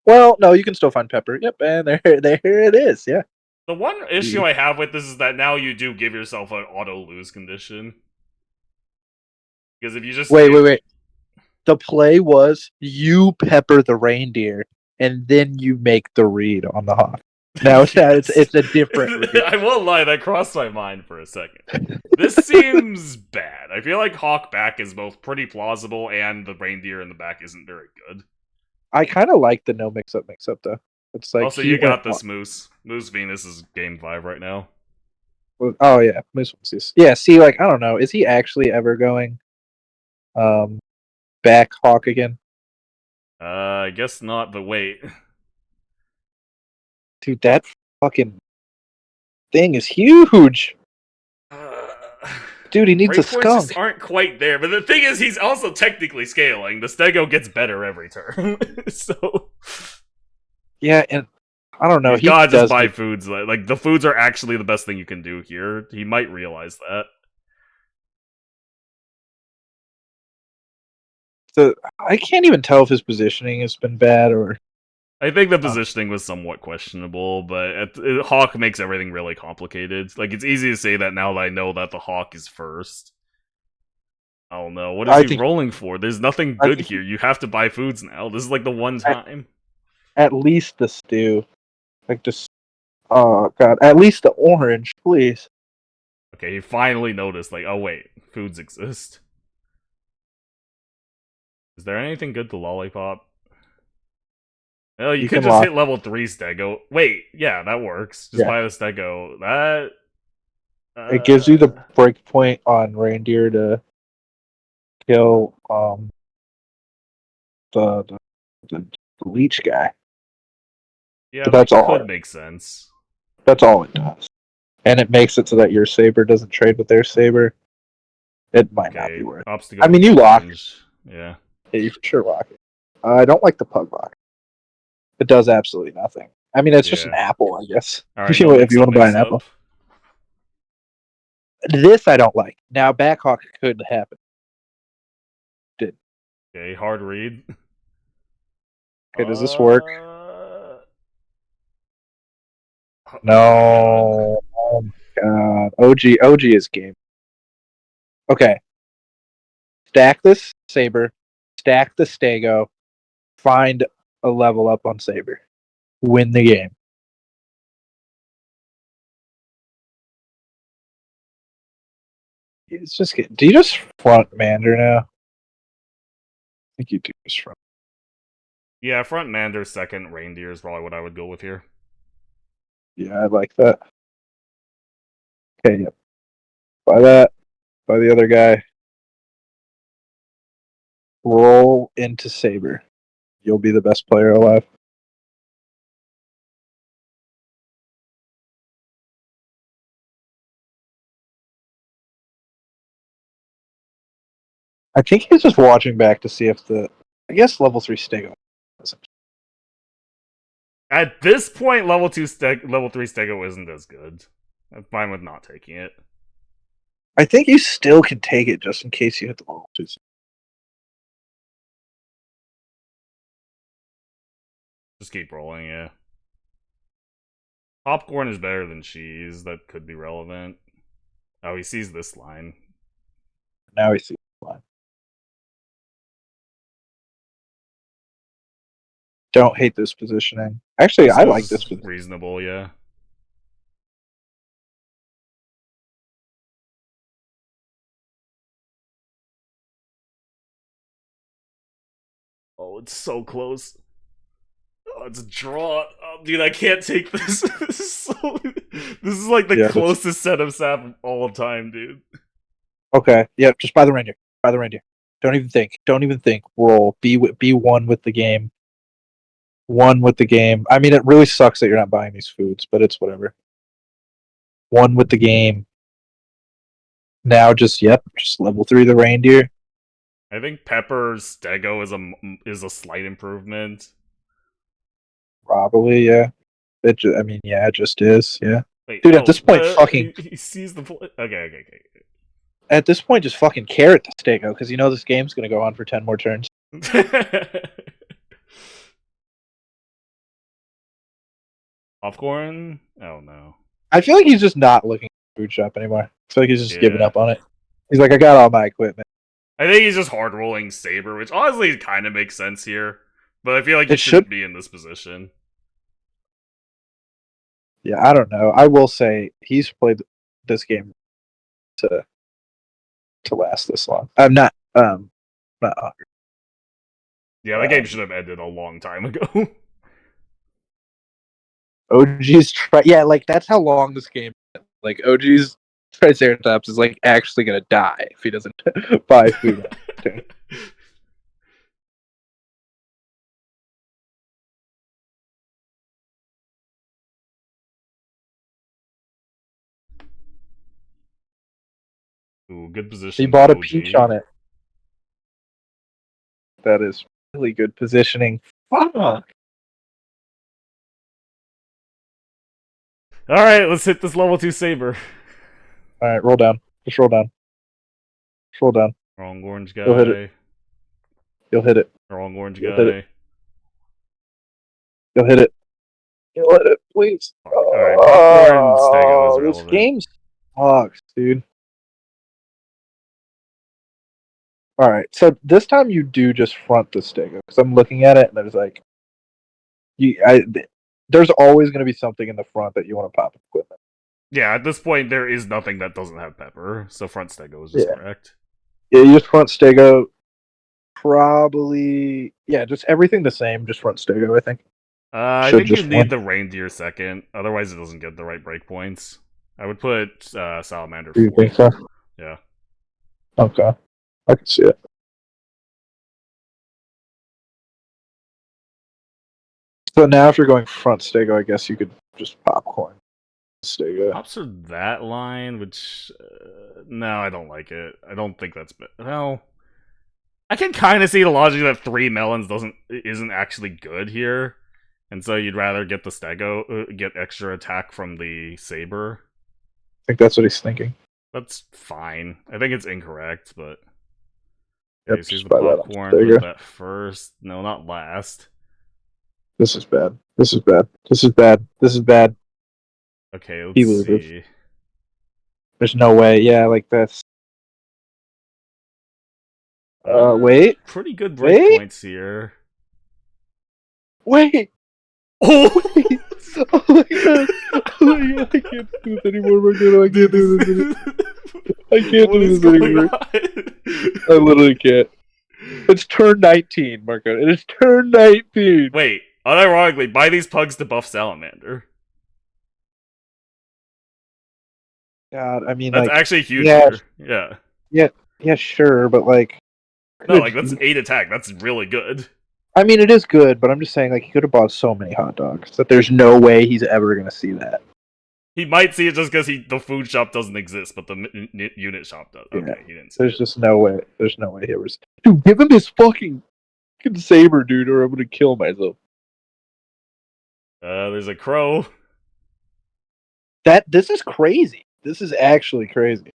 Well, no, you can still find pepper. Yep, and there it is, yeah. The one issue I have with this is that now you do give yourself an auto-lose condition. Because if you just... Wait. The play was you pepper the reindeer, and then you make the read on the Hawk. Now it's a different read. I won't lie, that crossed my mind for a second. This seems bad. I feel like Hawk back is both pretty plausible, and the reindeer in the back isn't very good. I kind of like the no mix-up though. It's like also, you got this Moose. Moose Venus is game 5 right now. Oh yeah, Moose. Yeah, see, I don't know. Is he actually ever going back Hawk again? I guess not, but wait. Dude, that fucking thing is huge. Dude, he needs a skunk. Just aren't quite there, but the thing is, he's also technically scaling. The Stego gets better every turn, so yeah, and I don't know. He gotta just buy foods. Like the foods are actually the best thing you can do here. He might realize that. So I can't even tell if his positioning has been bad or. I think the positioning was somewhat questionable, but Hawk makes everything really complicated. Like, it's easy to say that now that I know that the Hawk is first. I don't know. What is he rolling for? There's nothing good here. You have to buy foods now. This is like the one time. At least the stew. Oh, God. At least the orange, please. Okay, he finally noticed, oh wait, foods exist. Is there anything good to Lollipop? Oh, you You could can just lock- hit level 3 Stego. Wait, yeah, that works. Just Yeah. buy the Stego. That It gives you the break point on reindeer to kill the the leech guy. yeah, But that that's all. could make sense. That's all it does, and it makes it so that your saber doesn't trade with their saber. It might not Okay, be worth it. opts to go I mean, with you lock. orange. Yeah. Yeah, you for sure lock it. I don't like the pug lock. It does absolutely nothing. I mean, it's just an Yeah. apple, I guess. All right, If you no want to buy an mix-up. apple. This I don't like. Now, backhawk could happen. Okay, hard read. Okay, does this work? Oh, No. Oh my god. OG is game. Okay. Stack this saber. Stack the stego. Find a level up on saber. Win the game. It's just do you just front Mander now? I think you do just front. Yeah, front Mander, second reindeer is probably what I would go with here. Yeah, I like that. Okay, yep. Buy that. Buy the other guy. Roll into saber. You'll be the best player alive. I think he's just watching back to see if I guess level 3 Stego. At this point, level 3 Stego isn't as good. I'm fine with not taking it. I think you still can take it just in case you hit the level 2. Just keep rolling, yeah. Popcorn is better than cheese. That could be relevant. Oh, he sees this line. Now he sees the line. Don't hate this positioning. Actually, I like this position. Reasonable, yeah. Oh, it's so close. Oh, it's a draw. Oh, dude, I can't take this. This is like the closest setup sap of all time, dude. Okay, yeah, just buy the reindeer. Buy the reindeer. Don't even think. Don't even think. Roll. Be one with the game. One with the game. I mean, it really sucks that you're not buying these foods, but it's whatever. One with the game. Now, just level 3 the reindeer. I think Pepper's Stego is a slight improvement. Probably, yeah. It just is, yeah. Wait, dude, at this point, fucking. He sees the okay. At this point, just fucking carrot the Stego because you know this game's gonna go on for 10 more turns. Popcorn? Oh no. I feel like he's just not looking at the food shop anymore. I feel like he's just giving up on it. He's like, I got all my equipment. I think he's just hard rolling Saber, which honestly kind of makes sense here. But I feel like he shouldn't be in this position. Yeah, I don't know. I will say he's played this game to last this long. I'm not hungry. Yeah, that game should have ended a long time ago. OG's like that's how long this game is. Like OG's Triceratops is like actually gonna die if he doesn't buy food. Ooh, good position. He bought a peach on it. That is really good positioning. Fuck. Alright, let's hit this level 2 Saber. Alright, roll down. Just roll down. Just roll down. Wrong orange guy. You'll hit it. You'll hit it. Wrong orange You'll guy. Hit it. You'll hit it. You'll hit it, please. Alright, popcorn Stego is relevant. This game sucks, dude. Alright, so this time you do just front the Stego, because I'm looking at it and there's like there's always going to be something in the front that you want to pop equipment. Yeah, at this point there is nothing that doesn't have Pepper, so front Stego is just correct. Yeah, you just front Stego. Probably, yeah, just everything the same, just front Stego, I think. I Should think you just need win. the reindeer second, otherwise it doesn't get the right breakpoints. I would put salamander Do you think fourth. so? Yeah. Okay, I can see it. So now, if you're going front stego, I guess you could just popcorn stego. Pops are that line, which no, I don't like it. I don't think that's well. I can kind of see the logic that 3 melons isn't actually good here, and so you'd rather get the stego, get extra attack from the saber. I think that's what he's thinking. That's fine. I think it's incorrect, but Yep, okay, so use just the buy that on popcorn. Put stego. that first. No, not last. This is bad. This is bad. This is bad. This is bad. Okay, He let's loses. see. There's no way. Yeah, like this. Wait. Pretty good Wait. breakpoints here. Wait. Oh! Oh my god. Oh my god. I can't do this anymore. My god, I can't do this anymore. I can't What do is this going anymore. on? I literally can't. It's turn 19, Marco. It is turn 19. Wait, unironically, buy these pugs to buff Salamander. God, I mean, That's like, actually huge yeah, here. Yeah. yeah, sure, but like, No, like, that's 8 attack. That's really good. I mean, it is good, but I'm just saying, like, he could have bought so many hot dogs that there's no way he's ever gonna see that. He might see it just because the food shop doesn't exist, but the unit shop does. Okay, Yeah. he didn't see There's it. just no way. There's no way he ever. Dude, give him his fucking saber, dude, or I'm gonna kill myself. There's a crow. This is crazy. This is actually crazy.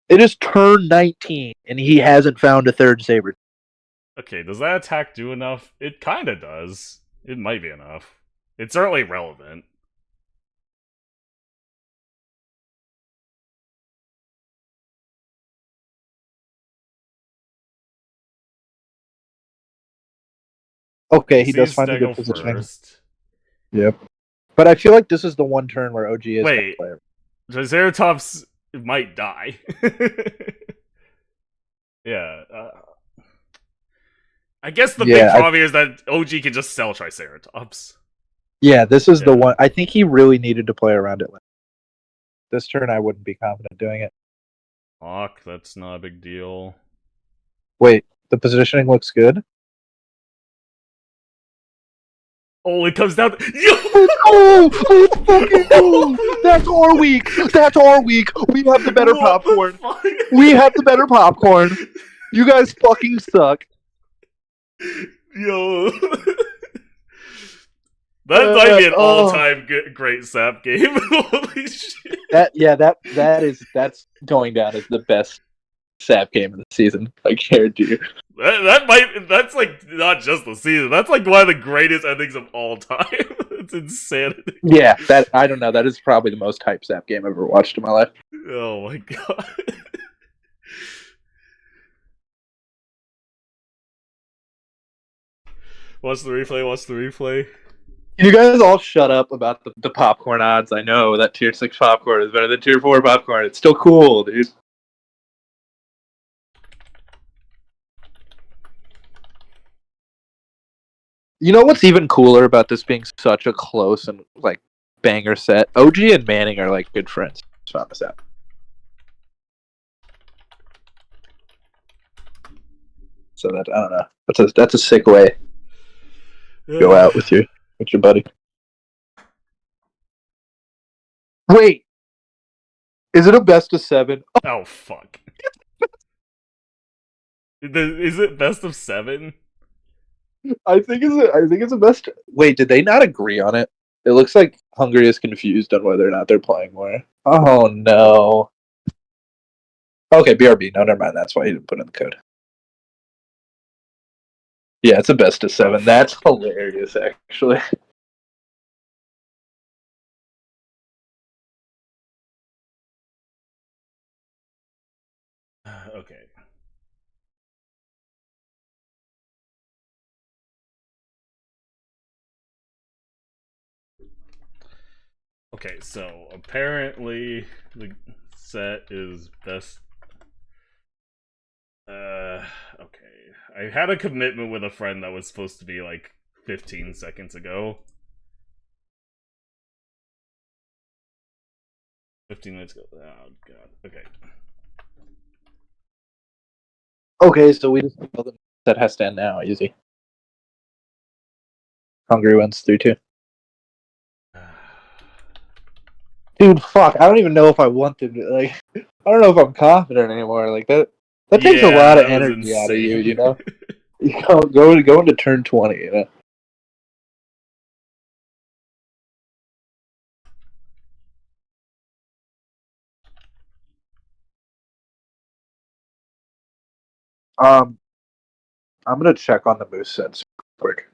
It is turn 19, and he hasn't found a third saber. Okay, does that attack do enough? It kinda does. It might be enough. It's certainly relevant. Okay, he does Sees find a good Stego positioning. first. Yep. But I feel like this is the one turn where OG is Wait. gonna play. Triceratops might die. Yeah. I guess the big problem here is that OG can just sell Triceratops. Yeah, this is the one. I think he really needed to play around it. This turn, I wouldn't be confident doing it. Hawk, that's not a big deal. Wait, the positioning looks good. Oh, it comes down. Oh, let's fucking go! That's our week. That's our week. We have the better popcorn. We have the better popcorn. You guys fucking suck. Yo. That might be an all-time great Sap game. Holy shit. That's going down as the best Sap game of the season. I guarantee you. That's like not just the season. That's like one of the greatest endings of all time. It's insanity. Yeah, I don't know. That is probably the most hype Sap game I've ever watched in my life. Oh my god. Watch the replay. Can you guys all shut up about the popcorn odds? I know that tier 6 popcorn is better than tier 4 popcorn. It's still cool, dude. You know what's even cooler about this being such a close and like banger set? OG and Manning are like good friends. Just found this out. So that I don't know. That's a sick way to go out with your buddy. Wait, is it a best of 7? Oh fuck! Is it best of 7? I think it's a best. Wait, did they not agree on it? It looks like Hungary is confused on whether or not they're playing more. Oh no. Okay, BRB. No, never mind. That's why he didn't put in the code. Yeah, it's a best of 7. That's hilarious, actually. Okay. Okay, so apparently the set is best. Okay. I had a commitment with a friend that was supposed to be like 15 seconds ago. 15 minutes ago. Oh, God. Okay. Okay, so we just know that has to end now. Easy. Hungary wins 3-2. Dude, fuck! I don't even know if I want to. Like, I don't know if I'm confident anymore. Like that. That takes a lot of that was energy out of you. insane. You know. You go into turn 20. You know. I'm gonna check on the moose sets quick.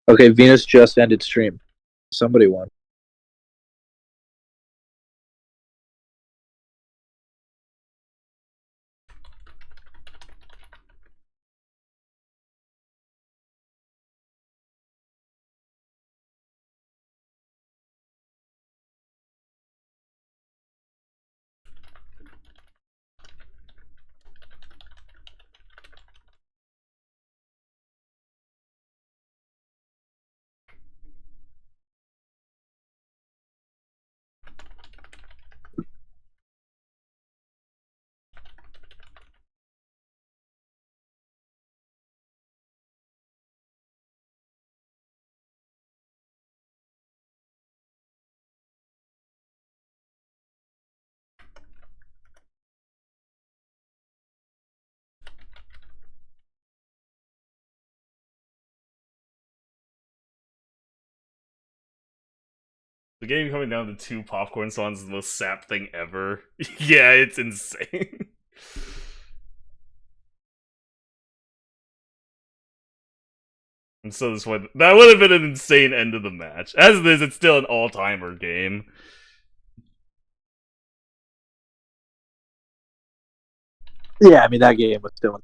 Okay, Venus just ended stream. Somebody won. The game coming down to 2 popcorn songs is the most sap thing ever. Yeah, it's insane. And so this one, that would have been an insane end of the match. As it is, it's still an all-timer game. Yeah, I mean that game was still.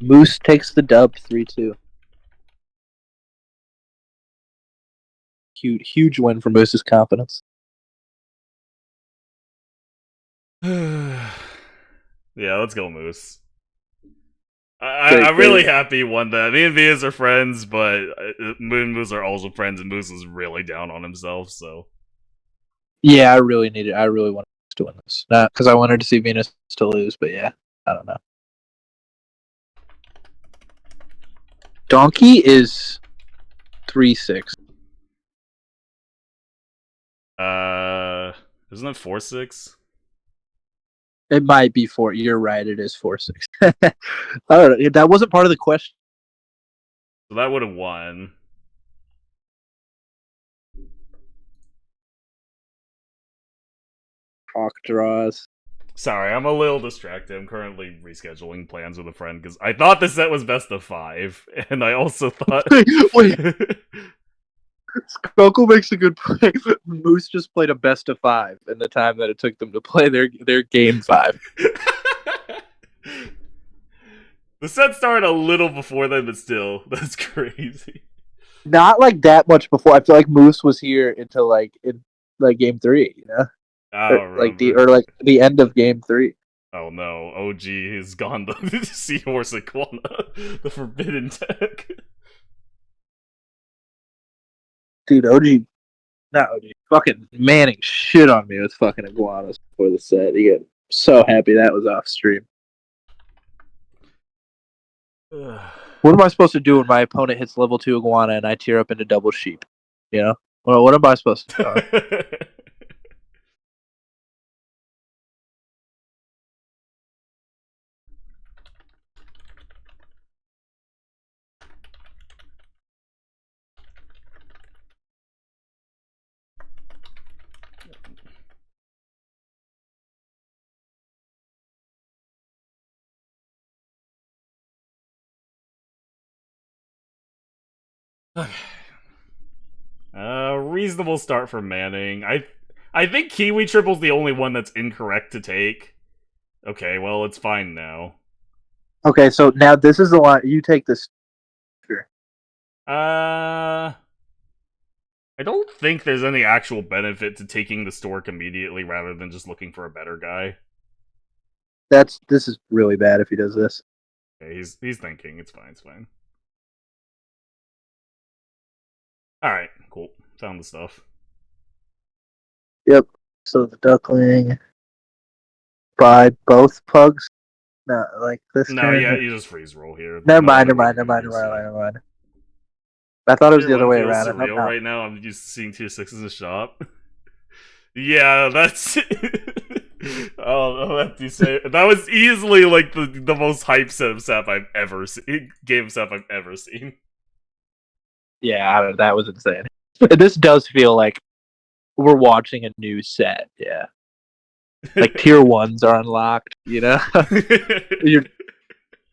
Moose takes the dub 3-2. Huge win for Moose's confidence. Yeah, let's go Moose. I'm really happy he won that. Me and Vias are friends, but Moon and Moose are also friends, and Moose is really down on himself, so. Yeah, I really wanted to win this. Not because I wanted to see Venus to lose, but yeah, I don't know. Donkey is 3-6. Isn't it 4-6? It might be 4. You're right. It is 4-6. I don't know. That wasn't part of the question. So that would have won. Hawk draws. Sorry, I'm a little distracted. I'm currently rescheduling plans with a friend because I thought the set was best of 5, and I also thought. Wait. Coco makes a good point. Moose just played a best of 5 in the time that it took them to play their game 5. The set started a little before then, but still, that's crazy. Not like that much before. I feel like Moose was here until in game 3. You know, the end of game 3. Oh no, OG has gone the Seahorse Iguana, the forbidden tech. Dude, not OG, fucking Manning shit on me with fucking iguanas before the set. You get so happy that was off stream. What am I supposed to do when my opponent hits level 2 iguana and I tear up into double sheep? You know? Well, what am I supposed to do? Reasonable start for Manning. I think Kiwi Triple's the only one that's incorrect to take. Okay, well, it's fine now. Okay, so now this is the line. You take this. I don't think there's any actual benefit to taking the stork immediately rather than just looking for a better guy. This is really bad if he does this. Okay, he's thinking. It's fine. It's fine. All right, cool. Found the stuff. Yep. So the duckling. Buy both pugs. No, like this. No, turn. yeah, you just freeze roll here. Never No mind. other way Never to do so. mind. I thought it was the other way Feels around. surreal right now. I'm used to seeing tier 6 in a shop. Yeah, that's. I don't know what to say. That was easily like the most hype set of sap I've ever seen. Game sap I've ever seen. Yeah, that was insane. This does feel like we're watching a new set. Yeah, like tier 1s are unlocked. You know,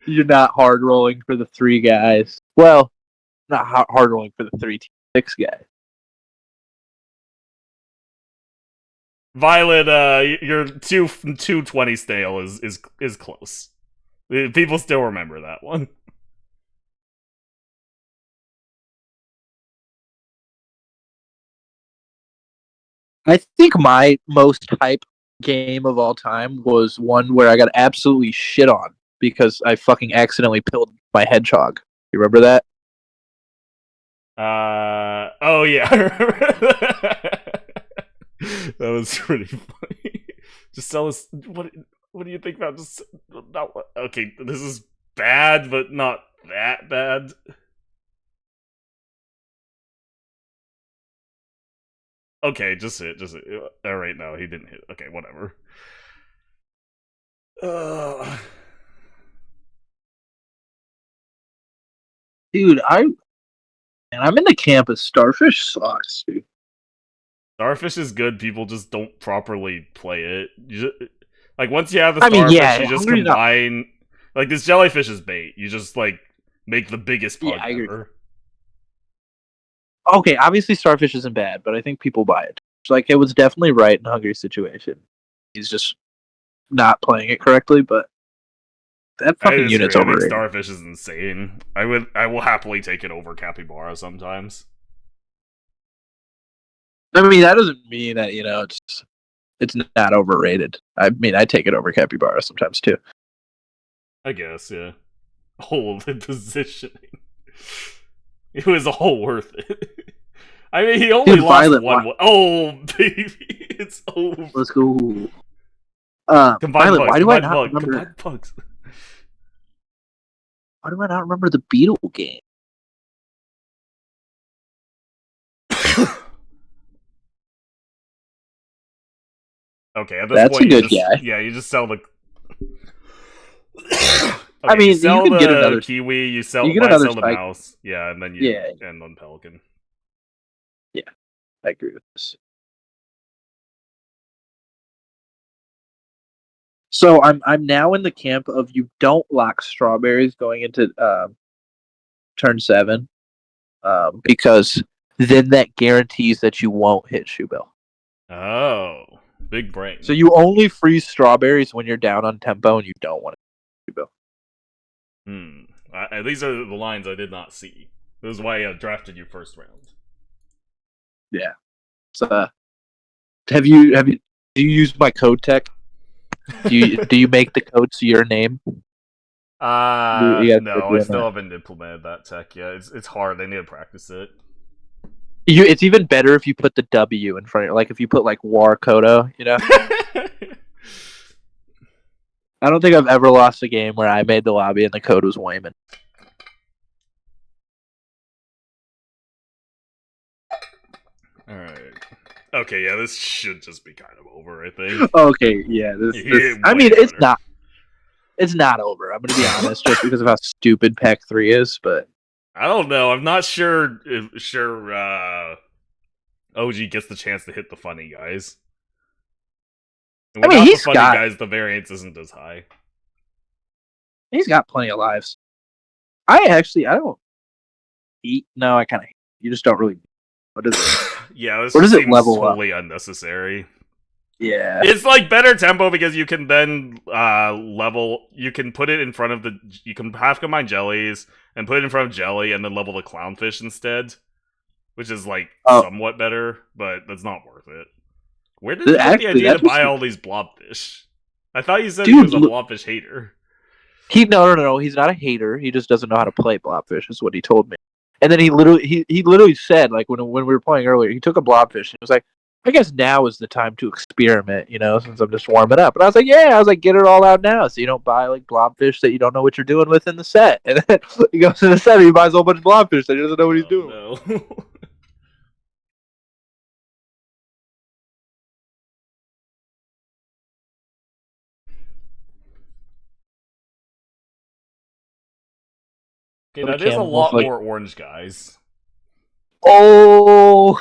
you're not hard rolling for the 3 guys. Well, not hard rolling for the 3 tier 6 guys. Violet, your 220 stale is close. People still remember that one. I think my most hype game of all time was one where I got absolutely shit on because I fucking accidentally pilled my hedgehog. You remember that? Oh yeah, I remember that was pretty funny. Just tell us what do you think about just not okay, this is bad, but not that bad. Okay, just hit. All right, no, he didn't hit. Okay, whatever. Dude, I'm in the camp of Starfish sucks, dude. Starfish is good. People just don't properly play it. Like once you have the I mean, starfish, yeah, you just Hungry's not- combine. Like this jellyfish is bait. You just like make the biggest pug Yeah, I agree. ever. Okay, obviously Starfish isn't bad, but I think people buy it. Like it was definitely right in Hungry's situation. He's just not playing it correctly, but that I fucking disagree. unit's I think overrated. Starfish is insane. I will happily take it over Capybara sometimes. I mean, that doesn't mean that it's not overrated. I mean, I take it over Capybara sometimes too. I guess, yeah. Oh, the positioning. It was all worth it. I mean, he only Dude, lost Violet, one. Oh, baby, it's over. Let's go. Combined Violet, bugs. why do I Combined not bug. remember? Combined bugs. Why do I not remember the Beetle game? Okay, at this That's point, a good guy. Yeah, you just sell the. Okay, I mean, you sell you can the get another kiwi. You sell the mouse. Yeah, and then end on pelican. Yeah, I agree with this. So I'm now in the camp of you don't lock strawberries going into turn 7, because then that guarantees that you won't hit Shoebill. Oh, big brain. So you only freeze strawberries when you're down on tempo and you don't want to hit Shoebill. These are the lines I did not see. This is why I drafted you first round. Yeah. So, do you use my code tech? Do you make the codes your name? No, I doing still that. haven't implemented that tech yet. It's hard. I need to practice it. It's even better if you put the W in front of it. Like if you put like War Kodo, I don't think I've ever lost a game where I made the lobby and the code was Wayman. Alright. Okay, yeah, this should just be kind of over, I think. Okay, yeah, this I mean, it's not. It's not over. I'm gonna be honest, just because of how stupid Pack 3 is. But I don't know. I'm not sure if OG gets the chance to hit the funny guys. And without the funny guys, the variance isn't as high. He's got plenty of lives. I don't eat. No, I kind of. You just don't really. What is it? Yeah, this What does it seems level totally unnecessary. Yeah. It's like better tempo because you can then level. You can put it in front of the. You can half combine jellies and put it in front of jelly, and then level the clownfish instead, which is like Oh. somewhat better, but that's not worth it. Where did you get the Actually, idea to that's what's- buy all these blobfish? I thought you said Dude, he was a look- blobfish hater. No. He's not a hater. He just doesn't know how to play blobfish. Is what he told me. And then he literally said, like when we were playing earlier, he took a blobfish and he was like, I guess now is the time to experiment, since I'm just warming up. And I was like, yeah, get it all out now, so you don't buy like blobfish that you don't know what you're doing with in the set. And then he goes to the set and he buys a whole bunch of blobfish that he doesn't know what he's doing. No. Okay, that is a lot more orange guys. Oh,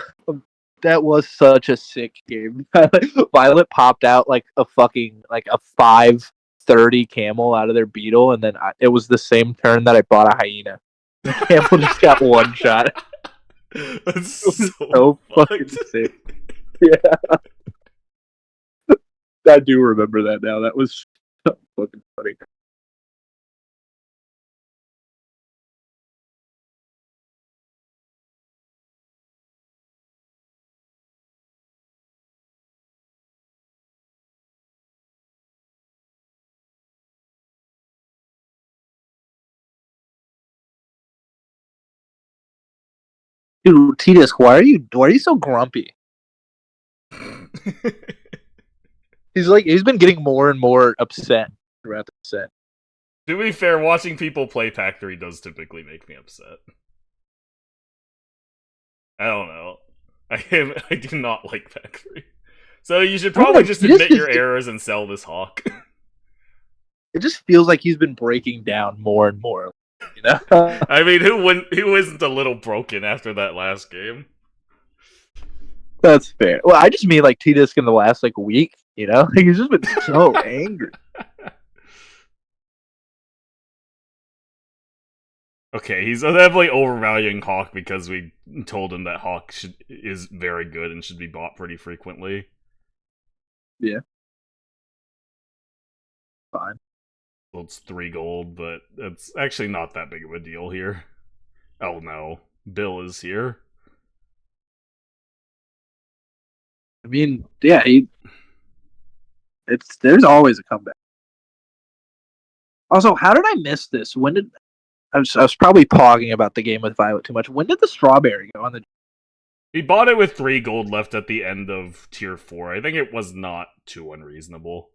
that was such a sick game. Violet popped out like a 530 camel out of their beetle, and then it was the same turn that I bought a hyena. The camel just got one shot. That's so fucking sick. Yeah. I do remember that now. That was so fucking funny. Dude, T-Disc, why are you so grumpy? He's been getting more and more upset throughout the set. To be fair, watching people play Pack 3 does typically make me upset. I don't know. I do not like Pack 3. So you should probably just admit your errors and sell this hawk. It just feels like he's been breaking down more and more. I mean, who isn't a little broken after that last game? That's fair. Well, I just mean like T-Disc in the last week, he's just been so angry. Okay, he's definitely overvaluing Hawk because we told him that Hawk is very good and should be bought pretty frequently. Yeah. Fine. Well, it's 3 gold, but it's actually not that big of a deal here. Oh no, Bill is here. I mean, yeah, there's always a comeback. Also, how did I miss this? I was probably pogging about the game with Violet too much. When did the strawberry go on the? He bought it with 3 gold left at the end of tier 4. I think it was not too unreasonable.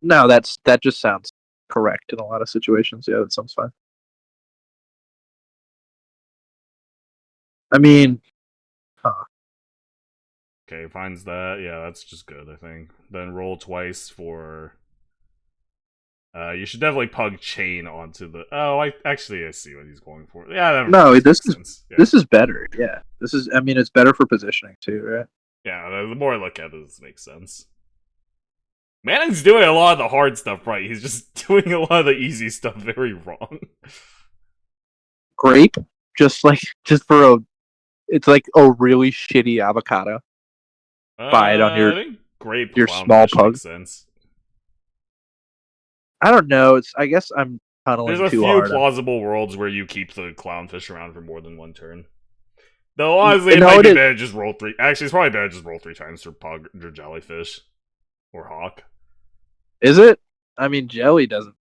No, that just sounds correct in a lot of situations. Yeah, that sounds fine. I mean, Okay, finds that. Yeah, that's just good, I think. Then roll twice for... you should definitely pug chain onto the... Oh, I see what he's going for. Yeah, this is better. Yeah, it's better for positioning too, right? Yeah, the more I look at this makes sense. Manning's doing a lot of the hard stuff right. He's just doing a lot of the easy stuff very wrong. Grape, it's like a really shitty avocado. Buy it on your small pug. Makes sense. I don't know. I guess I'm tunneling There's a too few hard. plausible worlds where you keep the clownfish around for more than one turn. Though honestly, it might be better to just roll 3. Actually, it's probably better to just roll 3 times for pug or jellyfish or hawk. Is it? I mean, jelly doesn't.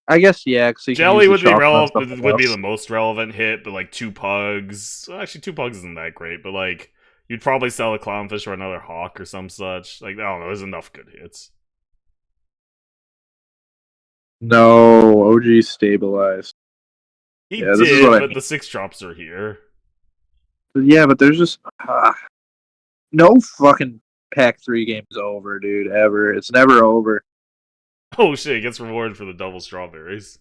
I guess yeah. Jelly would be the most relevant hit, but like 2 pugs. Well, actually, 2 pugs isn't that great, but like you'd probably sell a clownfish or another hawk or some such. Like I don't know. There's enough good hits. No, OG stabilized. He did, but the 6 drops are here. Yeah, but there's just no fucking Pack 3 game's over, dude. Ever. It's never over. Oh shit! He gets rewarded for the double strawberries.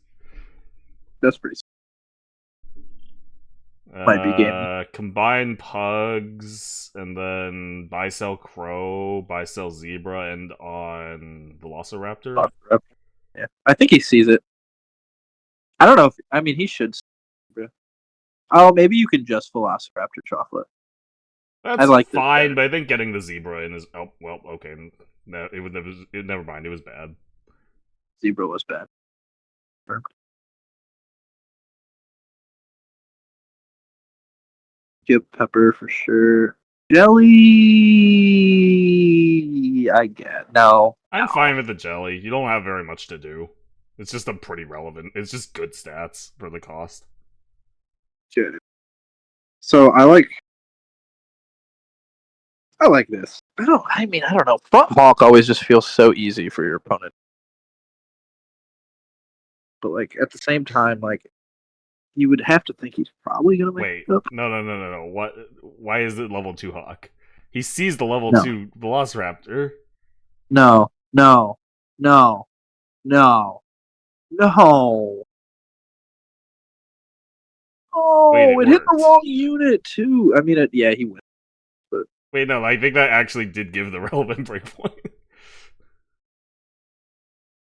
That's pretty. Might be game. Combine pugs and then buy sell crow, buy sell zebra, and on Velociraptor. Yeah, I think he sees it. I don't know if he should. Oh, maybe you can just Velociraptor chocolate. That's like this fine, better. but I think getting the zebra in is okay. No, it was never mind. It was bad. Zebra was bad. Give pepper for sure. Jelly, I get no. I'm fine with the jelly. You don't have very much to do. It's just a pretty relevant. It's just good stats for the cost. Good. So I like this. I don't know. Front hawk always just feels so easy for your opponent. But like at the same time, like you would have to think he's probably gonna make Wait, it up. no. What? Why is it level 2 Hawk? He sees the level No. 2 Velociraptor. No, no, no, no, no. Wait, Oh, it it hit the worked. wrong unit too. I mean, yeah, he went. But Wait, no, I think that actually did give the relevant breakpoint.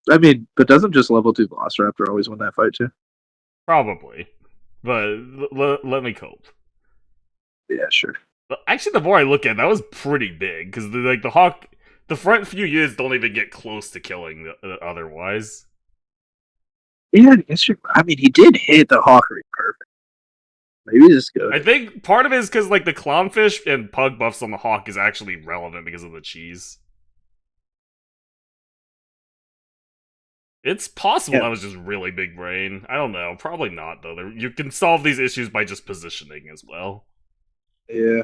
I mean, but doesn't just level 2 Velociraptor always win that fight too? Probably, but let me cope. Yeah, sure. But actually, the more I look at it, that was pretty big because the Hawk, the front few units don't even get close to killing otherwise. Yeah, I guess you're. I mean, he did hit the Hawkery perfect. Maybe just good. I think part of it is because like the clownfish and pug buffs on the Hawk is actually relevant because of the cheese. It's possible that was just really big brain. I don't know. Probably not though. You can solve these issues by just positioning as well. Yeah.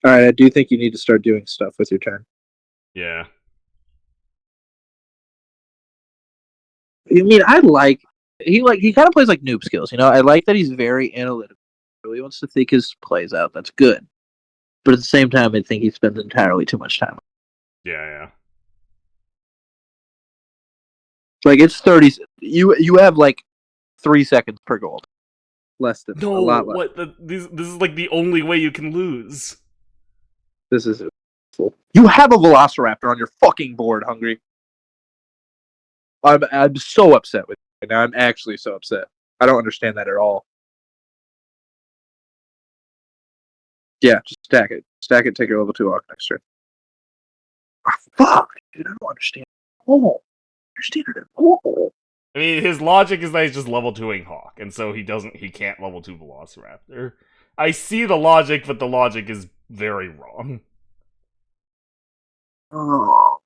All right, I do think you need to start doing stuff with your turn. Yeah. I mean, I like he kind of plays like noob skills. You know, I like that he's very analytical. Really wants to think his plays out. That's good. But at the same time, I think he spends entirely too much time. Yeah. Like it's 30. You have like 3 seconds per gold. Less than No, a lot less. what? This is like the only way you can lose. This is awful. You have a Velociraptor on your fucking board, Hungry. I'm so upset with you right now. I'm actually so upset. I don't understand that at all. Yeah, just stack it. Stack it, take your level 2 Arc next turn. Oh, fuck, dude, I don't understand. Oh, understand it at all. I mean, his logic is that he's just level 2ing Hawk, and so he can't level 2 Velociraptor. I see the logic, but the logic is very wrong. Oh.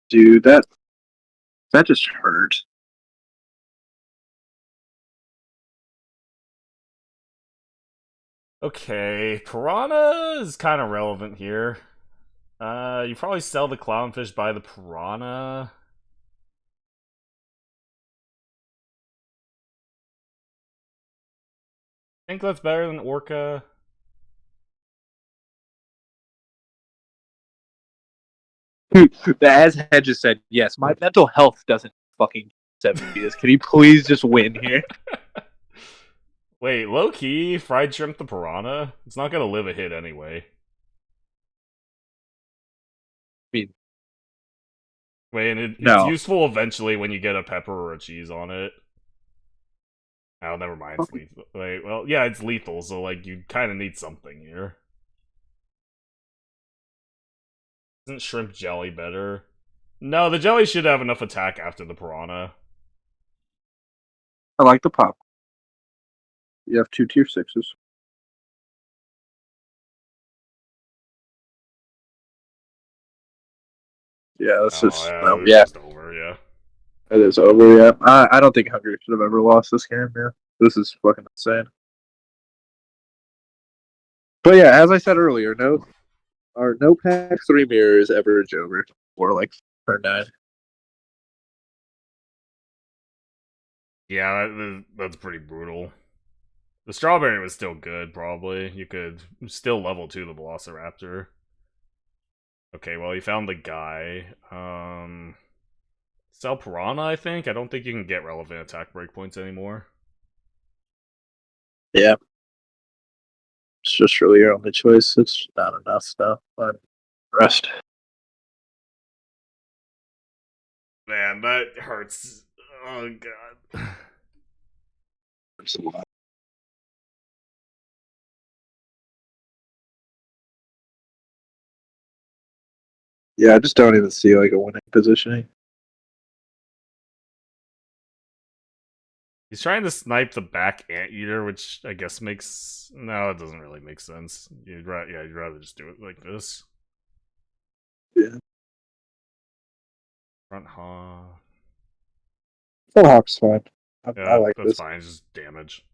Dude, that just hurt. Okay, Piranha is kind of relevant here. You probably sell the clownfish, buy the piranha. I think that's better than Orca. As Hedges said, yes, my mental health doesn't fucking 70 this. Can you please just win here? Wait, low key, fried shrimp the piranha? It's not gonna live a hit anyway. I mean, Wait, and it's no. useful eventually when you get a pepper or a cheese on it. Oh, never mind. It's lethal. Wait, well, yeah, it's lethal, so like you kind of need something here. Isn't shrimp jelly better? No, the jelly should have enough attack after the piranha. I like the pop. You have 2 tier 6s. Yeah, this is It was yeah, just over. Yeah. it is over. Yeah, I don't think Hungary should have ever lost this game. Yeah, this is fucking insane. But yeah, as I said earlier, no pack 3 mirrors ever over or like turn 9. Yeah, that's pretty brutal. The strawberry was still good, probably. You could still level 2 the Velociraptor. Okay, well, you found the guy. Sell Piranha, I think? I don't think you can get relevant attack breakpoints anymore. Yeah, it's just really your only choice. It's not enough stuff. But rest. Man, that hurts. Oh, God. It's a lot. Yeah, I just don't even see like a winning positioning. He's trying to snipe the back anteater, which I guess makes no, it doesn't really make sense. You'd rather just do it like this. Yeah. Front hawk. Front hawk's fine. I Yeah, like that's this. fine. It's just damage.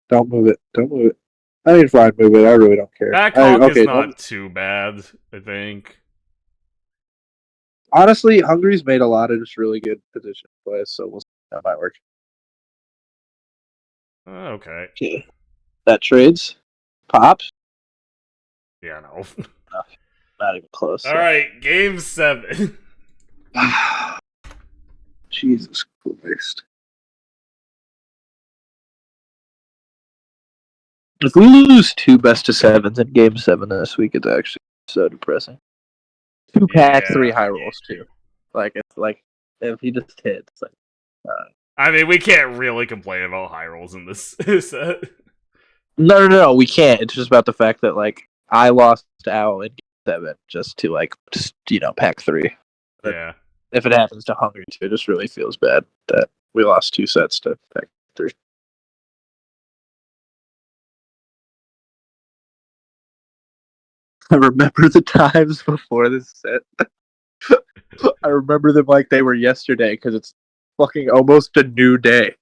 Don't move it. Don't move it. I mean, fine, move it. I really don't care. Back hawk is Okay, not too bad, I think. honestly, Hungary's made a lot of just really good position plays, so we'll see. That might work. Okay. Okay. That trades. Pops. Yeah, no. Not even close. All right, game 7. Jesus Christ. If we lose 2 best of 7s in game 7 this week, it's actually so depressing. 2 pack, 3 Yeah. high rolls too. Like it's like if he just hits, like I mean, we can't really complain about high rolls in this set. no, we can't. It's just about the fact that like I lost to Owl in game 7 just to like pack 3. But Yeah. if it happens to Hungary too, it just really feels bad that we lost 2 sets to pack 3. I remember the times before this set. I remember them like they were yesterday because it's fucking almost a new day.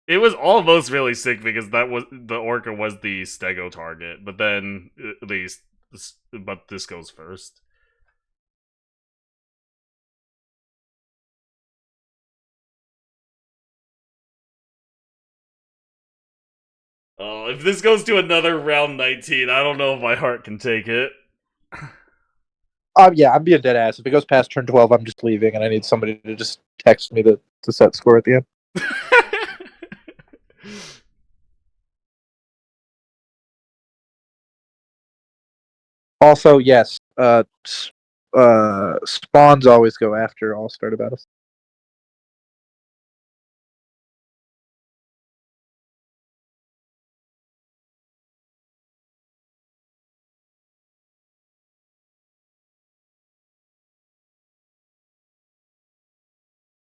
It was almost really sick because that was the Orca was the Stego target, but then at least, but this goes first. Oh, if this goes to another round 19, I don't know if my heart can take it. Yeah, I'm being dead ass. If it goes past turn 12, I'm just leaving, and I need somebody to just text me the set score at the end. Also, yes, spawns always go after all starter battles.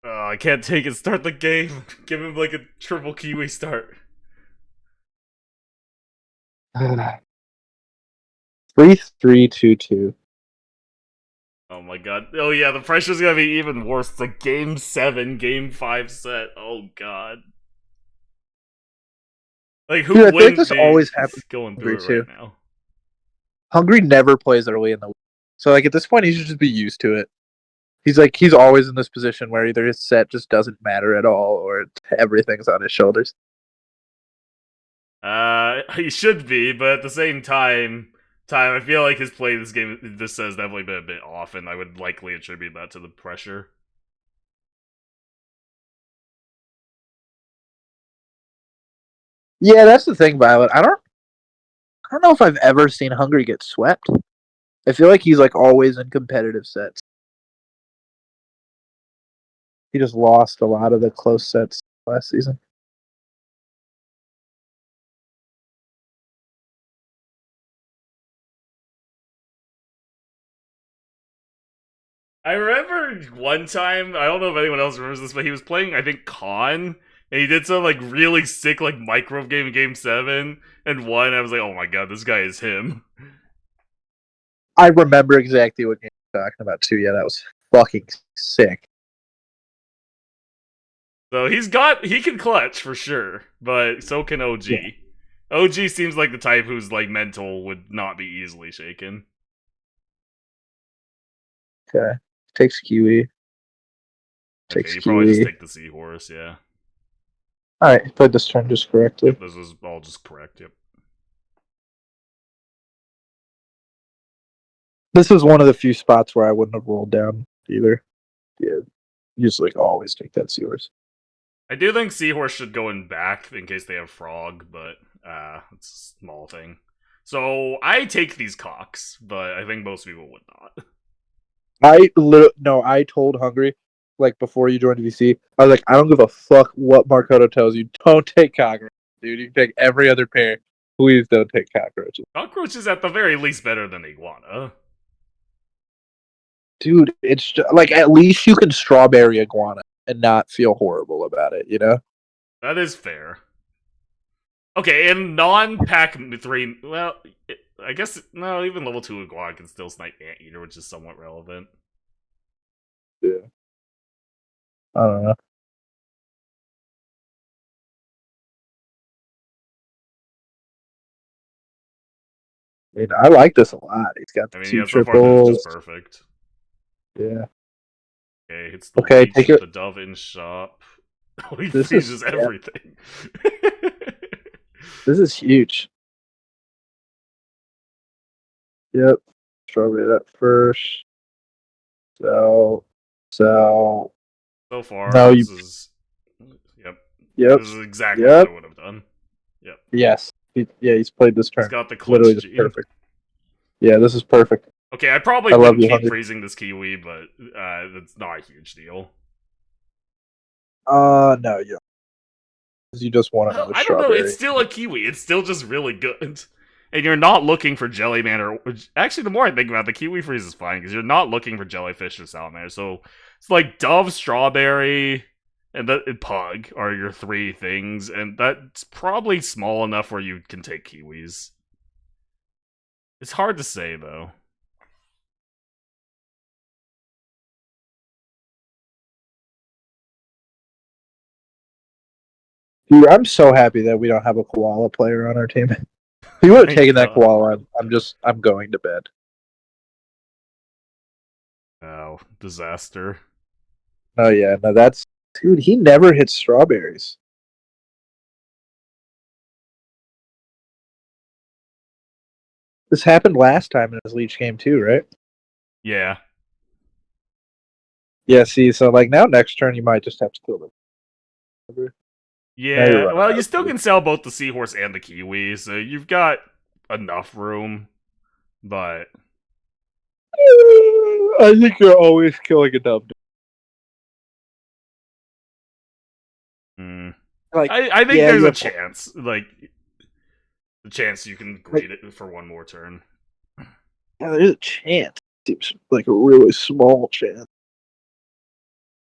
I can't take it. Start the game. Give him like a triple Kiwi start. 3-3-2-2. Oh my god. Oh yeah, the pressure's gonna be even worse. It's like game 7, game 5 set. Oh god. Like who Dude, I feel like wouldn't this be always happens going through it right now? Hungary never plays early in the week, so like at this point, he should just be used to it. He's always in this position where either his set just doesn't matter at all, or everything's on his shoulders. He should be, but at the same time, I feel like his play this has definitely been a bit off, and I would likely attribute that to the pressure. Yeah, that's the thing, Violet. I don't know if I've ever seen Hungary get swept. I feel like he's like always in competitive sets. He just lost a lot of the close sets last season. I remember one time, I don't know if anyone else remembers this, but he was playing, I think, Khan, and he did some like really sick like micro game in game 7 and won. I was like, oh my god, this guy is him. I remember exactly what game you're talking about too. Yeah, that was fucking sick. So he can clutch for sure, but so can OG. Yeah. OG seems like the type whose like mental would not be easily shaken. Okay. Takes Kiwi. Okay, you probably just take the seahorse, yeah. Alright, played this turn just correctly. This was all just correct, yep. This is one of the few spots where I wouldn't have rolled down either. Yeah. You just like always take that seahorse. I do think seahorse should go in back in case they have frog, but it's a small thing. So I take these cocks, but I think most people would not. I told Hungry, like, before you joined VC, I was like, I don't give a fuck what Markoto tells you. Don't take cockroaches, dude. You can take every other pair. Please don't take cockroaches. Cockroach is at the very least better than iguana. Dude, it's just, like, at least you can strawberry iguana and not feel horrible about it, you know? That is fair. Okay, and non-pack 3, well, I guess, no, even level 2 iguana can still snipe Anteater, which is somewhat relevant. Yeah. I don't know. I mean, I like this a lot. He's got the I mean, two yeah, so far this is triples. just perfect. Yeah. Okay, hits the Okay, leech, take it. the dove in shop. He This freezes is yeah, everything. this is huge. Yep. Strawberry that first. So So far, no, this you. is... Yep. Yep. This is exactly what Yep. I would have done. Yep. Yes. He's played this He's turn. got the clutch Literally just G. perfect. Yeah, this is perfect. Okay, I probably I love wouldn't you, keep Hungry. freezing this Kiwi, but that's not a huge deal. No, you don't. 'Cause you just want another I don't know. It's strawberry. still a Kiwi. It's still just really good. And you're not looking for Jellyman or... Actually, the more I think about it, the Kiwi Freeze is fine, because you're not looking for Jellyfish or Salamander. So, it's like Dove, Strawberry, and Pug are your three things, and that's probably small enough where you can take Kiwis. It's hard to say, though. Dude, I'm so happy that we don't have a koala player on our team. If you would have My taken that God. koala, I'm going to bed. Oh, disaster. Oh yeah, no, that's dude. He never hits strawberries. This happened last time in his leech game too, right? Yeah. Yeah. See, so like now next turn you might just have to kill them. Now you're Yeah, running well, out you of still food. can sell both the Seahorse and the Kiwi, so you've got enough room, but... I think you're always killing a dumb. Hmm. Like, I think yeah, there's you a have chance, like, the chance you can greed it for one more turn. yeah, there's a chance. Seems like a really small chance.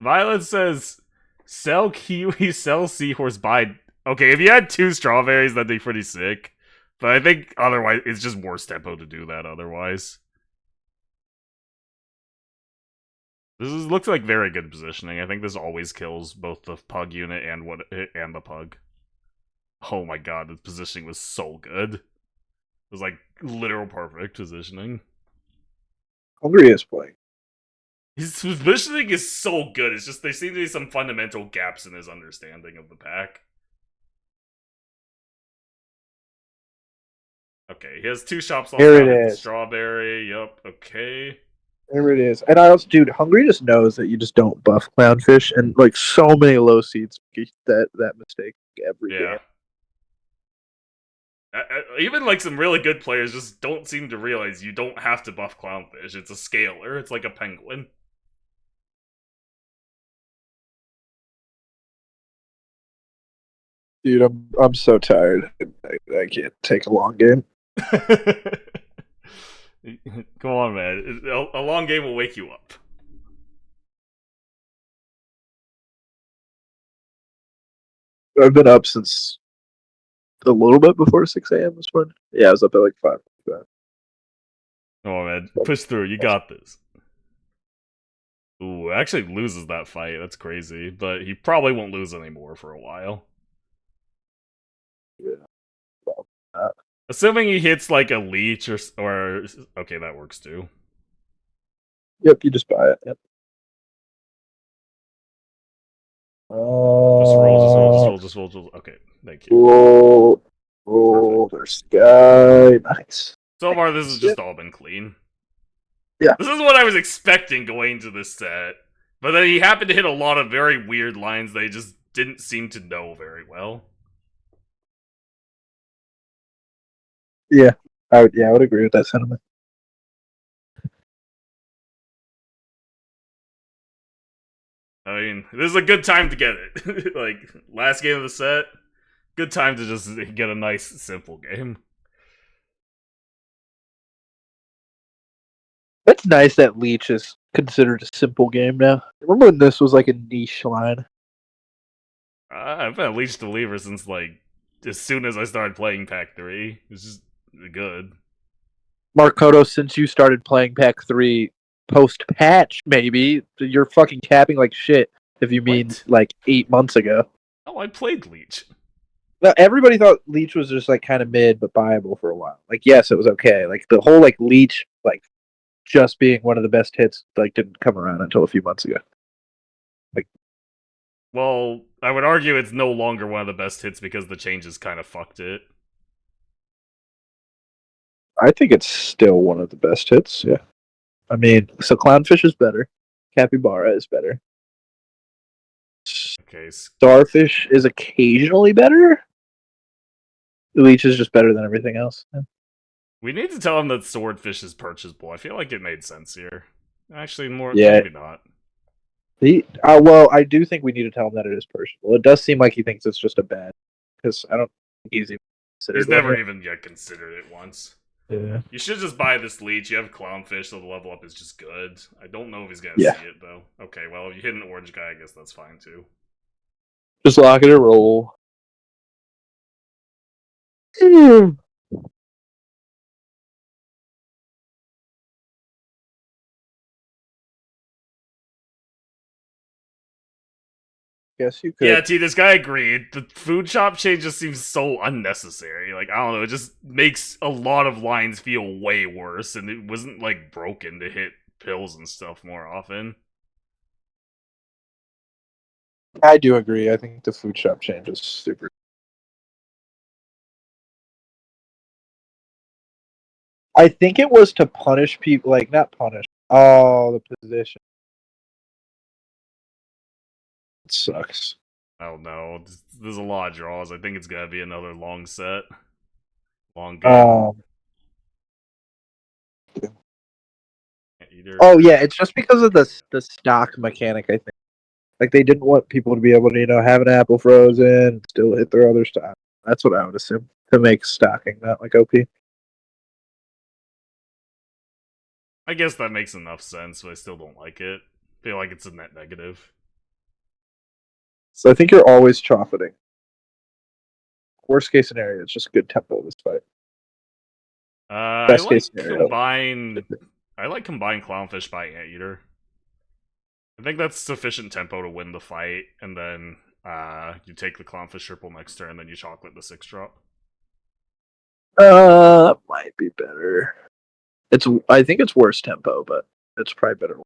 Violet says, sell Kiwi, sell Seahorse, buy... Okay, if you had 2 strawberries, that'd be pretty sick. But I think otherwise, it's just worse tempo to do that otherwise. Looks like very good positioning. I think this always kills both the Pug unit and the Pug. Oh my god, the positioning was so good. It was like literal perfect positioning. Hungry is playing. His positioning is so good. It's just there seem to be some fundamental gaps in his understanding of the pack. Okay, he has 2 shop slots Here now. it Hit the is. strawberry. Yup. Okay. There it is. And I also, dude, Hungry just knows that you just don't buff clownfish, and like so many low seeds make that mistake every Yeah. game. Even like some really good players just don't seem to realize you don't have to buff clownfish. It's a scalar. It's like a penguin. Dude, I'm so tired. I can't take a long game. Come on, man. A long game will wake you up. I've been up since a little bit before 6 a.m. this morning. Yeah, I was up at like 5. Come on, man. Push through. You got this. Ooh, actually loses that fight. That's crazy. But he probably won't lose anymore for a while. Yeah. Well, Assuming he hits like a leech or okay, that works too. yep, you just buy it. Yep. Just roll. Okay, thank you. Roll their sky. Nice. So far, this has just all been clean. Yeah. This is what I was expecting going into this set. But then he happened to hit a lot of very weird lines that he just didn't seem to know very well. Yeah, I would agree with that sentiment. I mean, this is a good time to get it. Like, last game of the set, good time to just get a nice, simple game. It's nice that Leech is considered a simple game now. Remember when this was like a niche line? I've been a Leech believer since, like, as soon as I started playing Pack 3. It's just good. Markoto, since you started playing Pack 3 post patch, maybe you're fucking capping like shit. If you mean What? like 8 months ago. Oh, I played Leech. Now, everybody thought Leech was just like kind of mid but buyable for a while. Like, yes, it was okay. Like the whole like Leech like just being one of the best hits like didn't come around until a few months ago. Well, I would argue it's no longer one of the best hits because the changes kind of fucked it. I think it's still one of the best hits. Yeah, I mean, so Clownfish is better, Capybara is better, Okay, Starfish is occasionally better. Leech is just better than everything else. Yeah. we need to tell him that Swordfish is purchasable. I feel like it made sense here. Actually, more Yeah. maybe not. Well, I do think we need to tell him that it is personal. It does seem like he thinks it's just a bad, because I don't think he's even considered. He's never even yet considered it once. Yeah. You should just buy this Leech. You have Clownfish, so the level up is just good. I don't know if he's gonna Yeah. see it though. Okay, well, if you hit an orange guy, I guess that's fine too. Just lock it and roll. Guess you could. Yeah, T, this guy agreed. The food shop change just seems so unnecessary. Like, I don't know, it just makes a lot of lines feel way worse, and it wasn't, like, broken to hit pills and stuff more often. I do agree. I think the food shop change is super. I think it was to punish people, like not punish. Oh, the position. It sucks. Oh no, there's a lot of draws. I think it's gonna be another long set. Long game. Eater. Oh yeah, it's just because of the stock mechanic. I think like they didn't want people to be able to have an apple frozen and still hit their other stock. That's what I would assume to make stocking not like OP. I guess that makes enough sense, but I still don't like it. Feel like it's a net negative. So I think you're always chopping. Worst case scenario, it's just good tempo this fight. Best case scenario. I like combine Clownfish by Anteater. I think that's sufficient tempo to win the fight, and then you take the Clownfish triple next turn, and then you chocolate the 6-drop. That might be better. I think it's worse tempo, but it's probably better.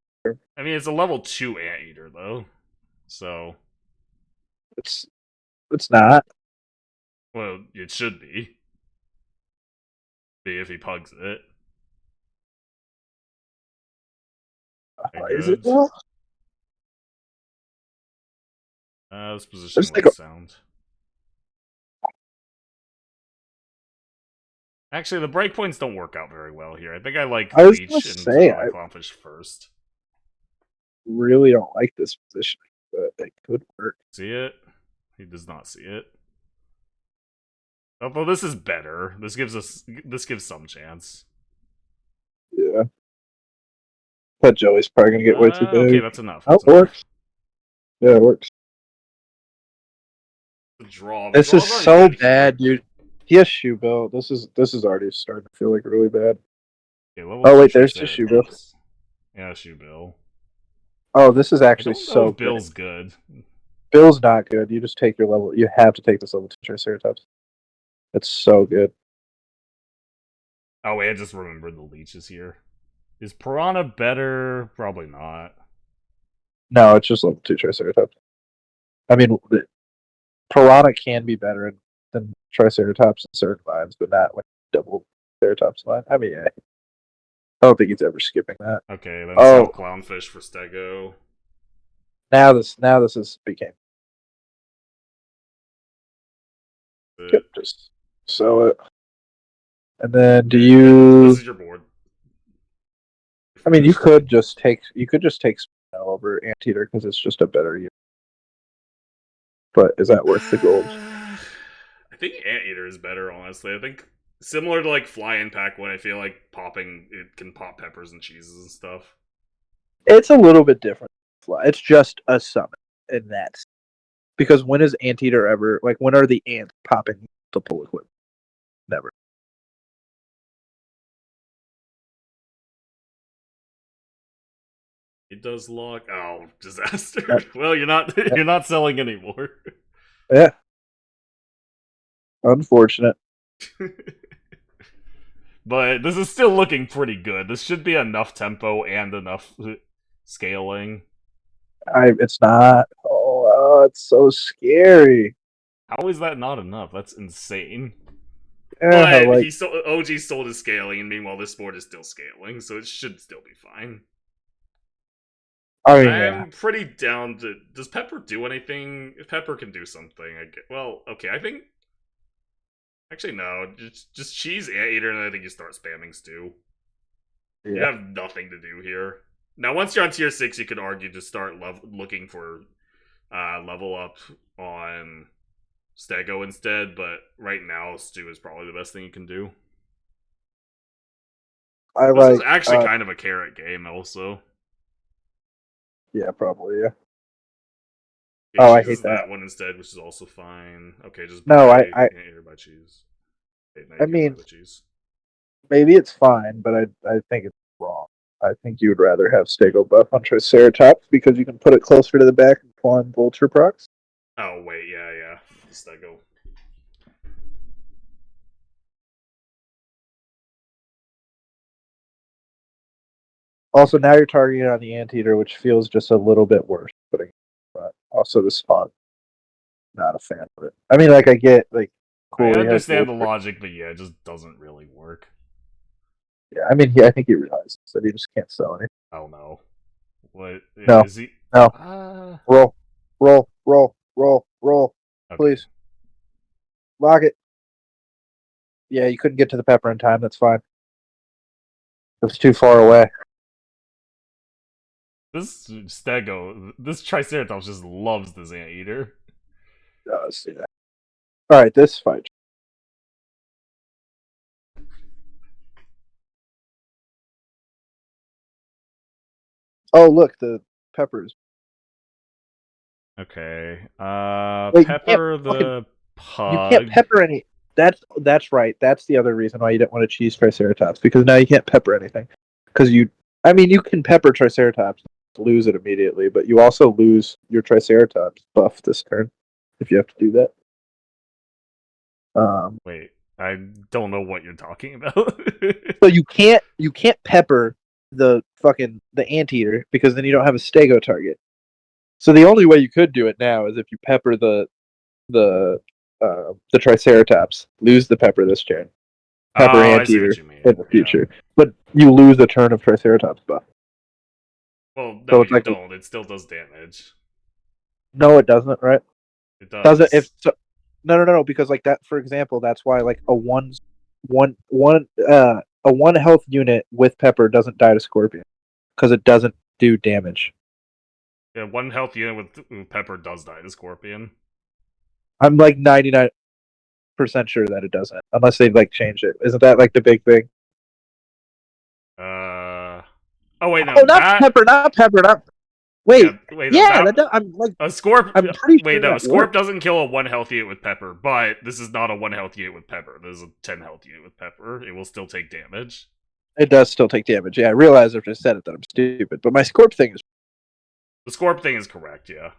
I mean, it's a level 2 Anteater though, so it's not. Well, it should be. Be if he pugs it. Is it though? This position looks sound. Actually, the breakpoints don't work out very well here. I think I like Leech and Clownfish first. Really don't like this position, but it could work. See it? He does not see it. Although this is better. This gives some chance. Yeah. But Joey's probably gonna get way too big. Okay, that's enough. It works. Yeah, it works. The draw. This is so bad, dude. He has shoe bill. This is already starting to feel like really bad. Okay, oh wait, there's the shoe bill. Yeah, shoe bill. Oh, this is actually so Bill's good. Bill's not good. You just take your level. You have to take this level 2 Triceratops. It's so good. Oh wait, I just remembered the leeches here. Is Piranha better? Probably not. No, it's just level 2 Triceratops. I mean, Piranha can be better than Triceratops in certain lines, but not like double Triceratops line. I mean, yeah. I don't think he's ever skipping that. Okay, then Clownfish for Stego. Now this is became. Yep, just sell it. And then do This you? is your board. I mean, you could just take Spinel over Anteater because it's just a better unit. But is that worth the gold? I think Anteater is better, honestly. I think similar to like Flying Pack when I feel like popping it can pop peppers and cheeses and stuff. It's a little bit different. It's just a summon in that. Because when is Anteater ever like? When are the ants popping multiple equipment? Never. It does lock. Oh, disaster! Well, you're not selling anymore. Yeah. Unfortunate. But this is still looking pretty good. This should be enough tempo and enough scaling. It's not. Oh, it's so scary. How is that not enough? That's insane. Yeah, But like OG sold his scaling, and meanwhile this board is still scaling, so it should still be fine. I mean, yeah. I'm pretty down to. Does Pepper do anything? If Pepper can do something, I get. Well, okay, I think. Actually, no. Just cheese Anteater, and I think you start spamming Stew. You Yeah. have nothing to do here. Now, once you're on tier 6, you could argue to start looking for level up on Stego instead, but right now, Stew is probably the best thing you can do. This is actually kind of a carrot game, also. Yeah, probably, yeah. It Oh, I chooses hate that. one instead, which is also fine. Okay, just No, buy I Anteater by cheese. Okay, now I you can mean- buy the cheese. maybe it's fine, but I think it's wrong. I think you would rather have Stego buff on Triceratops because you can put it closer to the back and pawn Vulture procs. Oh wait, yeah. Stego. Also, now you're targeting on the Anteater, which feels just a little bit worse. Putting, but also the spawn, not a fan of it. I mean, like I get like, cool. I he has understand the Vulture. logic, but yeah, it just doesn't really work. Yeah, I mean, I think he realizes that he just can't sell anything. Oh no. What No. is he? No. Uh, Roll, okay. please. Lock it. Yeah, you couldn't get to the pepper in time. That's fine. It was too far away. This Stego, this Triceratops just loves this Anteater. Let's see that. All right, this fight. Oh, look, the peppers. Okay. Wait, Pepper the pug. You can't pepper any. That's right. That's the other reason why you didn't want to cheese Triceratops, because now you can't pepper anything. Because you can pepper Triceratops, lose it immediately, but you also lose your Triceratops buff this turn if you have to do that. Wait, I don't know what you're talking about. So you can't pepper the Anteater because then you don't have a Stego target. So the only way you could do it now is if you pepper the Triceratops, lose the pepper this turn, pepper I see Anteater what you mean. in the future, Yeah. but you lose a turn of Triceratops buff. Well, no, So it's you like don't. It still does damage. No, it doesn't. Right? It does. Doesn't if so, no, because like that, for example, that's why like a one health unit with pepper doesn't die to Scorpion because it doesn't do damage. Yeah, 1 health unit with Pepper does die to Scorpion. I'm like 99% sure that it doesn't, unless they've like changed it. Isn't that like the big thing? Oh wait, no. Oh, not pepper. Wait. Yeah, I'm like. a Scorp. I'm pretty Wait, sure no. that Scorp works. doesn't kill a 1 health unit with Pepper, but this is not a 1 health unit with Pepper. This is a 10 health unit with Pepper. It will still take damage. It does still take damage. Yeah, I realize after I said it that I'm stupid, but my Scorp thing is. The Scorp thing is correct, yeah.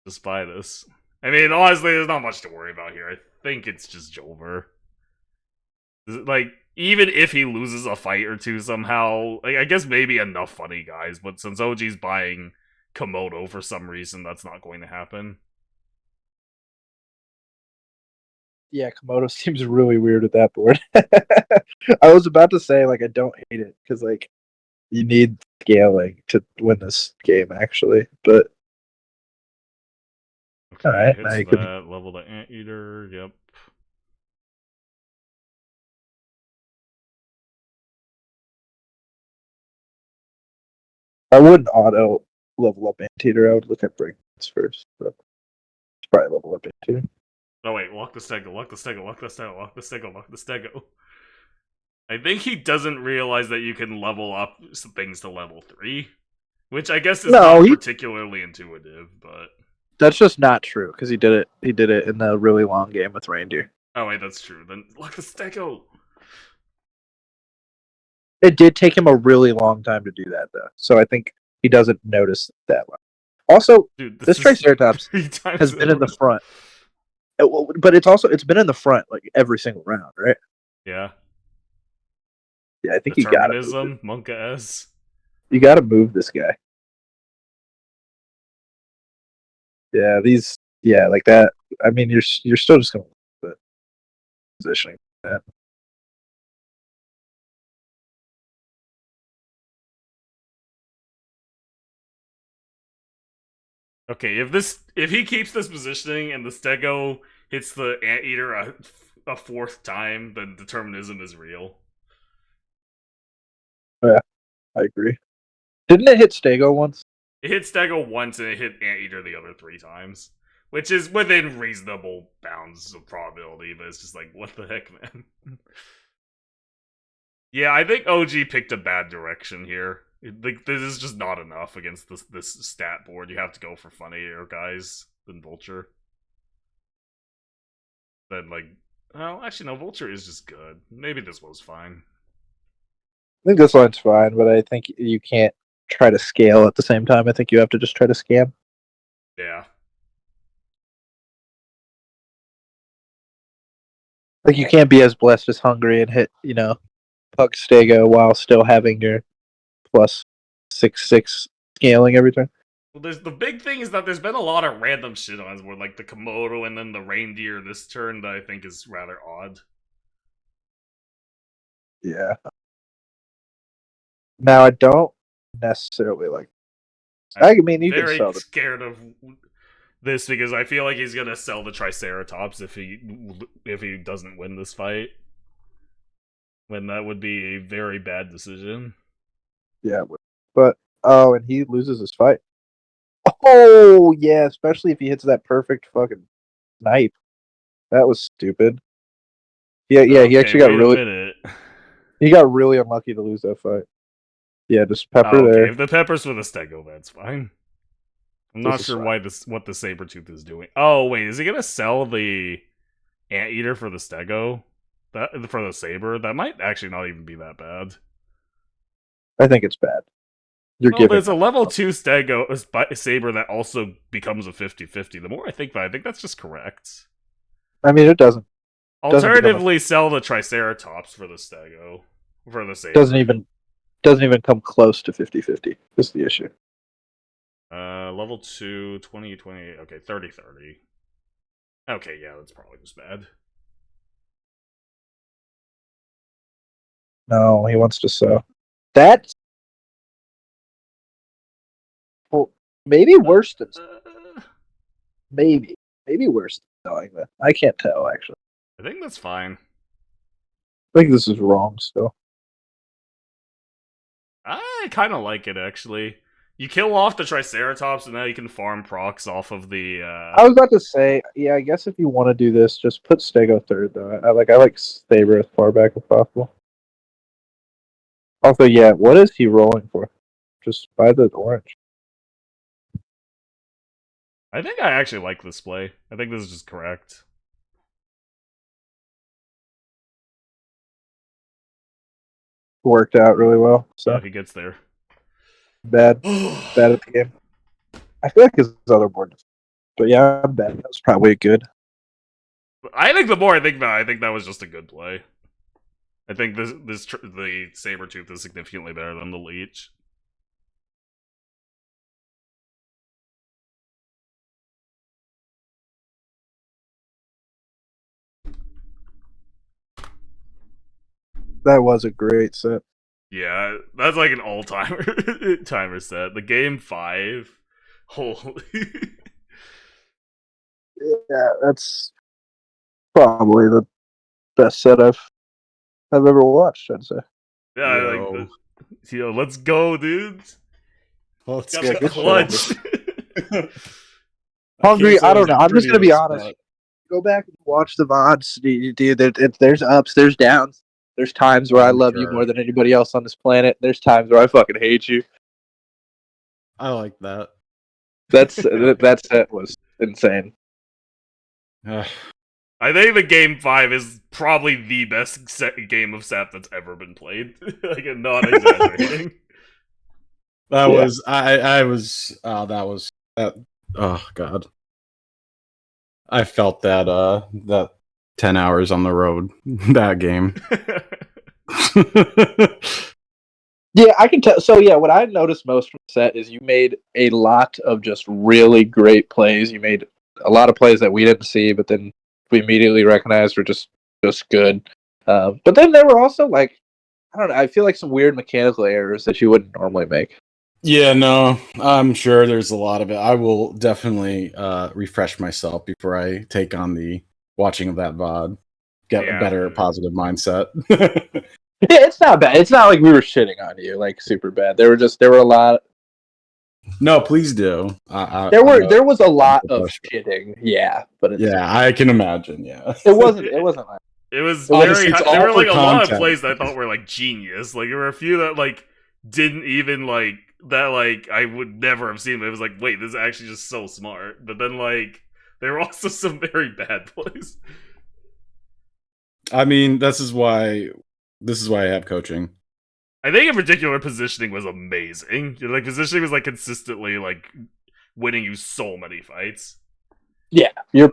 Just buy this. I mean, honestly, there's not much to worry about here. I think it's just Jolver. Like, even if he loses a fight or two somehow, like, I guess maybe enough funny guys, but since OG's buying Komodo for some reason, that's not going to happen. Yeah, Komodo seems really weird at that board. I was about to say like I don't hate it because like You need scaling to win this game, actually. But Okay, all right, now hits you can. that, level the anteater, yep. I wouldn't auto level up Anteater. I would look at breakpoints first. But it's probably level up Anteater. Oh wait, lock the stego, lock the stego, lock the stego, lock the stego, lock the stego. I think he doesn't realize that you can level up some things to level 3. Which I guess is No, not particularly intuitive, but that's just not true because he did it. He did it in the really long game with Reindeer. oh wait, that's true. Then lock the stego. It did take him a really long time to do that, though. So I think he doesn't notice that one. Also, Dude, this is Triceratops 3 times has been in the front. But it's been in the front like every single round, right? Yeah. Yeah, I think you gotta move Determinism, Monka S. You gotta move this guy. Yeah, like that. I mean, you're still just gonna the positioning that. Okay, if he keeps this positioning and the stego hits the anteater a 4th time, then determinism is real. Yeah, I agree. Didn't it hit Stego once? It hit stego once and it hit anteater the other 3 times. Which is within reasonable bounds of probability, but it's just like, what the heck, man? Yeah, I think OG picked a bad direction here. Like, this is just not enough against this stat board. You have to go for funnier guys than Vulture. Then, like, well, actually, no, Vulture is just good. Maybe this was fine. I think this line's fine, but I think you can't try to scale at the same time. I think you have to just try to scam. Yeah. Like you can't be as blessed as Hungry and hit, Pug Stego while still having your plus 6/6 scaling every turn. Well, the big thing is that there's been a lot of random shit on where, like, the Komodo and then the reindeer this turn that I think is rather odd. Yeah. Now I don't necessarily like. I mean, you can Very sell the. scared of this because I feel like he's gonna sell the Triceratops if he doesn't win this fight. When that would be a very bad decision. Yeah, but and he loses his fight. Oh yeah, especially if he hits that perfect fucking snipe. That was stupid. Yeah, Okay, he actually wait a minute. He got really unlucky to lose that fight. Yeah, just pepper Oh, okay, there. if the peppers for the stego, that's fine. I'm not This is sure fine. what the Sabretooth is doing. Oh wait, is he gonna sell the anteater for the stego? That for the saber? That might actually not even be that bad. I think it's bad. You're Well, giving. there's a level 2 stego saber that also becomes a 50-50. The more I think about it, I think that's just correct. I mean, it doesn't Alternatively, sell the Triceratops for the stego. For the saber. doesn't even come close to 50/50. Is the issue. Level 2, 20, 20, okay, 30, 30. Okay, yeah, that's probably just bad. No, he wants to sell. That's well, maybe worse than maybe worse than selling that. I can't tell actually. I think that's fine. I think this is wrong still. I kind of like it, actually. You kill off the Triceratops, and now you can farm procs off of the, I was about to say, yeah, I guess if you want to do this, just put Stego third though. I like Saber as far back as possible. Also, yeah, what is he rolling for? Just buy the orange. I think I actually like this play. I think this is just correct. Worked out really well. So Yeah, he gets there. bad at the game. I feel like his other board, but yeah, I'm bad. That was probably good. I think the more I think about it, I think that was just a good play. I think the Sabretooth is significantly better than the Leech. That was a great set. Yeah, that's like an all-timer timer set. The game 5. Holy. Yeah, that's probably the best set I've ever watched. I'd say. Yeah, Yo. let's go, dudes. Let's Got Yeah, the good shit. clutch. Hungry. I don't know. I'm just gonna be honest. honest. Go back and watch the VODs, dude. There's ups, there's downs. There's times where I I'm love you sure. more than anybody else on this planet. There's times where I fucking hate you. I like that. That set was insane. Ugh. I think the game 5 is probably the best game of SAP that's ever been played. Like, I'm not exaggerating. That Yeah. was I was that was that oh god. I felt that 10 hours on the road that game. Yeah, I can tell. So yeah, what I noticed most from the set is you made a lot of just really great plays. You made a lot of plays that we didn't see, but then we immediately recognized were just good. But then there were also like, I don't know. I feel like some weird mechanical errors that you wouldn't normally make. Yeah, no, I'm sure there's a lot of it. I will definitely refresh myself before I take on the watching of that VOD. Get a better positive mindset. Yeah, it's not bad. It's not like we were shitting on you like super bad. There were a lot. No, please do. There was a lot of shitting. Yeah, but yeah, I can imagine. Yeah, it wasn't like It was Honestly, very. it's There all were for like a lot of content. plays that I thought were like genius. Like there were a few that like didn't even like that. Like I would never have seen. But it was like, wait, this is actually just so smart. But then like there were also some very bad plays. I mean, this is why I have coaching. I think in particular positioning was amazing. Like positioning was like consistently like winning you so many fights. Yeah, you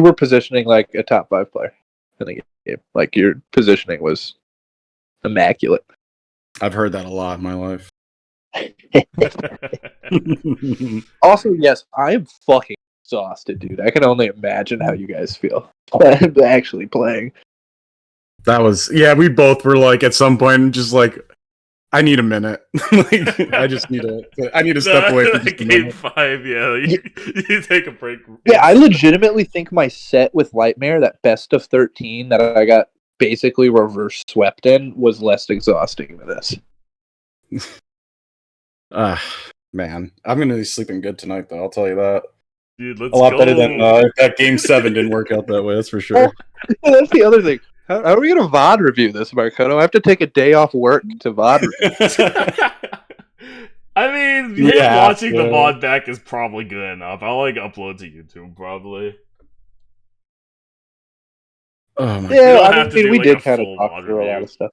were positioning like a top 5 player in the game. Like your positioning was immaculate. I've heard that a lot in my life. Also, yes, I am fucking exhausted, dude. I can only imagine how you guys feel actually playing. That was we both were like at some point just like I need a minute. Like I need to step away from just a game minute. 5. Yeah, you take a break. Yeah, I legitimately think my set with Lightmare, that best of 13 that I got basically reverse swept in, was less exhausting than this. Man, I'm gonna be sleeping good tonight though, I'll tell you that. Dude, let's A lot go. better than if that game 7 didn't work out that way, that's for sure. That's the other thing. How are we gonna VOD review this, Marcono? I have to take a day off work to VOD review. I mean, watching the VOD back is probably good enough. I'll like upload to YouTube probably. Oh my Yeah, don't I have to mean, do, we like, did a kind of full talk VOD through a lot review. of stuff.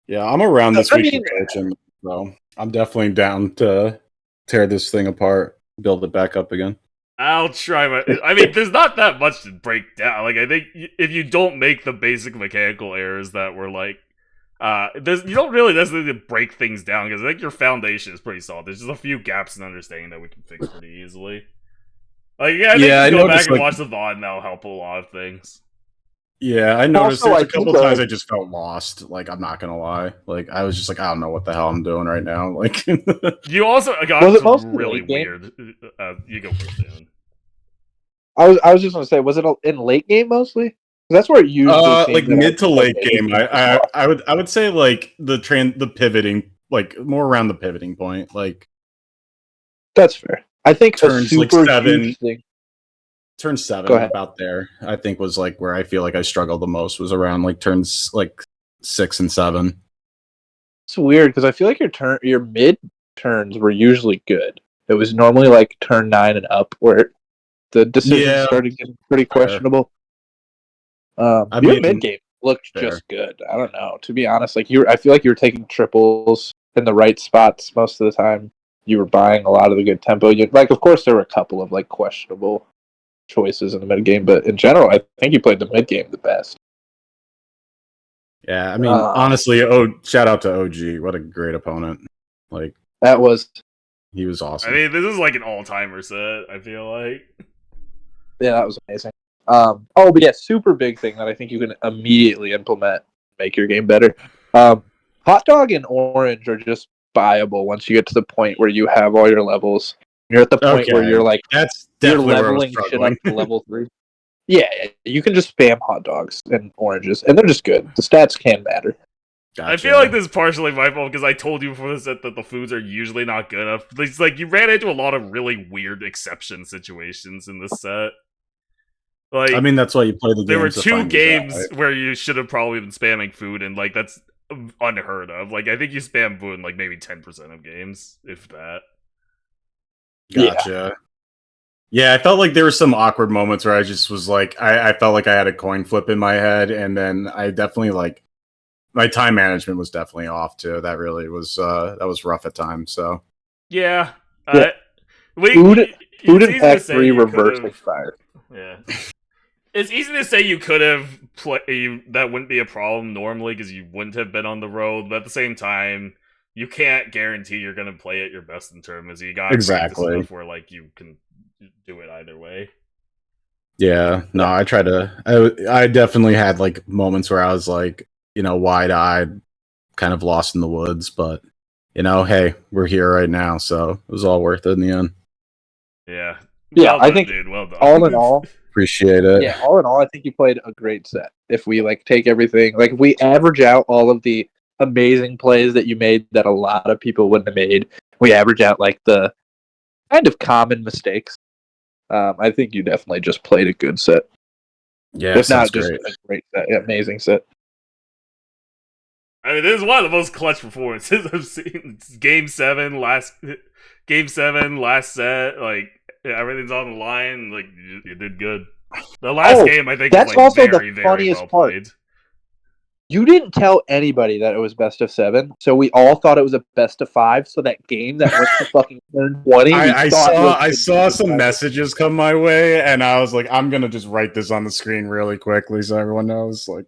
Yeah, I'm around this I week mean- for coaching, so I'm definitely down to tear this thing apart, build it back up again. I'll try my. I mean, there's not that much to break down. Like, I think if you don't make the basic mechanical errors that were like, you don't really necessarily break things down because I think your foundation is pretty solid. There's just a few gaps in understanding that we can fix pretty easily. Like, I think I go back noticed, and like- watch the VOD and that'll help a lot of things. Yeah, I noticed Also, there's I a couple think, times I just felt lost. Like, I'm not gonna lie. Like, I was just like, I don't know what the hell I'm doing right now. Like, You also got Was it mostly really late game? weird. You go first, Dan. I was just gonna say, was it in late game mostly? 'Cause that's where it usually seems like that mid to late okay, game. I would say like the pivoting, like more around the pivoting point. Like That's fair. I think Turns, a like, super 7. huge thing. turn Go 7 ahead. about there, I think was like where I feel like I struggled the most was around like turns like 6 and 7. It's weird because I feel like your mid turns were usually good. It was normally like turn 9 and up where the decisions Yeah. started getting pretty questionable. I Your mean, mid game looked fair. just good. I don't know. To be honest, like I feel like you were taking triples in the right spots most of the time. You were buying a lot of the good tempo. Like, of course, there were a couple of like questionable choices in the mid game, but in general, I think you played the mid game the best. Yeah, I mean, Uh, honestly, shout out to OG. What a great opponent. Like, That was he was awesome. I mean, this is like an all-timer set. I feel like. that was amazing. But yeah, super big thing that I think you can immediately implement make your game better. Hot dog and orange are just buyable once you get to the point where you have all your levels. You're at the point where you're like that's you're definitely where I was leveling shit struggling. up to level 3. Yeah, you can just spam hot dogs and oranges, and they're just good. The stats can matter. Gotcha. I feel like this is partially my fault because I told you before this that the foods are usually not good enough. It's like you ran into a lot of really weird exception situations in this set. Like, I mean, that's why you play the game. there were 2 games where you should have probably been spamming food, and like that's unheard of. Like, I think you spam food in like maybe 10% of games, if that. Gotcha. Yeah, I felt like there were some awkward moments where I just was like, I felt like I had a coin flip in my head, and then I definitely like my time management was definitely off too. That really was that was rough at times. So Yeah. Yeah. Food and Pack 3 reverse expired. Yeah. It's easy to say you could have that wouldn't be a problem normally because you wouldn't have been on the road, but at the same time, you can't guarantee you're going to play at your best in terms. You got Exactly. enough where like you can do it either way. yeah, no, I tried to. I definitely had like moments where I was like, wide-eyed, kind of lost in the woods, but hey, we're here right now, so it was all worth it in the end. Yeah. Yeah, Well I done, think dude. Well done. all in all, Appreciate it. yeah, all in all, I think you played a great set. If we like take everything, like if we average out all of the amazing plays that you made that a lot of people wouldn't have made, we average out like the kind of common mistakes. I think you definitely just played a good set. Yeah, If not sounds just great. a great set, amazing set. I mean, this is one of the most clutch performances I've seen. It's Game 7, last set. Like, everything's on the line. Like, you did good. The last game, I think, that's was like also very, the very funniest well part. played. You didn't tell anybody that it was best of 7, so we all thought it was a best of 5. So that game that went to fucking turn 20, I saw some messages come my way, and I was like, I'm gonna just write this on the screen really quickly so everyone knows. Like,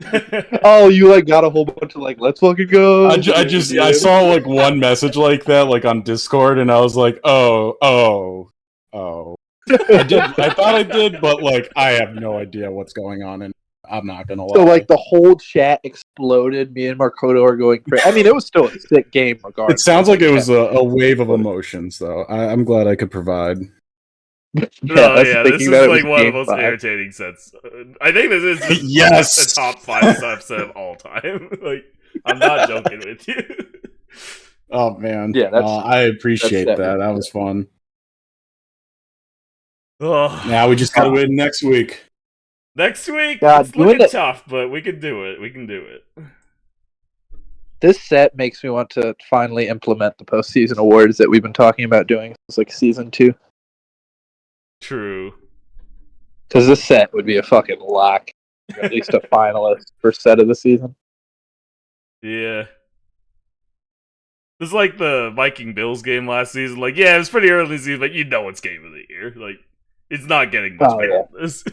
oh, you like got a whole bunch of like, let's fucking go. I saw like one message like that, like on Discord, and I was like, oh. I thought I did, but like, I have no idea what's going on, and I'm not gonna lie. So like the whole chat exploded. Me and Markoto are going crazy. I mean, it was still a sick game regardless. It sounds like it was a wave of emotions, though. I'm glad I could provide. This is like one of the most irritating sets. I think this is just yes! the top 5 set of all time. Like, I'm not joking with you. Oh man, yeah, I appreciate that. That was fun. Oh. Now we just gotta win next week. Next week, God, it's looking tough, but we can do it. We can do it. This set makes me want to finally implement the postseason awards that we've been talking about doing since like season 2. True. Because this set would be a fucking lock. At least a finalist for set of the season. Yeah. This is like the Viking Bills game last season. Like, yeah, it was pretty early in the season, but you know it's game of the year. Like, it's not getting much better than this.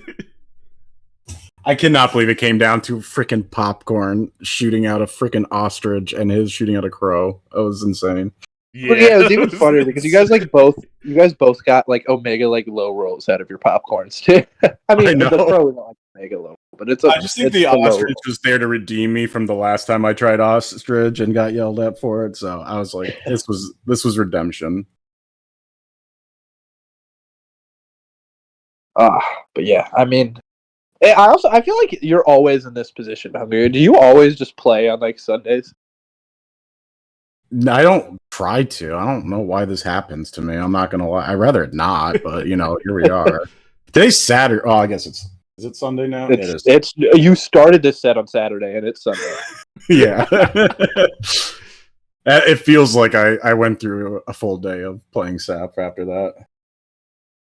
I cannot believe it came down to freaking Popcorn shooting out a freaking ostrich and his shooting out a crow. That was insane. Yeah, it was even funnier because you guys both got like Omega like low rolls out of your Popcorns too. I mean, the crow is not like Omega low, but it's. I just think the ostrich was there to redeem me from the last time I tried ostrich and got yelled at for it. So I was like, this was redemption. But yeah, I mean. I feel like you're always in this position, Hungry. Do you always just play on like Sundays? I don't try to. I don't know why this happens to me. I'm not gonna lie. I'd rather it not, but here we are. Today's Saturday. Oh, I guess is it Sunday now? It is. It's you started this set on Saturday and it's Sunday. Yeah. It feels like I went through a full day of playing SAP after that.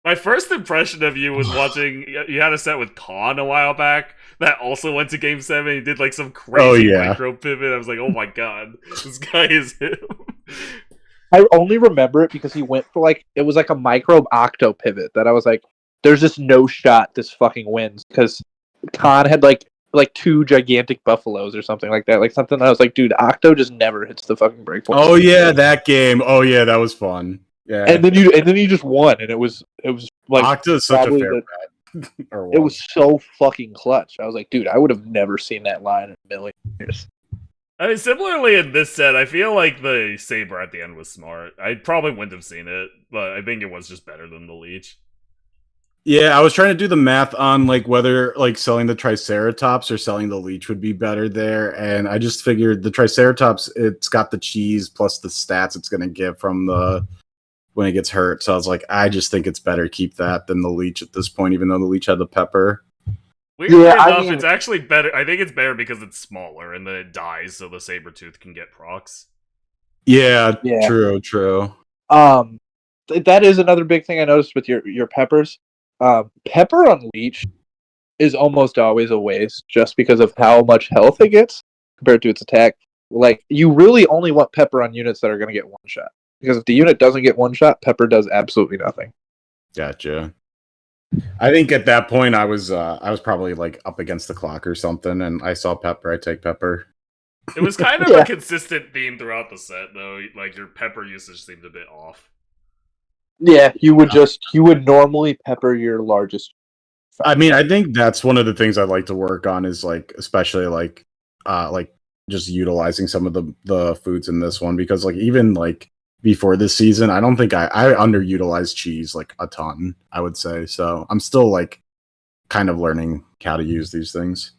My first impression of you was watching. You had a set with Khan a while back that also went to Game 7. He did like some crazy micro pivot. I was like, oh my god, this guy is him. I only remember it because he went for like it was like a micro octo pivot that I was like, there's just no shot this fucking wins because Khan had like 2 gigantic buffaloes or something like that. Like something I was like, dude, octo just never hits the fucking breakpoint. Oh yeah, that game. Oh yeah, that was fun. Yeah, and then you just won, and it was like Octa is such a fair bet. It was so fucking clutch. I was like, dude, I would have never seen that line in a million years. I mean, similarly in this set, I feel like the Saber at the end was smart. I probably wouldn't have seen it, but I think it was just better than the Leech. Yeah, I was trying to do the math on like whether like selling the Triceratops or selling the Leech would be better there, and I just figured the Triceratops, it's got the cheese plus the stats it's going to get from the when it gets hurt. So I was like, I just think it's better keep that than the Leech at this point, even though the Leech had the pepper. Weirdly Yeah, I enough, mean- it's actually better. I think it's better because it's smaller and then it dies, so the Sabertooth can get procs. Yeah, Yeah. true. That is another big thing I noticed with your peppers. Pepper on Leech is almost always a waste just because of how much health it gets compared to its attack. Like, you really only want pepper on units that are going to get one shot. Because if the unit doesn't get one shot, pepper does absolutely nothing. Gotcha. I think at that point I was probably like up against the clock or something, and I saw pepper. I take pepper. It was kind of Yeah. a consistent theme throughout the set, though. Like, your pepper usage seemed a bit off. Yeah, you would normally pepper your largest. I mean, I think that's one of the things I'd like to work on is like, especially like just utilizing some of the foods in this one, because like even like before this season, I don't think I underutilized cheese like a ton, I would say. So I'm still like kind of learning how to use these things.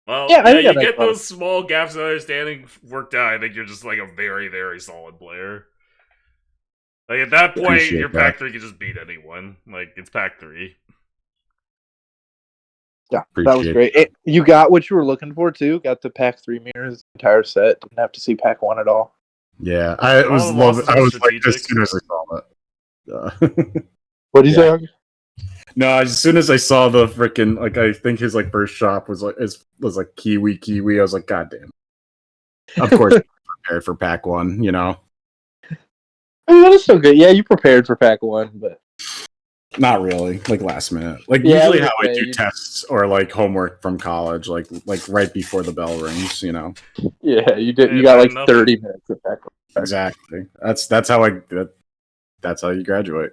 Well, Yeah, I yeah, think you that makes get those small gaps of understanding worked out. I think you're just like a very, very solid player. Like, at that point, Appreciate your that. pack 3 can just beat anyone. Like, it's pack 3. Yeah, that was Appreciate great. You got what you were looking for too. Got the pack 3 mirrors, entire set. Didn't have to see pack 1 at all. Yeah, I All was the loving. losses I were was like, as strategic. soon as I saw it. What did you Yeah. say? No, as soon as I saw the freaking like, I think his like first shop was like was like kiwi. I was like, God damn. Of course, prepared for pack 1. You know, I mean, that is still good. Yeah, you prepared for pack 1, but not really. Like last minute. Like Yeah, I usually was how I gonna do say- tests or like homework from college, like right before the bell rings. You know, yeah, you did. Hey, You got better like than nothing. 30 minutes of pack 1. exactly. That's how that's how you graduate.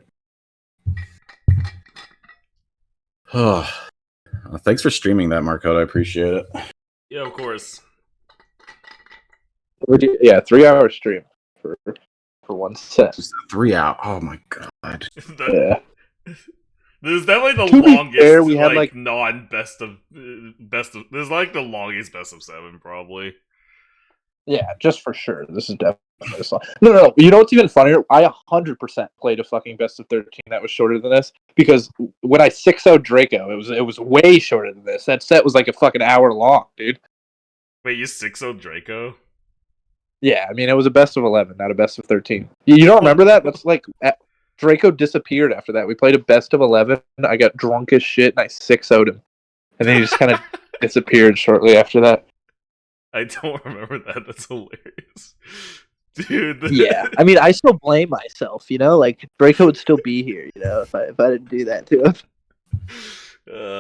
Thanks for streaming that, Marco. I appreciate it. Yeah, of course. Yeah, 3-hour stream for one set. Just 3 out. Oh my god. Yeah. This is definitely the To be longest, fair, we had, like- non-best of best of. This is like the longest best of 7, probably. Yeah, just for sure. This is definitely this long. No. You know what's even funnier? I 100% played a fucking best of 13 that was shorter than this because when I 6-0'd Draco, it was way shorter than this. That set was like a fucking hour long, dude. Wait, you 6-0 Draco? Yeah, I mean it was a best of 11, not a best of 13. You don't remember that? That's like Draco disappeared after that. We played a best of 11. I got drunk as shit and I 6-0'd him, and then he just kind of disappeared shortly after that. I don't remember that. That's hilarious. Dude. Yeah, I mean, I still blame myself. You know, like Draco would still be here. You know, if I didn't do that to him.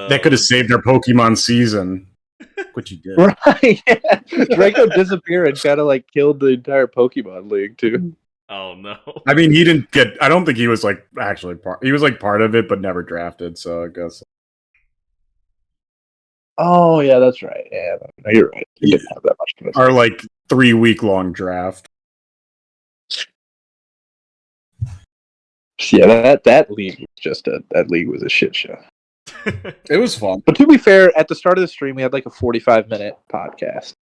That could have saved our Pokemon season. What you did. Right? Yeah. Draco disappeared and kind of like killed the entire Pokemon League too. Oh no. I mean, he didn't get. I don't think he was like actually part. He was like part of it, but never drafted. So I guess. Oh yeah, that's right. Yeah, no, you're right. He didn't have that much to Our like 3-week long draft. Yeah, that league was just that league was a shit show. It was fun. But to be fair, at the start of the stream, we had like a 45-minute podcast,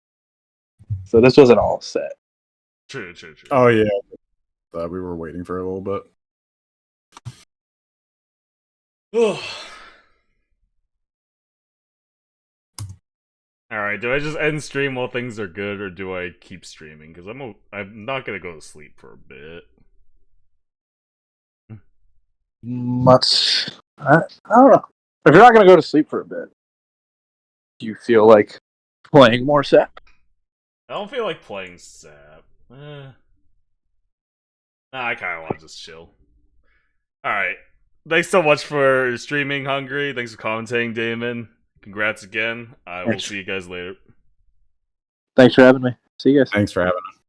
so this wasn't all set. True. Oh yeah, we were waiting for a little bit. Alright, do I just end stream while things are good, or do I keep streaming? Because I'm not gonna go to sleep for a bit. Much. I don't know. If you're not gonna go to sleep for a bit, do you feel like playing more set? I don't feel like playing Sap. I kind of want to just chill. Alright. Thanks so much for streaming, Hungry. Thanks for commentating, Damon. Congrats again. I will Thanks. see you guys later. Thanks for having me. See you guys. Thanks for having us.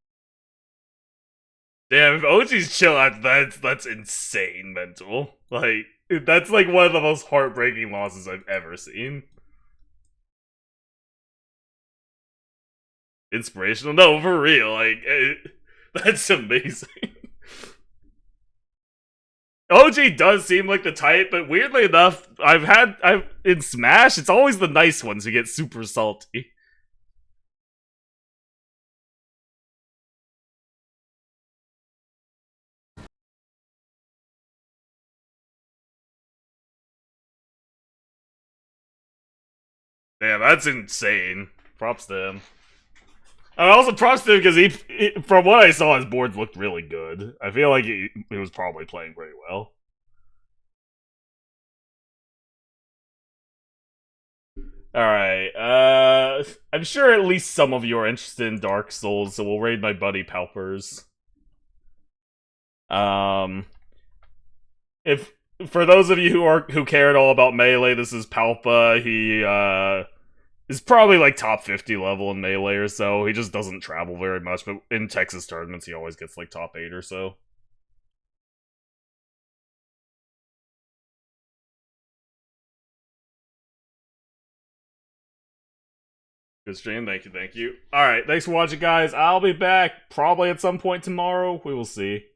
Damn, if OG's chill, that's insane mental. Like, that's like one of the most heartbreaking losses I've ever seen. Inspirational? No, for real. Like, that's amazing. OG does seem like the type, but weirdly enough, I've in Smash, it's always the nice ones who get super salty. Damn, that's insane. Props to him. Also, props to him because from what I saw, his boards looked really good. I feel like he was probably playing very well. Alright, I'm sure at least some of you are interested in Dark Souls, so we'll raid my buddy Palpers. If for those of you who care at all about Melee, this is Palpa. He is probably like top 50 level in Melee or so. He just doesn't travel very much, but in Texas tournaments he always gets like top 8 or so. Good stream, thank you. Alright, thanks for watching, guys. I'll be back probably at some point tomorrow. We will see.